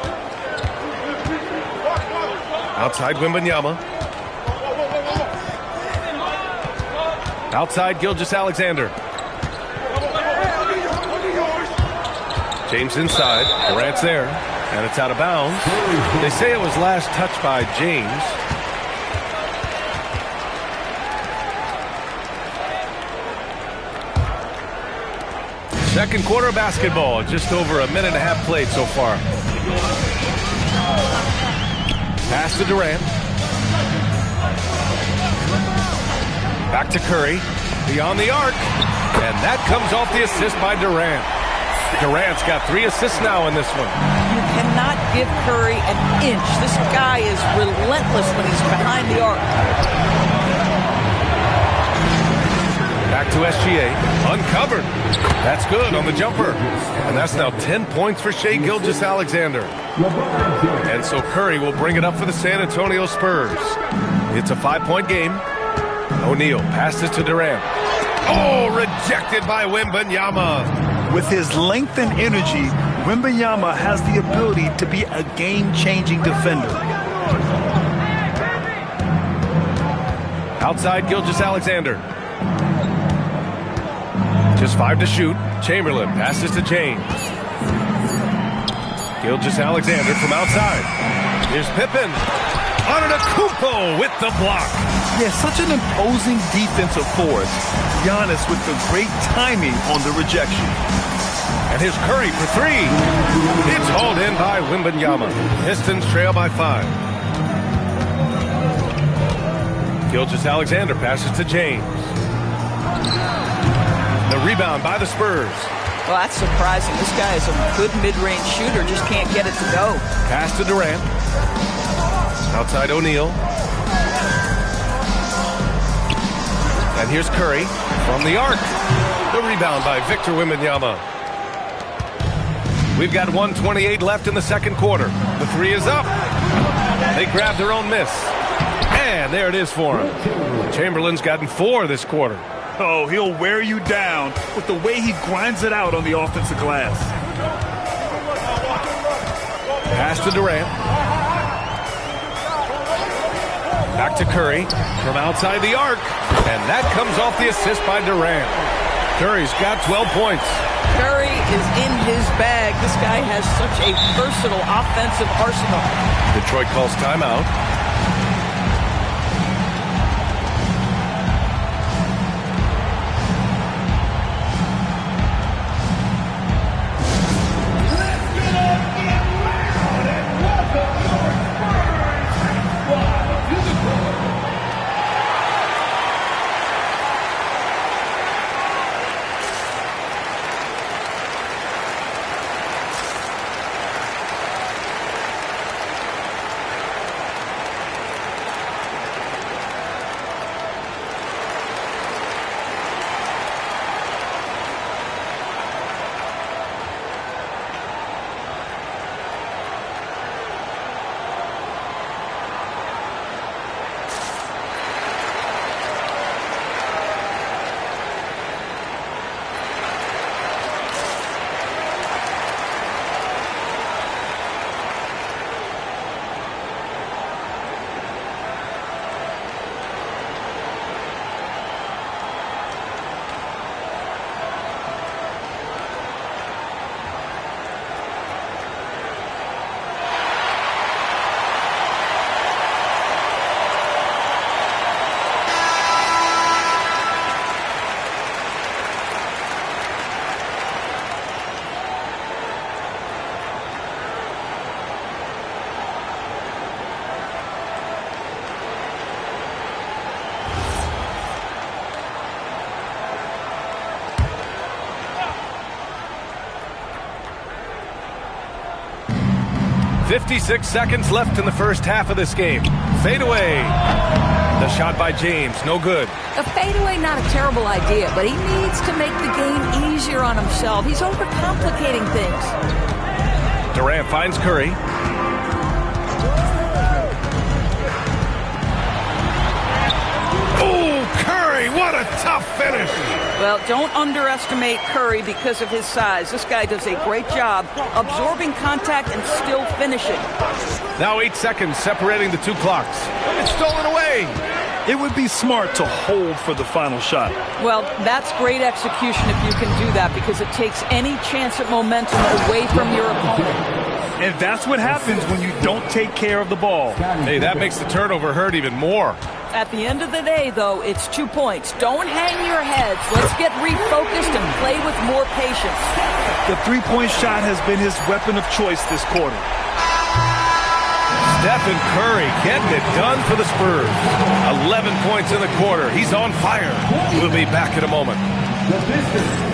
Outside Wembanyama. Outside Gilgeous-Alexander. James inside. Durant's there. And it's out of bounds. They say it was last touched by James. Second quarter basketball, just over a minute and a half played so far. Pass to Durant. Back to Curry. Beyond the arc. And that comes off the assist by Durant. Durant's got 3 assists now in this one. You cannot give Curry an inch. This guy is relentless when he's behind the arc. Back to SGA. Uncovered. That's good on the jumper. And that's now 10 points for Shai Gilgeous-Alexander. And so Curry will bring it up for the San Antonio Spurs. It's a 5-point game. O'Neal passes to Durant. Oh, rejected by Wembanyama. With his length and energy, Wembanyama has the ability to be a game-changing defender. Outside Gilgeous-Alexander. Just 5 to shoot. Chamberlain passes to James. Gilgeous-Alexander from outside. Here's Pippen. Antetokounmpo with the block. Yeah, such an imposing defensive force. Giannis with the great timing on the rejection. And here's Curry for 3. It's hauled in by Wembanyama. Pistons trail by 5. Gilgeous-Alexander passes to James. The rebound by the Spurs. Well, that's surprising. This guy is a good mid-range shooter, just can't get it to go. Pass to Durant. Outside O'Neal. And here's Curry from the arc. The rebound by Victor Wembanyama. We've got 1:28 left in the second quarter. The 3 is up. They grab their own miss. And there it is for him. Chamberlain's gotten 4 this quarter. Oh, he'll wear you down with the way he grinds it out on the offensive glass. Pass to Durant. Back to Curry from outside the arc. And that comes off the assist by Durant. Curry's got 12 points. Curry is in his bag. This guy has such a versatile offensive arsenal. Detroit calls timeout. 56 seconds left in the first half of this game. Fade away. The shot by James, no good. A fadeaway, not a terrible idea, but he needs to make the game easier on himself. He's overcomplicating things. Durant finds Curry. Oh, Curry, what a tough finish. Well, don't underestimate Curry because of his size. This guy does a great job absorbing contact and still finishing. Now 8 seconds separating the two clocks. It's stolen away. It would be smart to hold for the final shot. Well, that's great execution if you can do that because it takes any chance at momentum away from your opponent. And that's what happens when you don't take care of the ball. Hey, that makes the turnover hurt even more. At the end of the day, though, it's 2 points. Don't hang your heads. Let's get refocused and play with more patience. The three-point shot has been his weapon of choice this quarter. Stephen Curry getting it done for the Spurs. 11 points in the quarter. He's on fire. We'll be back in a moment. The distance.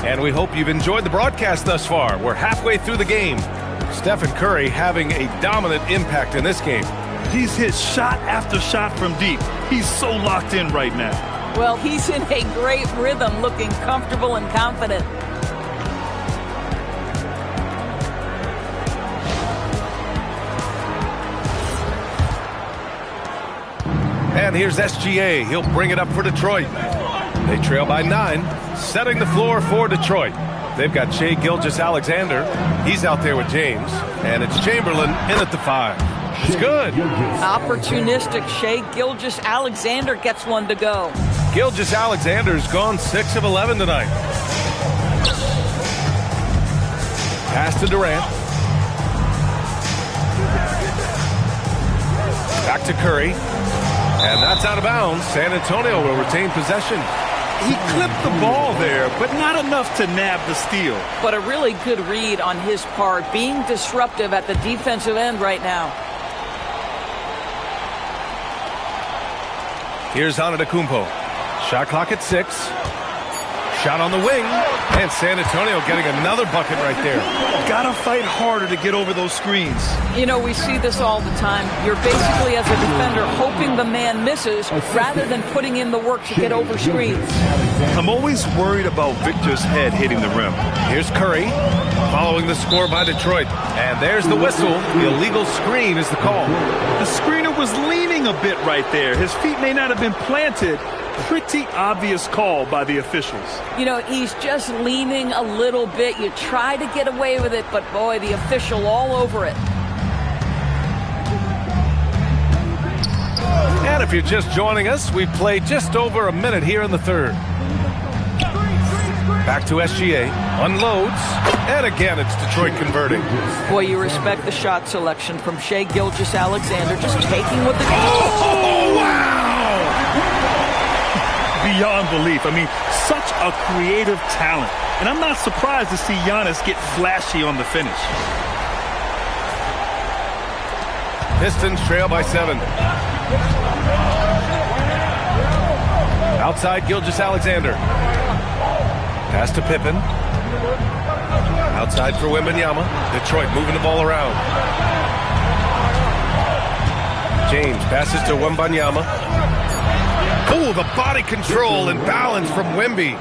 And we hope you've enjoyed the broadcast thus far. We're halfway through the game. Stephen Curry having a dominant impact in this game. He's hit shot after shot from deep. He's so locked in right now. Well, he's in a great rhythm, looking comfortable and confident. And here's SGA. He'll bring it up for Detroit. They trail by 9, setting the floor for Detroit. They've got Shai Gilgeous-Alexander. He's out there with James. And it's Chamberlain in at the 5. It's good. Opportunistic. Shai Gilgeous-Alexander gets one to go. Gilgeous-Alexander's gone 6 of 11 tonight. Pass to Durant. Back to Curry. And that's out of bounds. San Antonio will retain possession. He clipped the ball there, but not enough to nab the steal. But a really good read on his part, being disruptive at the defensive end right now. Here's Antetokounmpo. Shot clock at 6. Shot on the wing. And San Antonio getting another bucket right there. Gotta fight harder to get over those screens. You know, we see this all the time. You're basically, as a defender, hoping the man misses rather than putting in the work to get over screens. I'm always worried about Victor's head hitting the rim. Here's Curry following the score by Detroit. And there's the whistle. The illegal screen is the call. The screener was leaning a bit right there. His feet may not have been planted. Pretty obvious call by the officials. You know, he's just leaning a little bit. You try to get away with it, but boy, the official all over it. And if you're just joining us, we've played just over a minute here in the third. Back to SGA. Unloads. And again, it's Detroit converting. Boy, you respect the shot selection from Shai Gilgeous-Alexander, just taking what the... Oh, wow! Beyond belief. I mean, such a creative talent. And I'm not surprised to see Giannis get flashy on the finish. Pistons trail by 7. Outside Gilgeous-Alexander. Pass to Pippen. Outside for Wembanyama. Detroit moving the ball around. James passes to Wembanyama. Oh, the body control and balance from Wemby.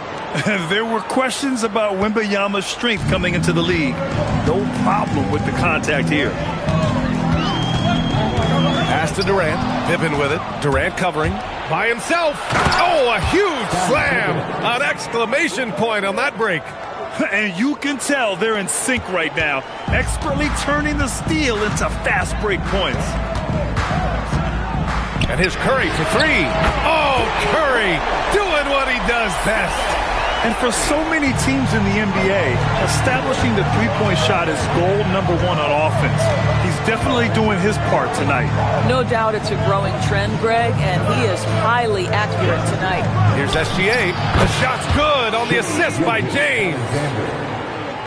There were questions about Wembanyama's strength coming into the league. No problem with the contact here. Pass Pass to Durant. Pippen with it. Durant covering. By himself. Oh, a huge slam. An exclamation point on that break. And you can tell they're in sync right now, expertly turning the steal into fast break points. And here's Curry for three. Oh, Curry doing what he does best. And for so many teams in the NBA, establishing the three-point shot is goal number one on offense. He's definitely doing his part tonight. No doubt it's a growing trend, Greg, and he is highly accurate tonight. Here's SGA. The shot's good on the assist by James.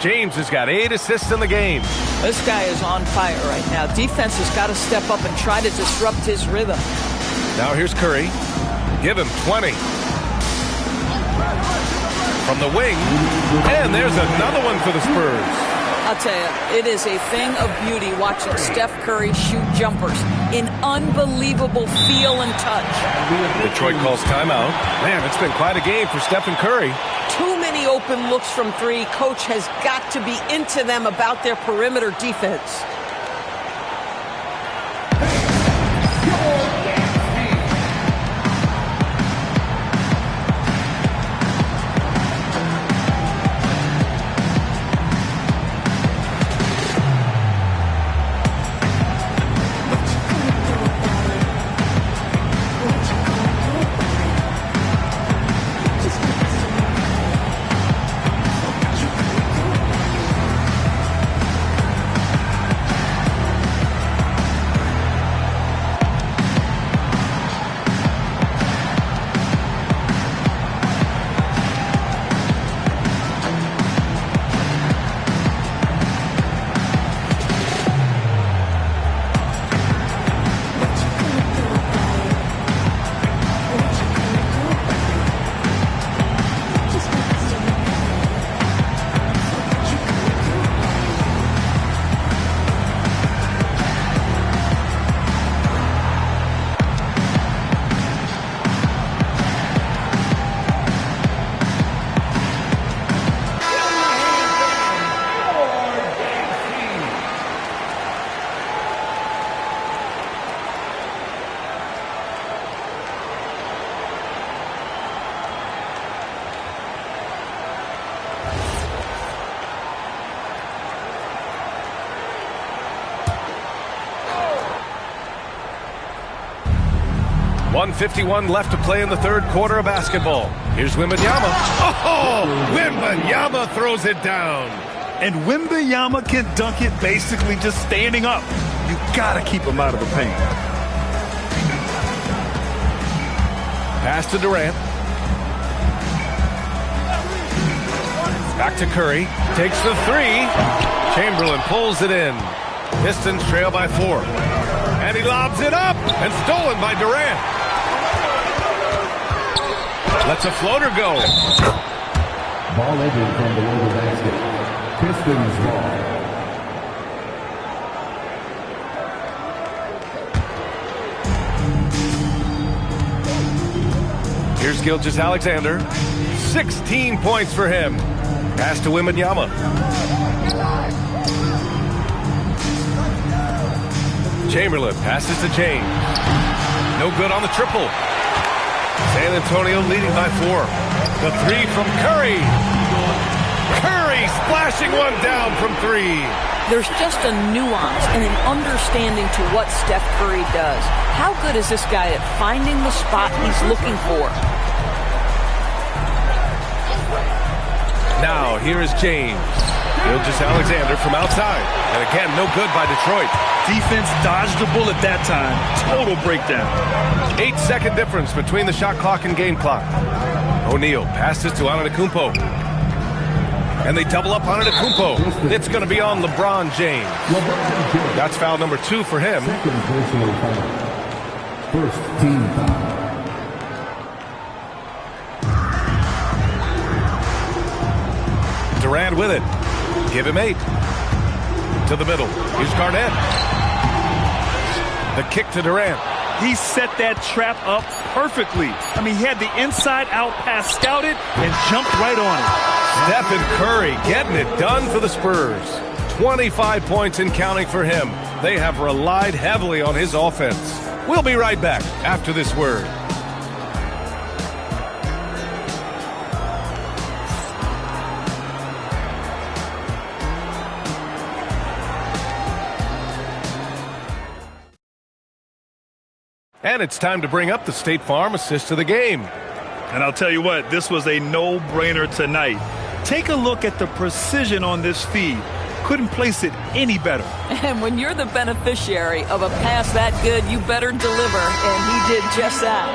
James has got 8 assists in the game. This guy is on fire right now. Defense has got to step up and try to disrupt his rhythm. Now here's Curry. Give him 20. From the wing, and there's another one for the Spurs. I'll tell you, it is a thing of beauty watching Steph Curry shoot jumpers in unbelievable feel and touch. Detroit calls timeout. Man, it's been quite a game for Stephen Curry. Too many open looks from three. Coach has got to be into them about their perimeter defense. .151 left to play in the third quarter of basketball. Here's Wembanyama. Oh, Wembanyama throws it down. And Wembanyama can dunk it basically just standing up. You gotta keep him out of the paint. Pass to Durant. Back to Curry. Takes the three. Chamberlain pulls it in. Pistons trail by 4. And he lobs it up. And stolen by Durant. Lets a floater go. Ball ended from below the basket. Pistons ball. Here's Gilgeous-Alexander. 16 points for him. Pass to Wembanyama. Chamberlain passes to James. No good on the triple. San Antonio leading by 4. The three from Curry. Curry splashing one down from 3. There's just a nuance and an understanding to what Steph Curry does. How good is this guy at finding the spot he's looking for? Now, here is James. Gilgeous-Alexander from outside. And again, no good by Detroit. Defense dodged the bullet that time. Total breakdown. 8-second difference between the shot clock and game clock. O'Neal passes to Antetokounmpo. And they double up Antetokounmpo. It's going to be on LeBron James. That's foul number 2 for him. Second personal foul. First team foul. Durant with it. Give him 8. To the middle. Here's Garnett. The kick to Durant. He set that trap up perfectly. I mean, he had the inside-out pass scouted and jumped right on it. Stephen Curry getting it done for the Spurs. 25 points and counting for him. They have relied heavily on his offense. We'll be right back after this word. And it's time to bring up the State Farm assist of the game. And I'll tell you what, this was a no-brainer tonight. Take a look at the precision on this feed. Couldn't place it any better. And when you're the beneficiary of a pass that good, you better deliver, and he did just that.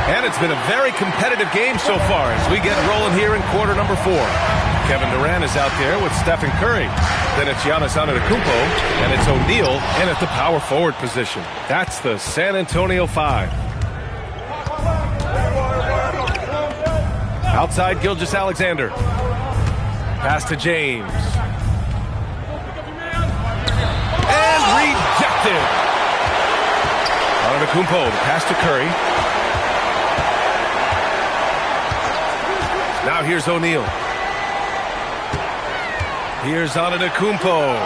And it's been a very competitive game so far as we get rolling here in quarter number 4. Kevin Durant is out there with Stephen Curry. Then it's Giannis Antetokounmpo, and it's O'Neal in at the power forward position. That's the San Antonio 5. Outside, Gilgeous-Alexander. Pass to James. And rejected. Antetokounmpo, the pass to Curry. Now here's O'Neal. Here's Antetokounmpo.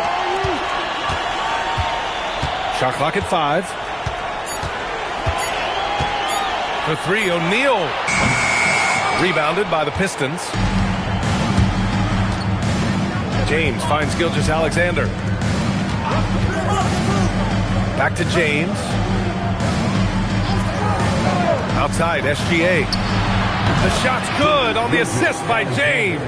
Shot clock at 5. For 3, O'Neal. Rebounded by the Pistons. James finds Gilgeous-Alexander. Back to James. Outside, SGA. The shot's good on the assist by James.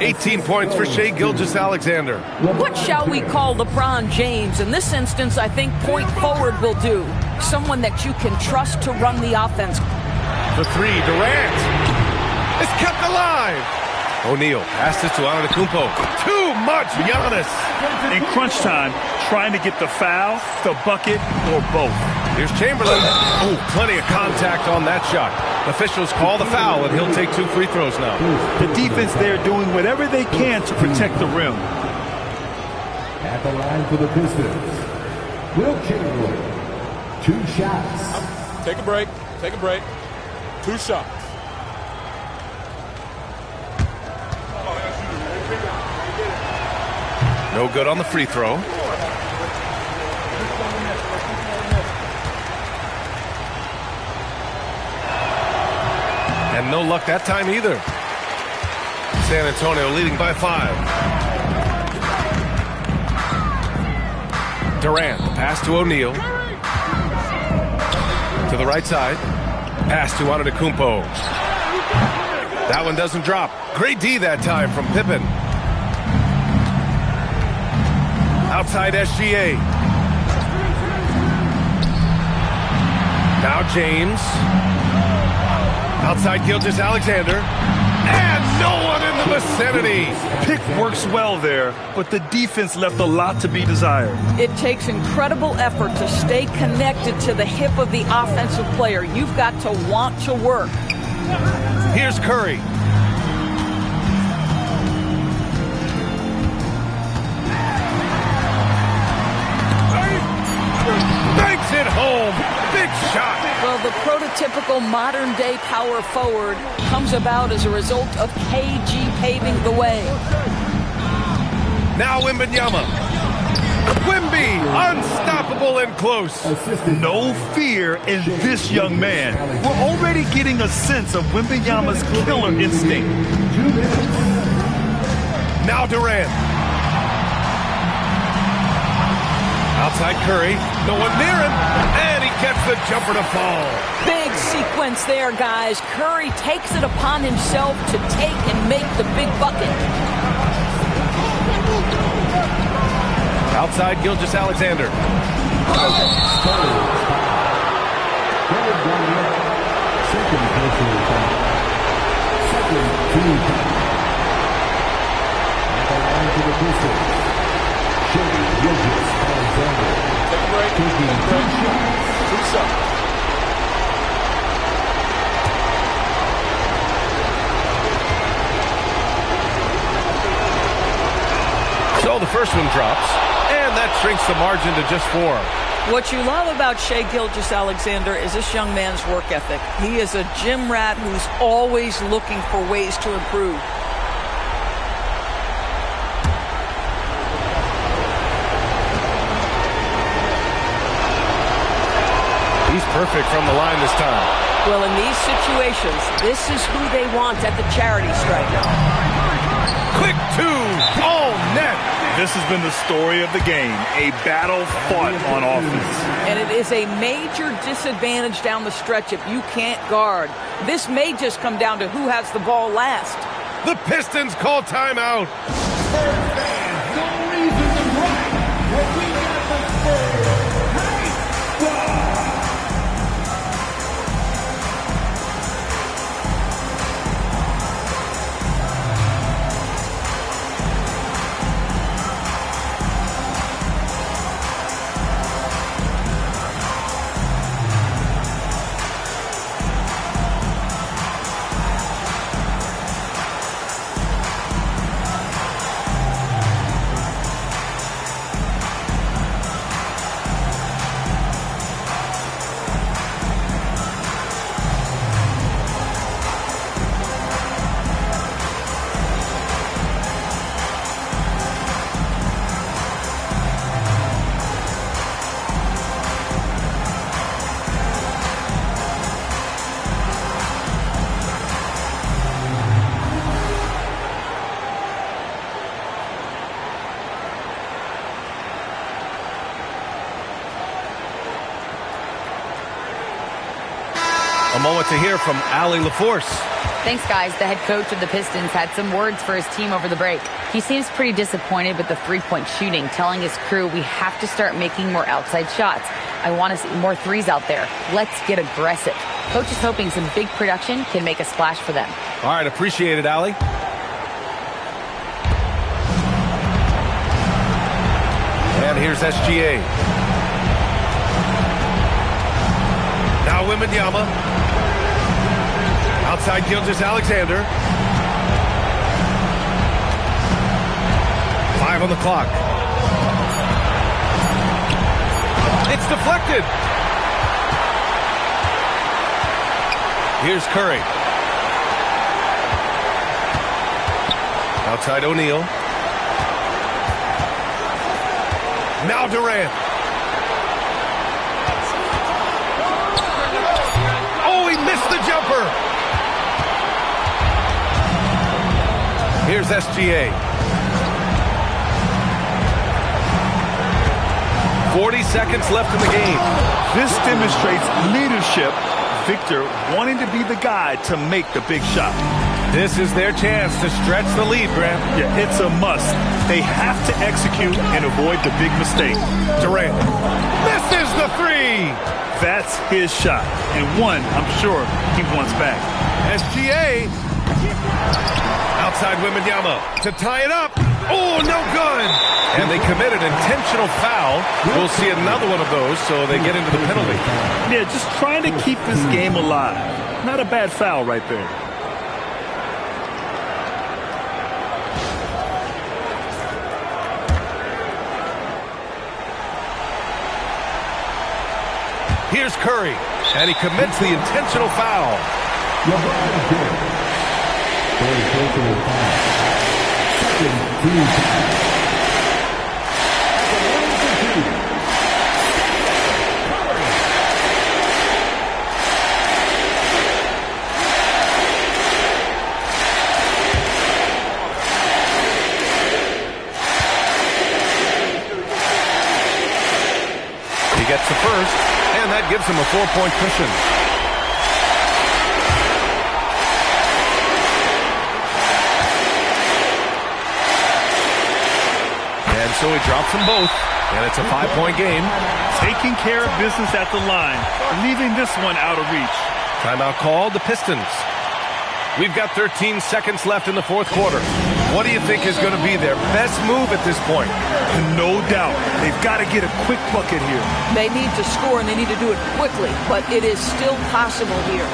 18 points for Shai Gilgeous-Alexander. What shall we call LeBron James? In this instance, I think point forward will do. Someone that you can trust to run the offense. For 3, Durant is kept alive. O'Neal passes to Antetokounmpo. Too much Giannis. In crunch time, trying to get the foul, the bucket, or both. Here's Chamberlain. Oh, plenty of contact on that shot. Officials call the foul, and he'll take 2 free throws now. The defense there doing whatever they can to protect the rim. At the line for the Pistons, Will Chamberlain. 2 shots. Take a break. Take a break. 2 shots. No good on the free throw. And no luck that time either. San Antonio leading by 5. Durant, the pass to O'Neal. To the right side. Pass to Antetokounmpo. That one doesn't drop. Great D that time from Pippen. Outside SGA. Now James. Outside Gilgeous-Alexander. And no one in the vicinity. Pick works well there, but the defense left a lot to be desired. It takes incredible effort to stay connected to the hip of the offensive player. You've got to want to work. Here's Curry. Banks it home. Big shot. Well, the prototypical modern-day power forward comes about as a result of KG paving the way. Now Wembanyama. Wemby, unstoppable and close. No fear in this young man. We're already getting a sense of Wembanyama's killer instinct. Now Durant. Outside Curry, no one near him, and he gets the jumper to fall. Big sequence there, guys. Curry takes it upon himself to take and make the big bucket. Outside Gilgeous-Alexander. So the first one drops, and that shrinks the margin to just 4. What you love about Shai Gilgeous-Alexander is this young man's work ethic. He is a gym rat who's always looking for ways to improve. Perfect from the line this time. Well, in these situations, this is who they want at the charity stripe. Quick two. Oh, net. This has been the story of the game, a battle fought on offense. And it is a major disadvantage down the stretch if you can't guard. This may just come down to who has the ball last. The Pistons call timeout. A moment to hear from Allie LaForce. Thanks, guys. The head coach of the Pistons had some words for his team over the break. He seems pretty disappointed with the three-point shooting, telling his crew we have to start making more outside shots. I want to see more threes out there. Let's get aggressive. Coach is hoping some big production can make a splash for them. All right, appreciate it, Allie. And here's SGA. Now Wembanyama. Outside Gilgeous-Alexander. 5 on the clock. It's deflected. Here's Curry. Outside O'Neal. Now Durant. Oh, he missed the jumper. Here's SGA. 40 seconds left in the game. This demonstrates leadership. Victor wanting to be the guy to make the big shot. This is their chance to stretch the lead, Grant. Yeah, it's a must. They have to execute and avoid the big mistake. Durant misses the three. That's his shot, and one I'm sure he wants back. SGA. Outside Wembanyama to tie it up. Oh, no good. And they committed intentional foul. We'll see another one of those, so they get into the penalty. Yeah, just trying to keep this game alive. Not a bad foul right there. Here's Curry, and he commits the intentional foul. He gets the first, and that gives him a 4-point cushion. And so he drops them both, and it's a 5-point game. Taking care of business at the line, leaving this one out of reach. Timeout called, the Pistons. We've got 13 seconds left in the fourth quarter. What do you think is going to be their best move at this point? No doubt. They've got to get a quick bucket here. They need to score, and they need to do it quickly, but it is still possible here.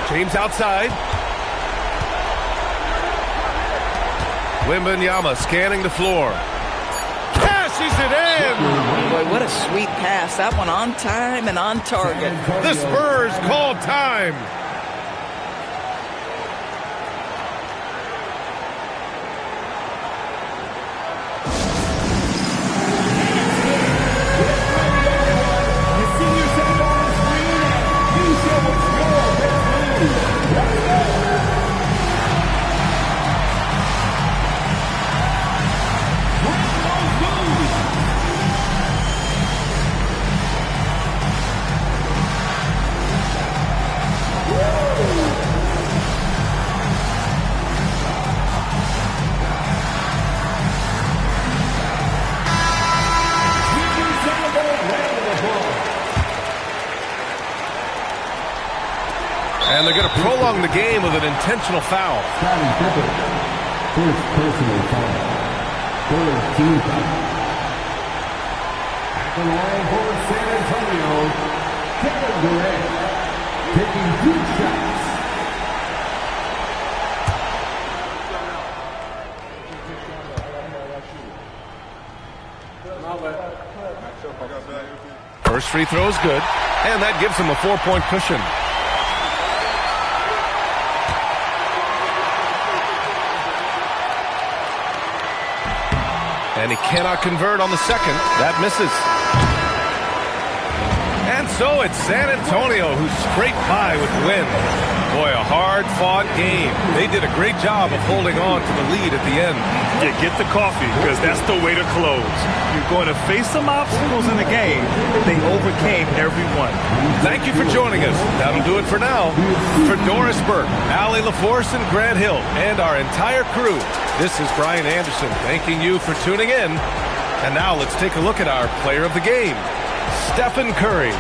James outside. Wembanyama scanning the floor. Cashes it in! Boy, what a sweet pass. That one on time and on target. The Spurs call time. And they're going to prolong the game with an intentional foul. First personal foul. Third team foul. At the line for San Antonio, Kevin Durant taking 2 shots. First free throw is good, and that gives him a 4-point cushion. And he cannot convert on the second. That misses. And so it's San Antonio who scraped by with the win. Boy, a hard-fought game. They did a great job of holding on to the lead at the end. Yeah, get the coffee, because that's the way to close. You're going to face some obstacles in the game. They overcame every one. Thank you for joining us. That'll do it for now. For Doris Burke, Allie LaForce, and Grant Hill, and our entire crew, this is Brian Anderson thanking you for tuning in. And now let's take a look at our player of the game, Stephen Curry.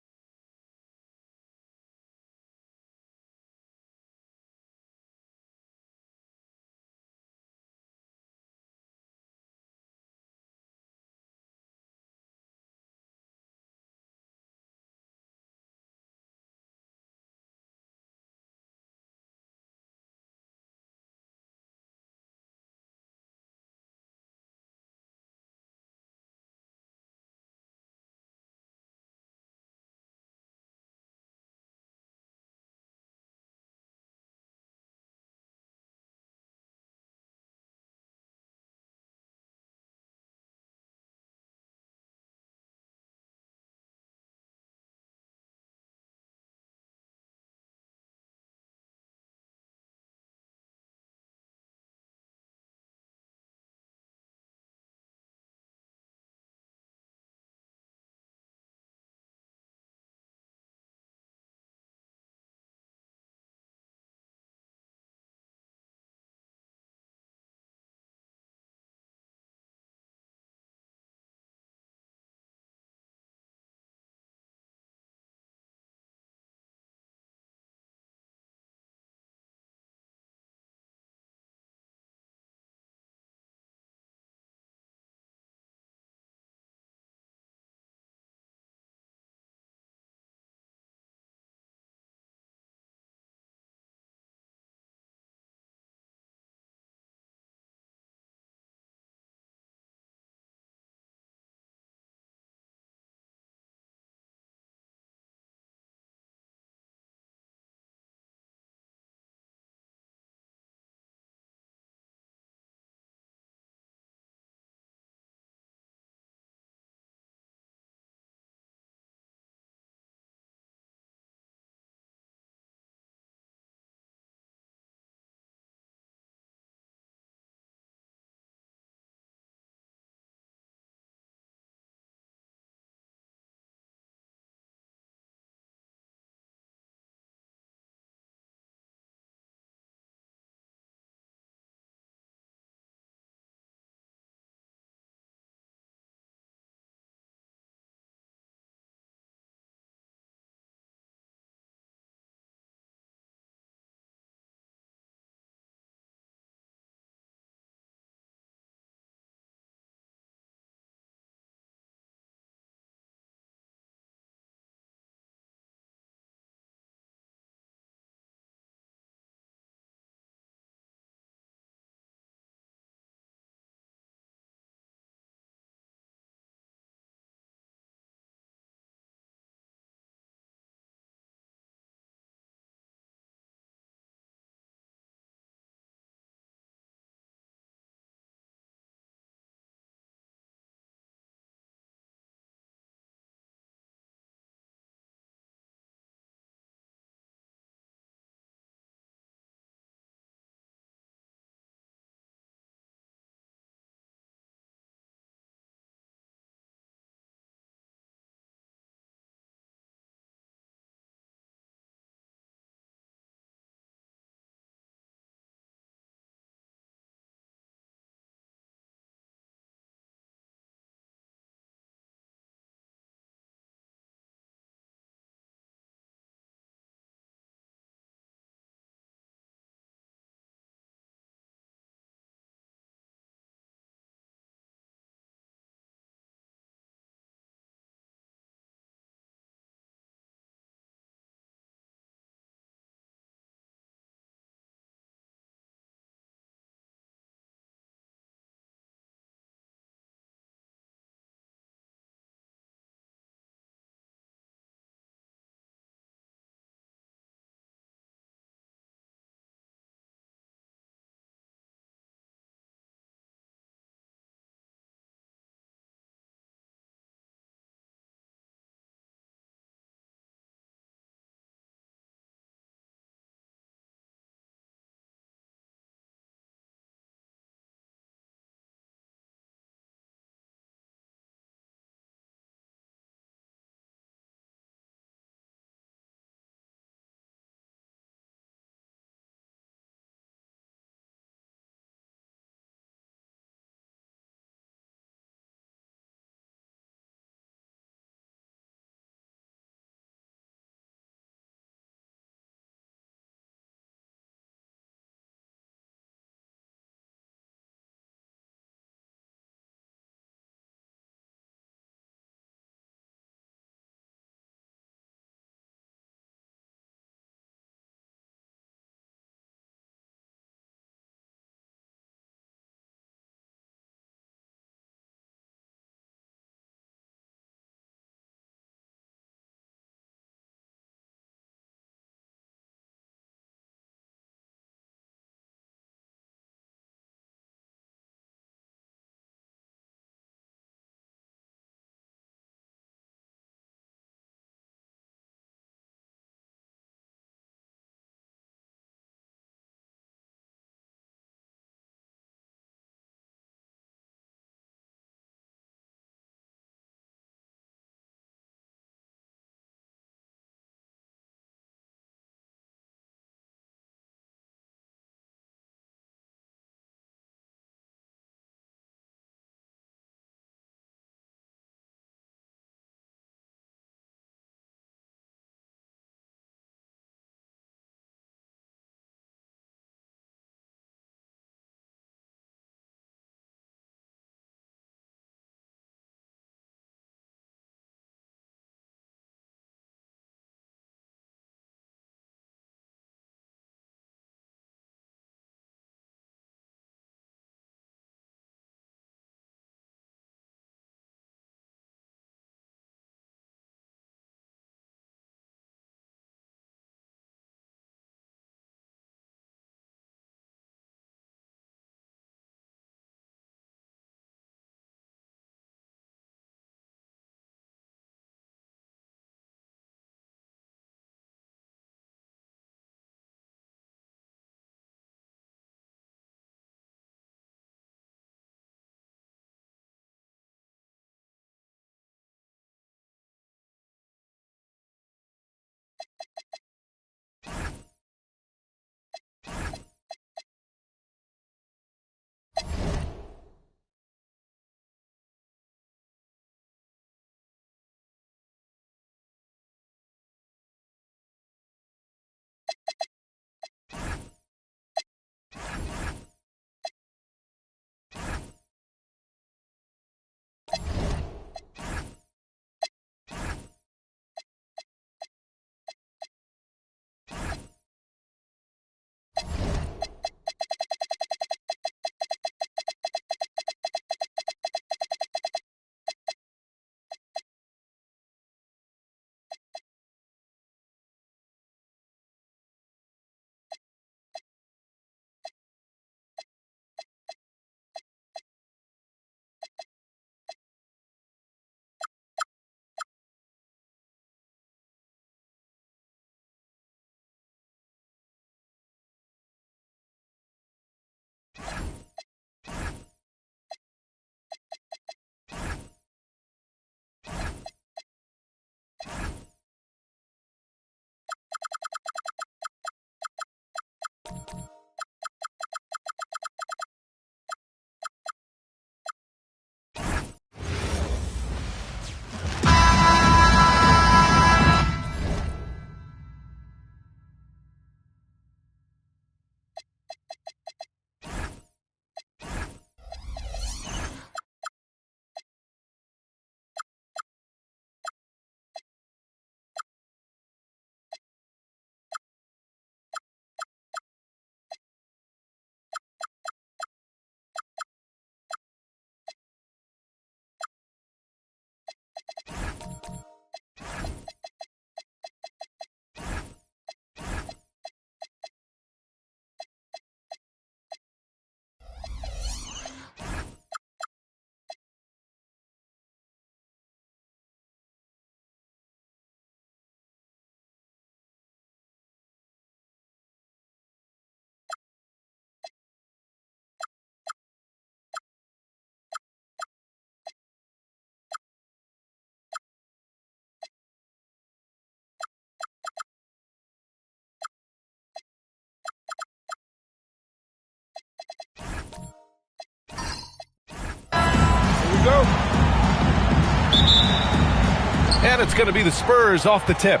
And it's going to be the Spurs off the tip.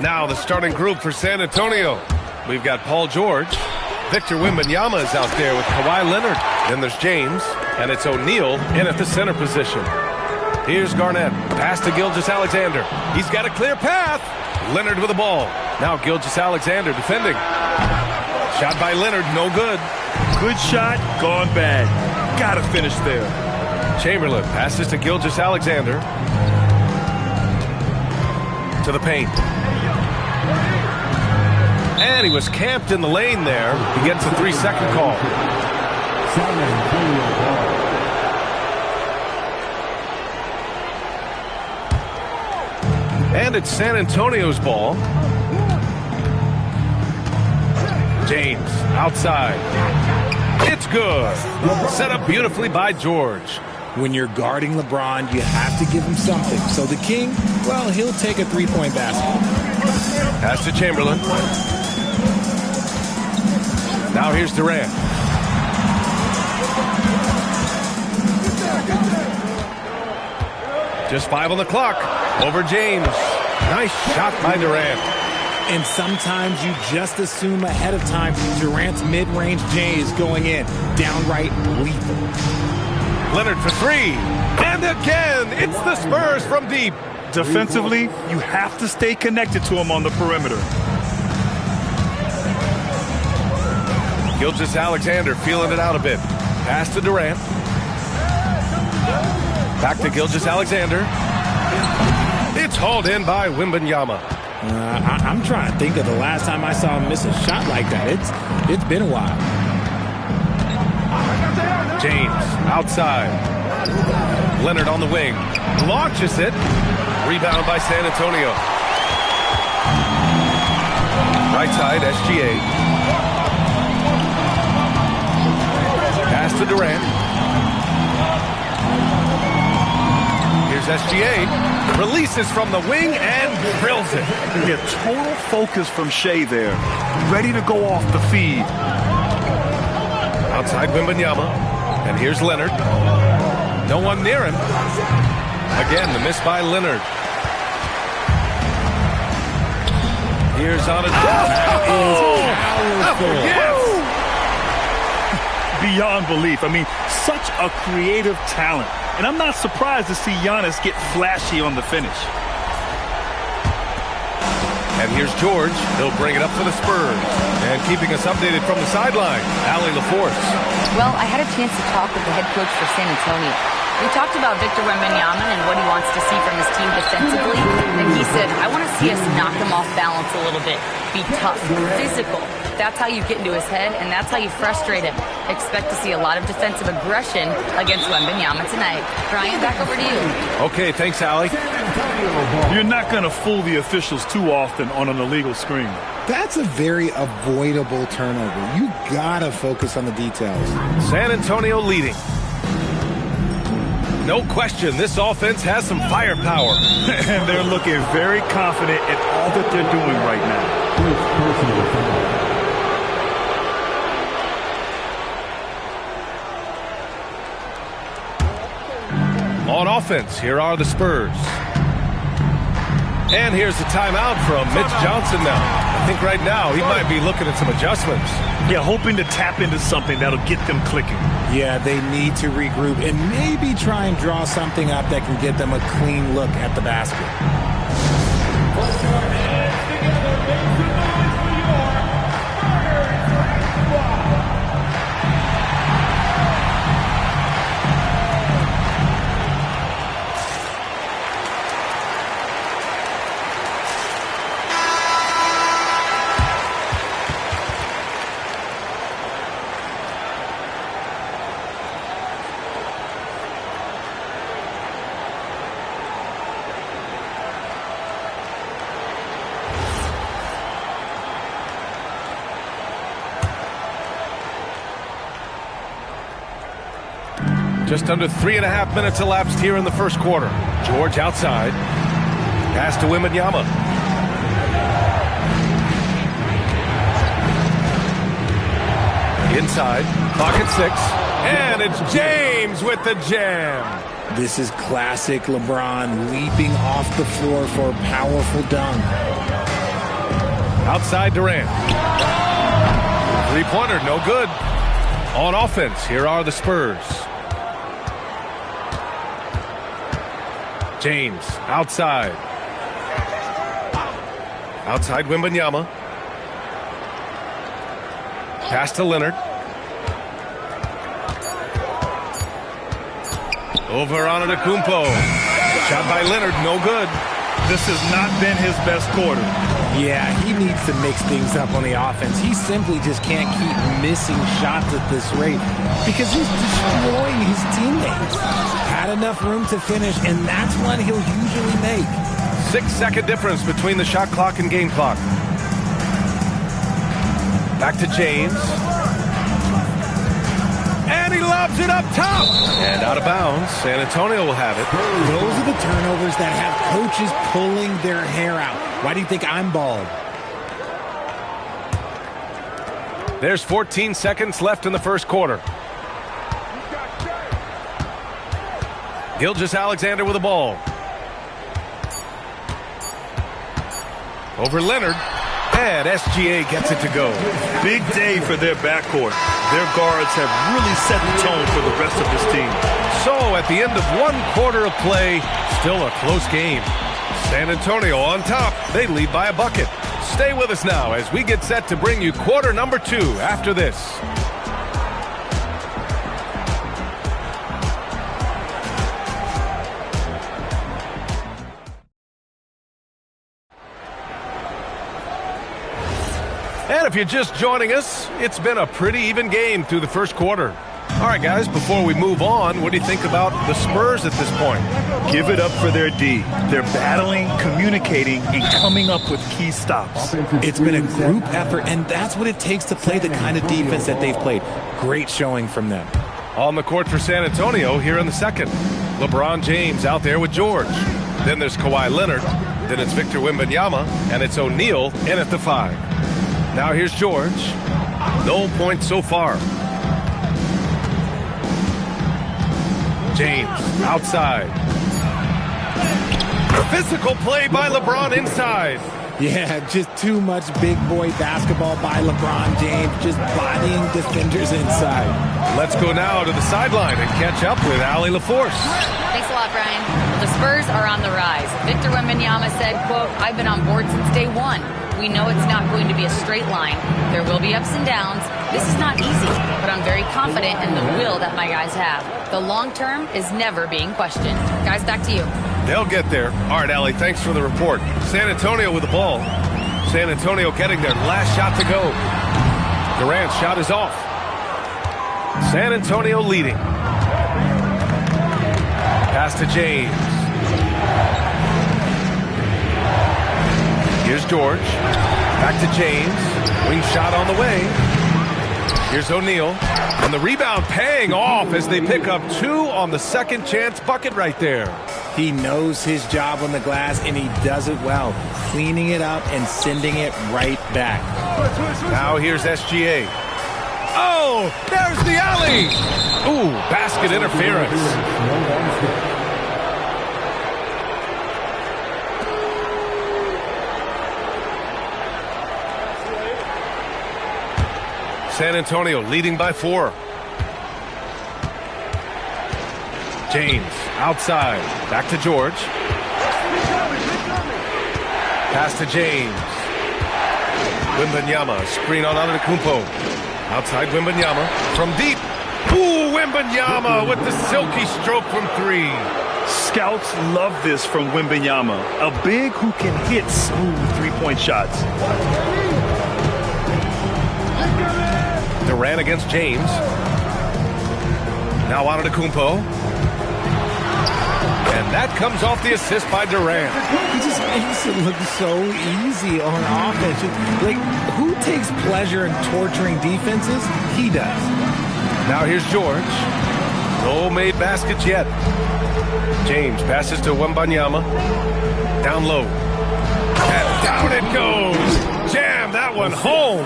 Now the starting group for San Antonio. We've got Paul George. Victor Wembanyama is out there with Kawhi Leonard. Then there's James, and it's O'Neal in at the center position. Here's Garnett. Pass to Gilgeous-Alexander. He's got a clear path. Leonard with the ball. Now Gilgeous-Alexander defending. Shot by Leonard, no good. Good shot, gone bad. Gotta finish there. Chamberlain passes to Gilgeous-Alexander. To the paint. And he was camped in the lane there. He gets a 3-second call. And it's San Antonio's ball. James outside. It's good. Set up beautifully by George. When you're guarding LeBron, you have to give him something. So the King, well, he'll take a three-point basket. Pass to Chamberlain. Now here's Durant. Just 5 on the clock. Over James. Nice shot by Durant. And sometimes you just assume ahead of time Durant's mid-range J is going in. Downright lethal. Leonard for 3. And again, it's the Spurs from deep. Defensively, you have to stay connected to him on the perimeter. Gilgeous-Alexander feeling it out a bit. Pass to Durant. Back to Gilgeous-Alexander. It's hauled in by Wembanyama. I'm trying to think of the last time I saw him miss a shot like that. It's been a while. James outside. Leonard on the wing. Launches it. Rebound by San Antonio. Right side, SGA. Pass to Durant. Here's SGA. Releases from the wing and drills it. Yeah, total focus from Shea there. Ready to go off the feed. Outside Wembanyama. And here's Leonard. No one near him. Again, the miss by Leonard. Here's on a yes! Beyond belief. I mean, such a creative talent. And I'm not surprised to see Giannis get flashy on the finish. And here's George. He'll bring it up for the Spurs. And keeping us updated from the sideline, Allie LaForce. Well, I had a chance to talk with the head coach for San Antonio. We talked about Victor Wembanyama and what he wants to see from his team defensively. And he said, I want to see us knock him off balance a little bit. Be tough, physical. That's how you get into his head, and that's how you frustrate him. Expect to see a lot of defensive aggression against Wembanyama tonight. Brian, back over to you. Okay, thanks, Allie. You're not going to fool the officials too often on an illegal screen. That's a very avoidable turnover. You got to focus on the details. San Antonio leading. No question, this offense has some firepower. And they're looking very confident in all that they're doing right now. On offense, here are the Spurs. And here's the timeout from Mitch Johnson now. I think right now he might be looking at some adjustments. Yeah, hoping to tap into something that'll get them clicking. Yeah, they need to regroup and maybe try and draw something up that can get them a clean look at the basket. Just under 3.5 minutes elapsed here in the first quarter. George outside. Pass to Wembanyama. Inside. Clock at 6. And it's James with the jam. This is classic LeBron leaping off the floor for a powerful dunk. Outside Durant. Three-pointer, no good. On offense, here are the Spurs. James, outside. Outside Wembanyama. Pass to Leonard. Over on Antetokounmpo. Shot by Leonard, no good. This has not been his best quarter. Yeah, he needs to mix things up on the offense. He simply just can't keep missing shots at this rate because he's destroying his teammates. Had enough room to finish, and that's one he'll usually make. 6-second difference between the shot clock and game clock. Back to James. And he lobs it up top. And out of bounds. San Antonio will have it. Those are the turnovers that have coaches pulling their hair out. Why do you think I'm bald? There's 14 seconds left in the first quarter. Gilgeous-Alexander with the ball. Over Leonard. And SGA gets it to go. Big day for their backcourt. Their guards have really set the tone for the rest of this team. So at the end of one quarter of play, still a close game. San Antonio on top. They lead by a bucket. Stay with us now as we get set to bring you quarter number 2 after this. And if you're just joining us, it's been a pretty even game through the first quarter. All right, guys, before we move on, what do you think about the Spurs at this point? Give it up for their D. They're battling, communicating, and coming up with key stops. It's been a group effort, and that's what it takes to play the kind of defense that they've played. Great showing from them. On the court for San Antonio here in the second. LeBron James out there with George. Then there's Kawhi Leonard. Then it's Victor Wembanyama, and it's O'Neal in at the 5. Now here's George. No points so far. James outside. Physical play by LeBron inside. Yeah, just too much big boy basketball by LeBron James, just bodying defenders inside. Let's go now to the sideline and catch up with Allie LaForce. Thanks a lot, Brian. The Spurs are on the rise. Victor Wembanyama said, quote, "I've been on board since day one. We know it's not going to be a straight line. There will be ups and downs. This is not easy, but I'm very confident in the will that my guys have. The long term is never being questioned." Guys, back to you. They'll get there. All right, Allie, thanks for the report. San Antonio with the ball. San Antonio getting their last shot to go. Durant's shot is off. San Antonio leading. Pass to James. Here's George. Back to James. Wing shot on the way. Here's O'Neal. And the rebound paying off as they pick up 2 on the second chance bucket right there. He knows his job on the glass, and he does it well, cleaning it up and sending it right back. Now here's SGA. Oh, there's the alley. Ooh, basket interference. San Antonio leading by 4. James outside. Back to George. Pass to James. Wembanyama. Screen on Antetokounmpo. Outside Wembanyama. From deep. Ooh, Wembanyama with the silky stroke from 3. Scouts love this from Wembanyama. A big who can hit smooth three-point shots. Durant against James. Now Antetokounmpo. And that comes off the assist by Durant. He just makes it look so easy on offense. Like, who takes pleasure in torturing defenses? He does. Now here's George. No made baskets yet. James passes to Wembanyama. Down low. And down it goes. Jam that one home.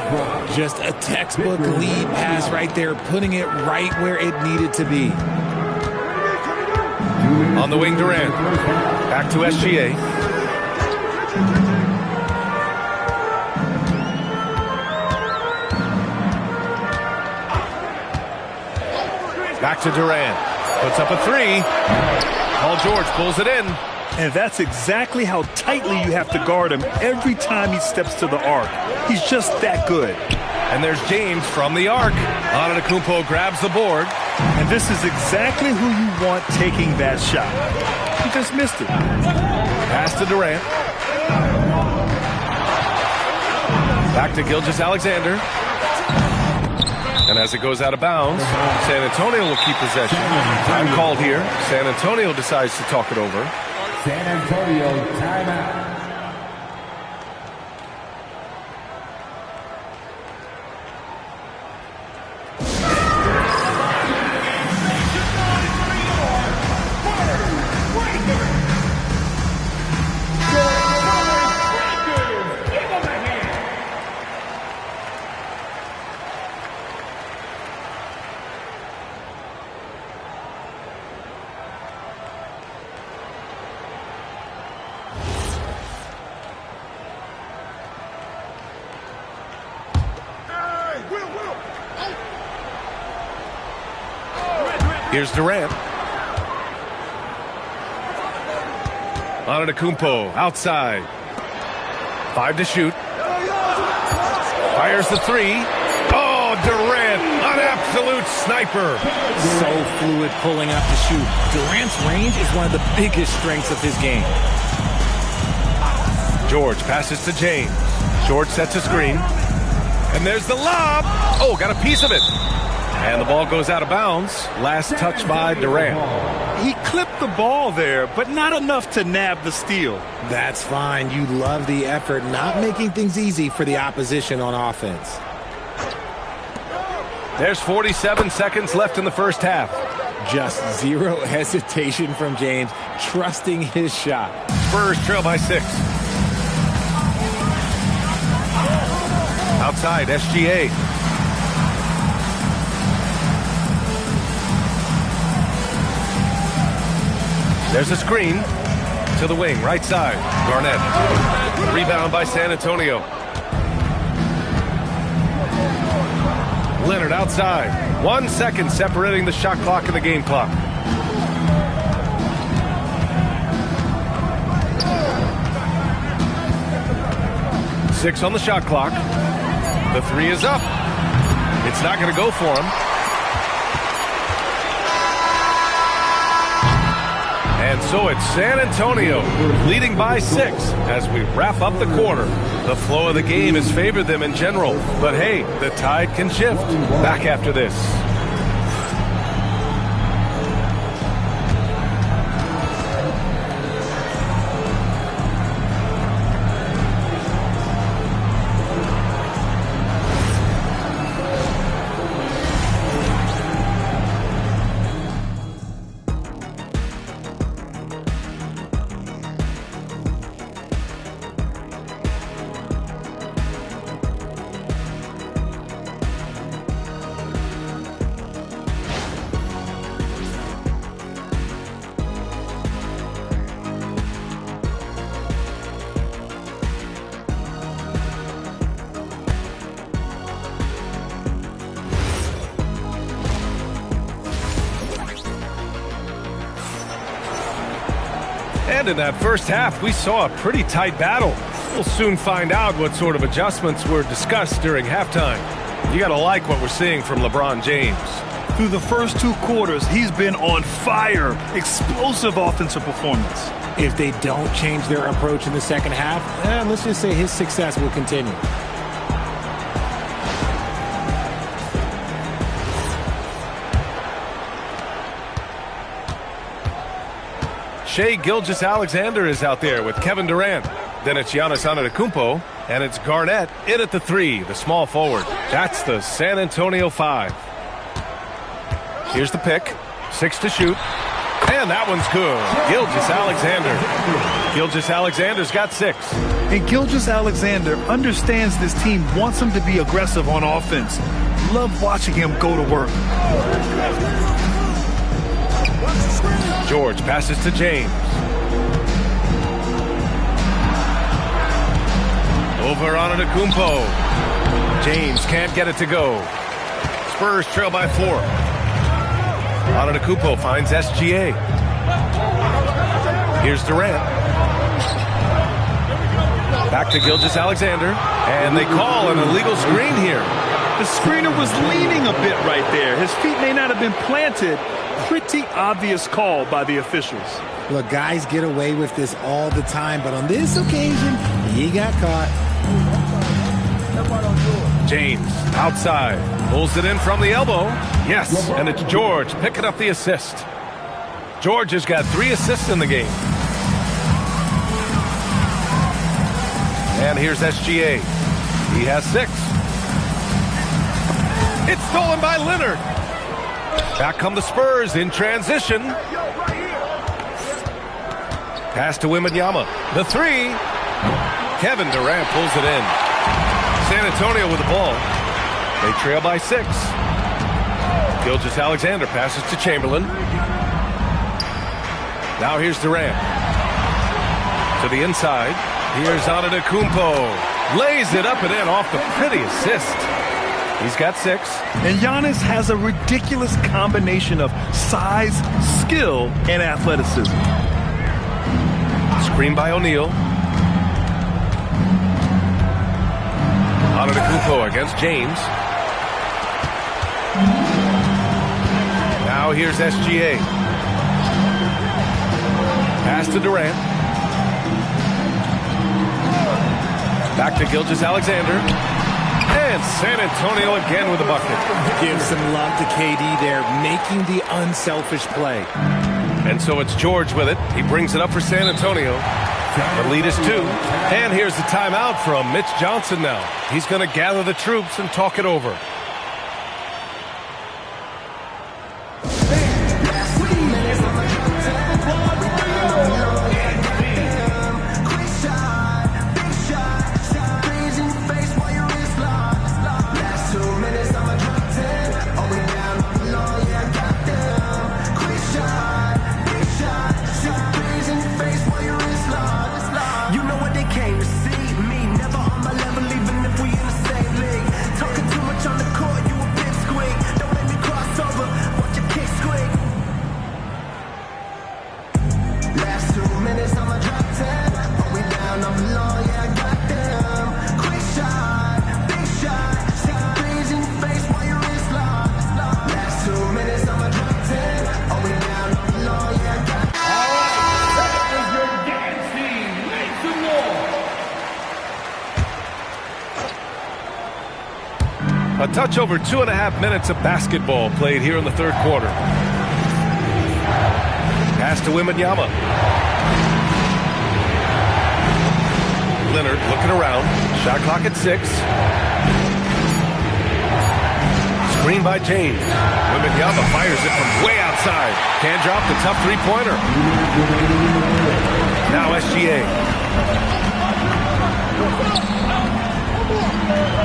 Just a textbook lead pass right there, putting it right where it needed to be. On the wing, Durant. Back to SGA. Back to Durant. Puts up a three. Paul George pulls it in. And that's exactly how tightly you have to guard him every time he steps to the arc. He's just that good. And there's James from the arc. Antetokounmpo grabs the board. And this is exactly who you want taking that shot. He just missed it. Pass to Durant. Back to Gilgeous-Alexander. And as it goes out of bounds, San Antonio will keep possession. Time called here. San Antonio decides to talk it over. San Antonio timeout. Here's Durant. Antetokounmpo outside. 5 to shoot. Fires the three. Oh, Durant, an absolute sniper. So fluid pulling up to shoot. Durant's range is one of the biggest strengths of his game. George passes to James. George sets a screen. And there's the lob. Oh, got a piece of it. And the ball goes out of bounds. Last touch by Durant. He clipped the ball there, but not enough to nab the steal. That's fine. You love the effort, not making things easy for the opposition on offense. There's 47 seconds left in the first half. Just zero hesitation from James, trusting his shot. Spurs trail by 6. Outside, SGA. There's a screen to the wing, right side. Garnett. Rebound by San Antonio. Leonard outside. 1 second separating the shot clock and the game clock. Six on the shot clock. The three is up. It's not going to go for him. And so it's San Antonio leading by 6 as we wrap up the quarter. The flow of the game has favored them in general. But hey, the tide can shift. Back after this. And in that first half, we saw a pretty tight battle. We'll soon find out what sort of adjustments were discussed during halftime. You got to like what we're seeing from LeBron James. Through the first 2 quarters, he's been on fire. Explosive offensive performance. If they don't change their approach in the second half, let's just say his success will continue. Shai Gilgeous-Alexander is out there with Kevin Durant. Then it's Giannis Antetokounmpo, and it's Garnett in at the 3, the small forward. That's the San Antonio 5. Here's the pick. 6 to shoot. And that one's good. Gilgeous-Alexander. Gilgeous-Alexander's got 6. And Gilgeous-Alexander understands this team wants him to be aggressive on offense. Love watching him go to work. George passes to James. Over on Antetokounmpo. James can't get it to go. Spurs trail by 4. Antetokounmpo finds SGA. Here's Durant. Back to Gilgeous-Alexander. And they call an illegal screen here. The screener was leaning a bit right there. His feet may not have been planted. Pretty obvious call by the officials. Look, guys get away with this all the time, but on this occasion, he got caught. James outside. Pulls it in from the elbow. Yes, and it's George picking up the assist. George has got 3 assists in the game. And here's SGA. He has 6. It's stolen by Leonard. Back come the Spurs in transition. Pass to Wembanyama. The 3. Kevin Durant pulls it in. San Antonio with the ball. They trail by 6. Gilgeous-Alexander passes to Chamberlain. Now here's Durant. To the inside. Here's Antetokounmpo. Lays it up and in off the pretty assist. He's got 6. And Giannis has a ridiculous combination of size, skill, and athleticism. Screen by O'Neal. Antetokounmpo against James. Now here's SGA. Pass to Durant. Back to Gilgeous-Alexander. And San Antonio again with a bucket. Give some love to KD there, making the unselfish play. And so it's George with it. He brings it up for San Antonio. The lead is 2. And here's the timeout from Mitch Johnson now. He's going to gather the troops and talk it over. A touch over 2.5 minutes of basketball played here in the third quarter. Pass to Wembanyama. Leonard looking around. Shot clock at 6. Screen by James. Wembanyama fires it from way outside. Can't drop the tough three-pointer. Now SGA.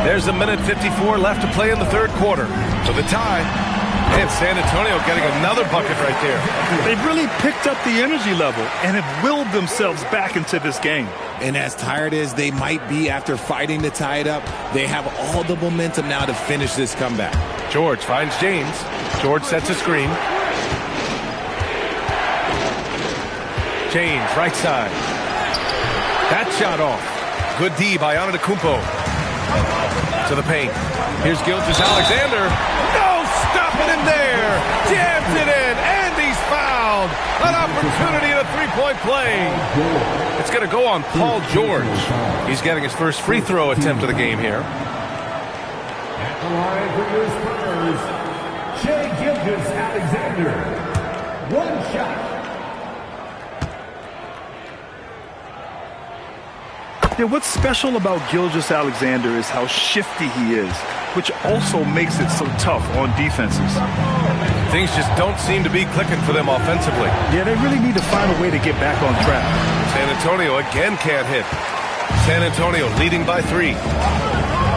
There's 1:54 left to play in the third quarter. For the tie. And San Antonio getting another bucket right there. They've really picked up the energy level and have willed themselves back into this game. And as tired as they might be after fighting to tie it up, they have all the momentum now to finish this comeback. George finds James. George sets a screen. James, right side. That shot off. Good D by Antetokounmpo. To the paint. Here's Gilgeous-Alexander. No stopping him there. Jams it in, and he's fouled. An opportunity in a three-point play. It's going to go on Paul George. He's getting his first free throw attempt of the game here. At the line for your Spurs, Shai Gilgeous-Alexander. 1 shot. Yeah, what's special about Gilgeous-Alexander is how shifty he is, which also makes it so tough on defenses. Things just don't seem to be clicking for them offensively. Yeah, they really need to find a way to get back on track. San Antonio again can't hit. San Antonio leading by 3.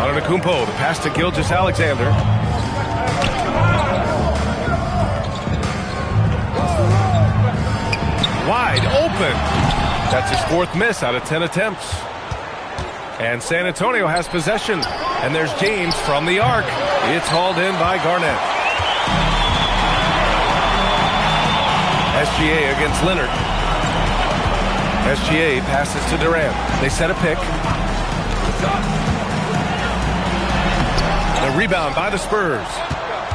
Antetokounmpo, the pass to Gilgeous-Alexander. wide open. That's his 4th miss out of 10 attempts. And San Antonio has possession. And there's James from the arc. It's hauled in by Garnett. SGA against Leonard. SGA passes to Durant. They set a pick. The rebound by the Spurs.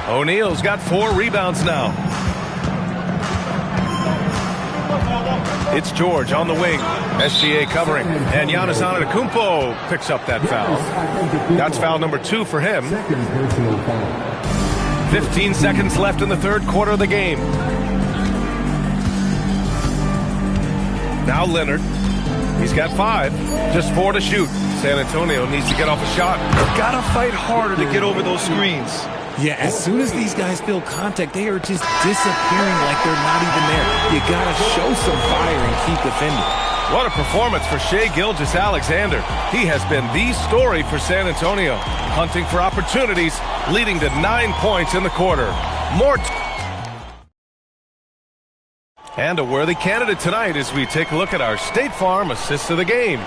O'Neal's got 4 rebounds now. It's George on the wing. SGA covering. And Giannis Antetokounmpo picks up that foul. That's foul number 2 for him. 15 seconds left in the 3rd quarter of the game. Now Leonard. He's got 5. Just 4 to shoot. San Antonio needs to get off a shot. Gotta fight harder to get over those screens. Yeah, as soon as these guys feel contact, they are just disappearing like they're not even there. You gotta show some fire and keep defending. What a performance for Shai Gilgeous-Alexander. He has been the story for San Antonio, hunting for opportunities, leading to 9 points in the quarter. And a worthy candidate tonight as we take a look at our State Farm Assist of the Game.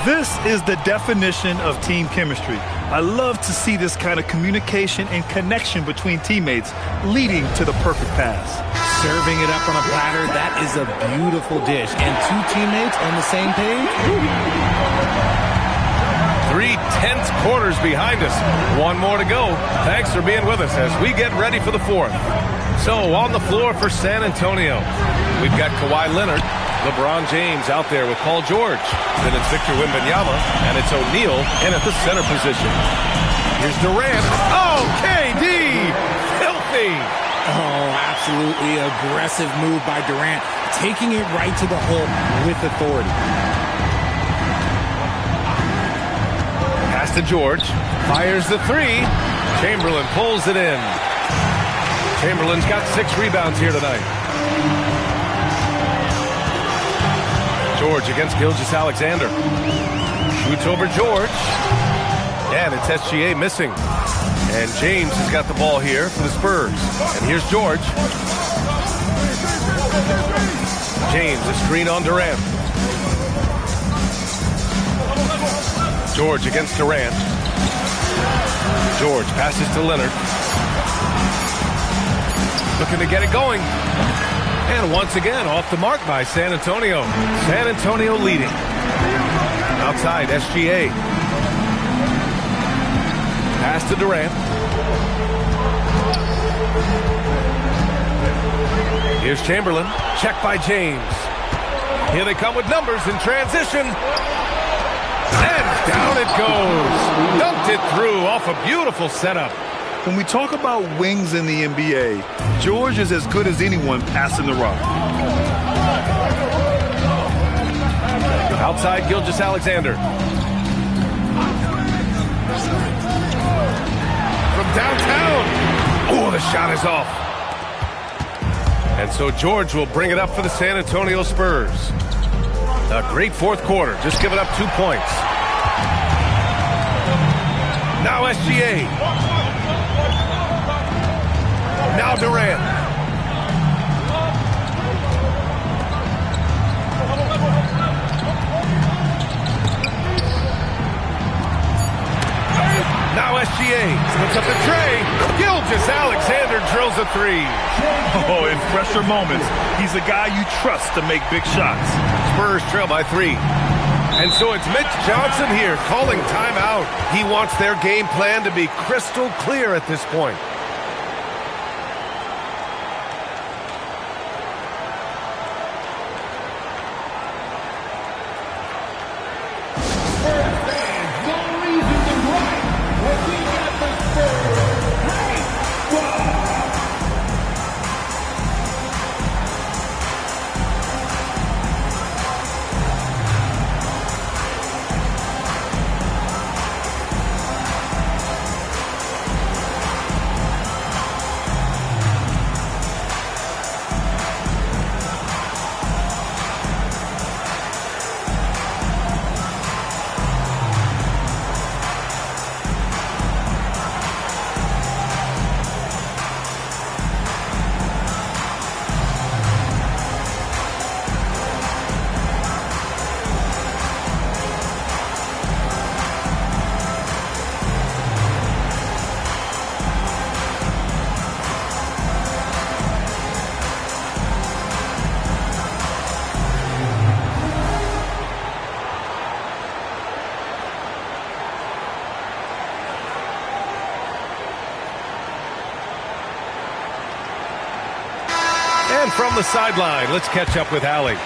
This is the definition of team chemistry. I love to see this kind of communication and connection between teammates leading to the perfect pass. Serving it up on a platter, that is a beautiful dish. And 2 teammates on the same page? 3 tense quarters behind us. 1 more to go. Thanks for being with us as we get ready for the 4th. So on the floor for San Antonio, we've got Kawhi Leonard, LeBron James out there with Paul George. Then it's Victor Wembanyama, and it's O'Neal in at the center position. Here's Durant. Oh, KD! Filthy! Oh, absolutely aggressive move by Durant, taking it right to the hole with authority. Pass to George. Fires the 3. Chamberlain pulls it in. Chamberlain's got 6 rebounds here tonight. George against Gilgeous-Alexander. Shoots over George. And it's SGA missing. And James has got the ball here for the Spurs. And here's George. James, a screen on Durant. George against Durant. George passes to Leonard. Looking to get it going. And once again, off the mark by San Antonio. San Antonio leading. Outside, SGA. Pass to Durant. Here's Chamberlain. Check by James. Here they come with numbers in transition. And down it goes. Dunked it through off a beautiful setup. When we talk about wings in the NBA, George is as good as anyone passing the rock. Outside, Gilgeous-Alexander. From downtown. Oh, the shot is off. And so George will bring it up for the San Antonio Spurs. A great 4th quarter, just giving up 2 points. Now SGA. Now Durant. Now SGA puts up the tray. Gilgeous-Alexander drills a 3. Oh, in pressure moments, he's the guy you trust to make big shots. Spurs trail by 3. And so it's Mitch Johnson here calling timeout. He wants their game plan to be crystal clear at this point. And from the sideline, let's catch up with Allie.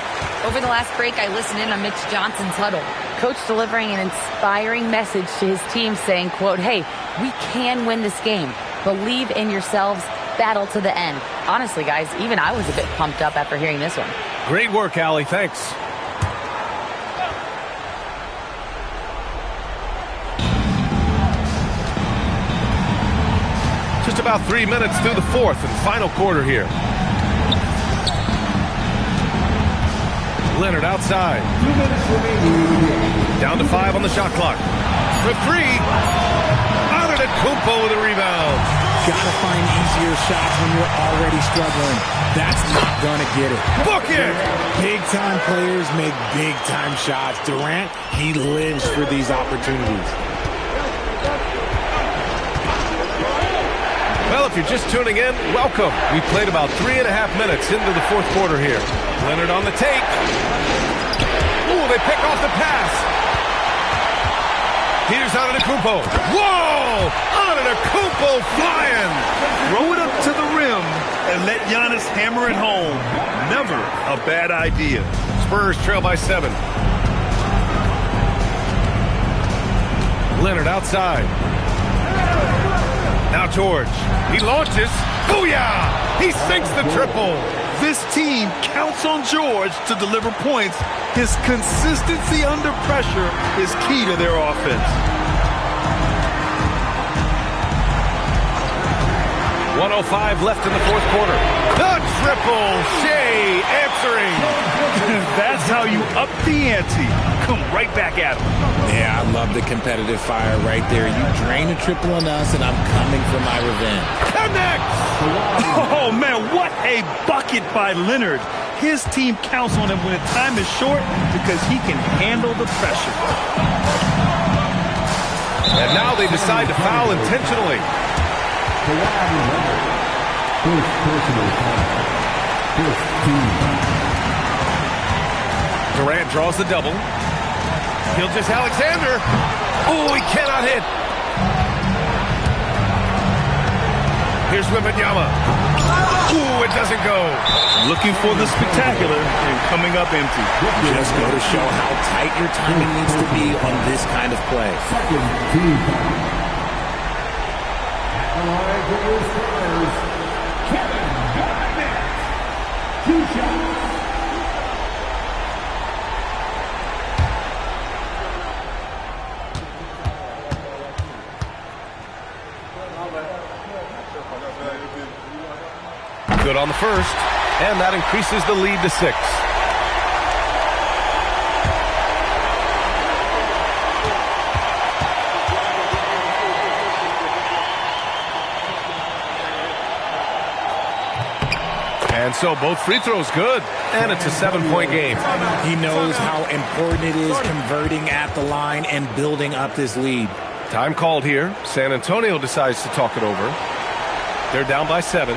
Over the last break, I listened in on Mitch Johnson's huddle. Coach delivering an inspiring message to his team saying, quote, "Hey, we can win this game. Believe in yourselves. Battle to the end." Honestly, guys, even I was a bit pumped up after hearing this one. Great work, Allie. Thanks. Just about 3 minutes through the fourth and final quarter here. Leonard outside. 2 minutes remaining. Down to 5 on the shot clock. For 3. Antetokounmpo with a rebound. Gotta find easier shots when you're already struggling. That's not gonna get it. Book it! Big-time players make big-time shots. Durant, he lives for these opportunities. Well, if you're just tuning in, welcome. We played about 3.5 minutes into the fourth quarter here. Leonard on the take. Ooh, they pick off the pass. Here's Antetokounmpo. Whoa! Antetokounmpo flying! Throw it up to the rim and let Giannis hammer it home. Never a bad idea. Spurs trail by 7. Leonard outside. Now George. He launches. Booyah! He sinks the triple. This team counts on George to deliver points. His consistency under pressure is key to their offense. 1:05 left in the fourth quarter. The triple. Shea answering. That's how you up the ante. Come right back at him. Yeah, I love the competitive fire right there. You drain a triple on us, and I'm coming for my revenge. Connects! Oh, man, what a bucket by Leonard. His team counts on him when time is short because he can handle the pressure. And now they decide to foul intentionally. First personal foul. First team. Durant draws the double. Gilgeous-Alexander. Oh, he cannot hit. Here's Wembanyama. Ooh, it doesn't go. Looking for the spectacular and coming up empty. Just go to show how tight your timing needs to be on this kind of play. Second team. At the line for the Spurs, Kevin Garnett. 2 shots. Good on the first, and that increases the lead to 6. And so both free throws good, and it's a 7-point game. He knows how important it is converting at the line and building up this lead. Time called here. San Antonio decides to talk it over. They're down by 7.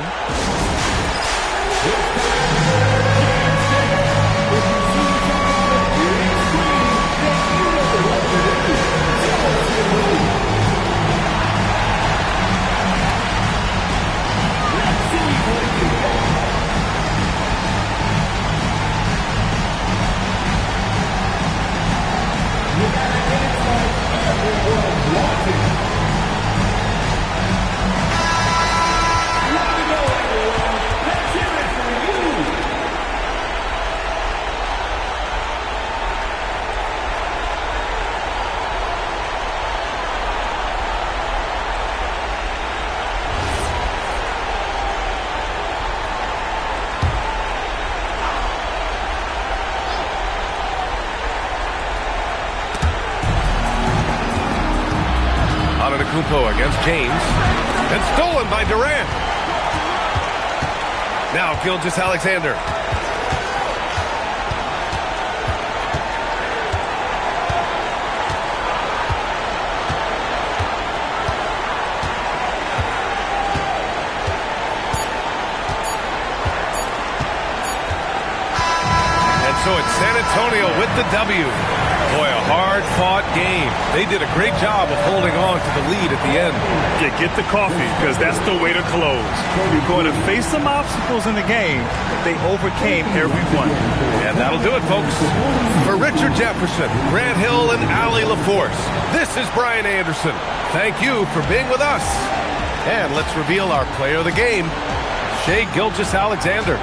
Antetokounmpo against James. And stolen by Durant. Now Gilgeous-Alexander. And so it's San Antonio with the W. Boy, a hard-fought game. They did a great job of holding on to the lead at the end. Yeah, get the coffee, because that's the way to close. You're going to face some obstacles in the game, but they overcame every one. And that'll do it, folks. For Richard Jefferson, Grant Hill, and Allie LaForce, this is Brian Anderson. Thank you for being with us. And let's reveal our player of the game, Shai Gilgeous-Alexander.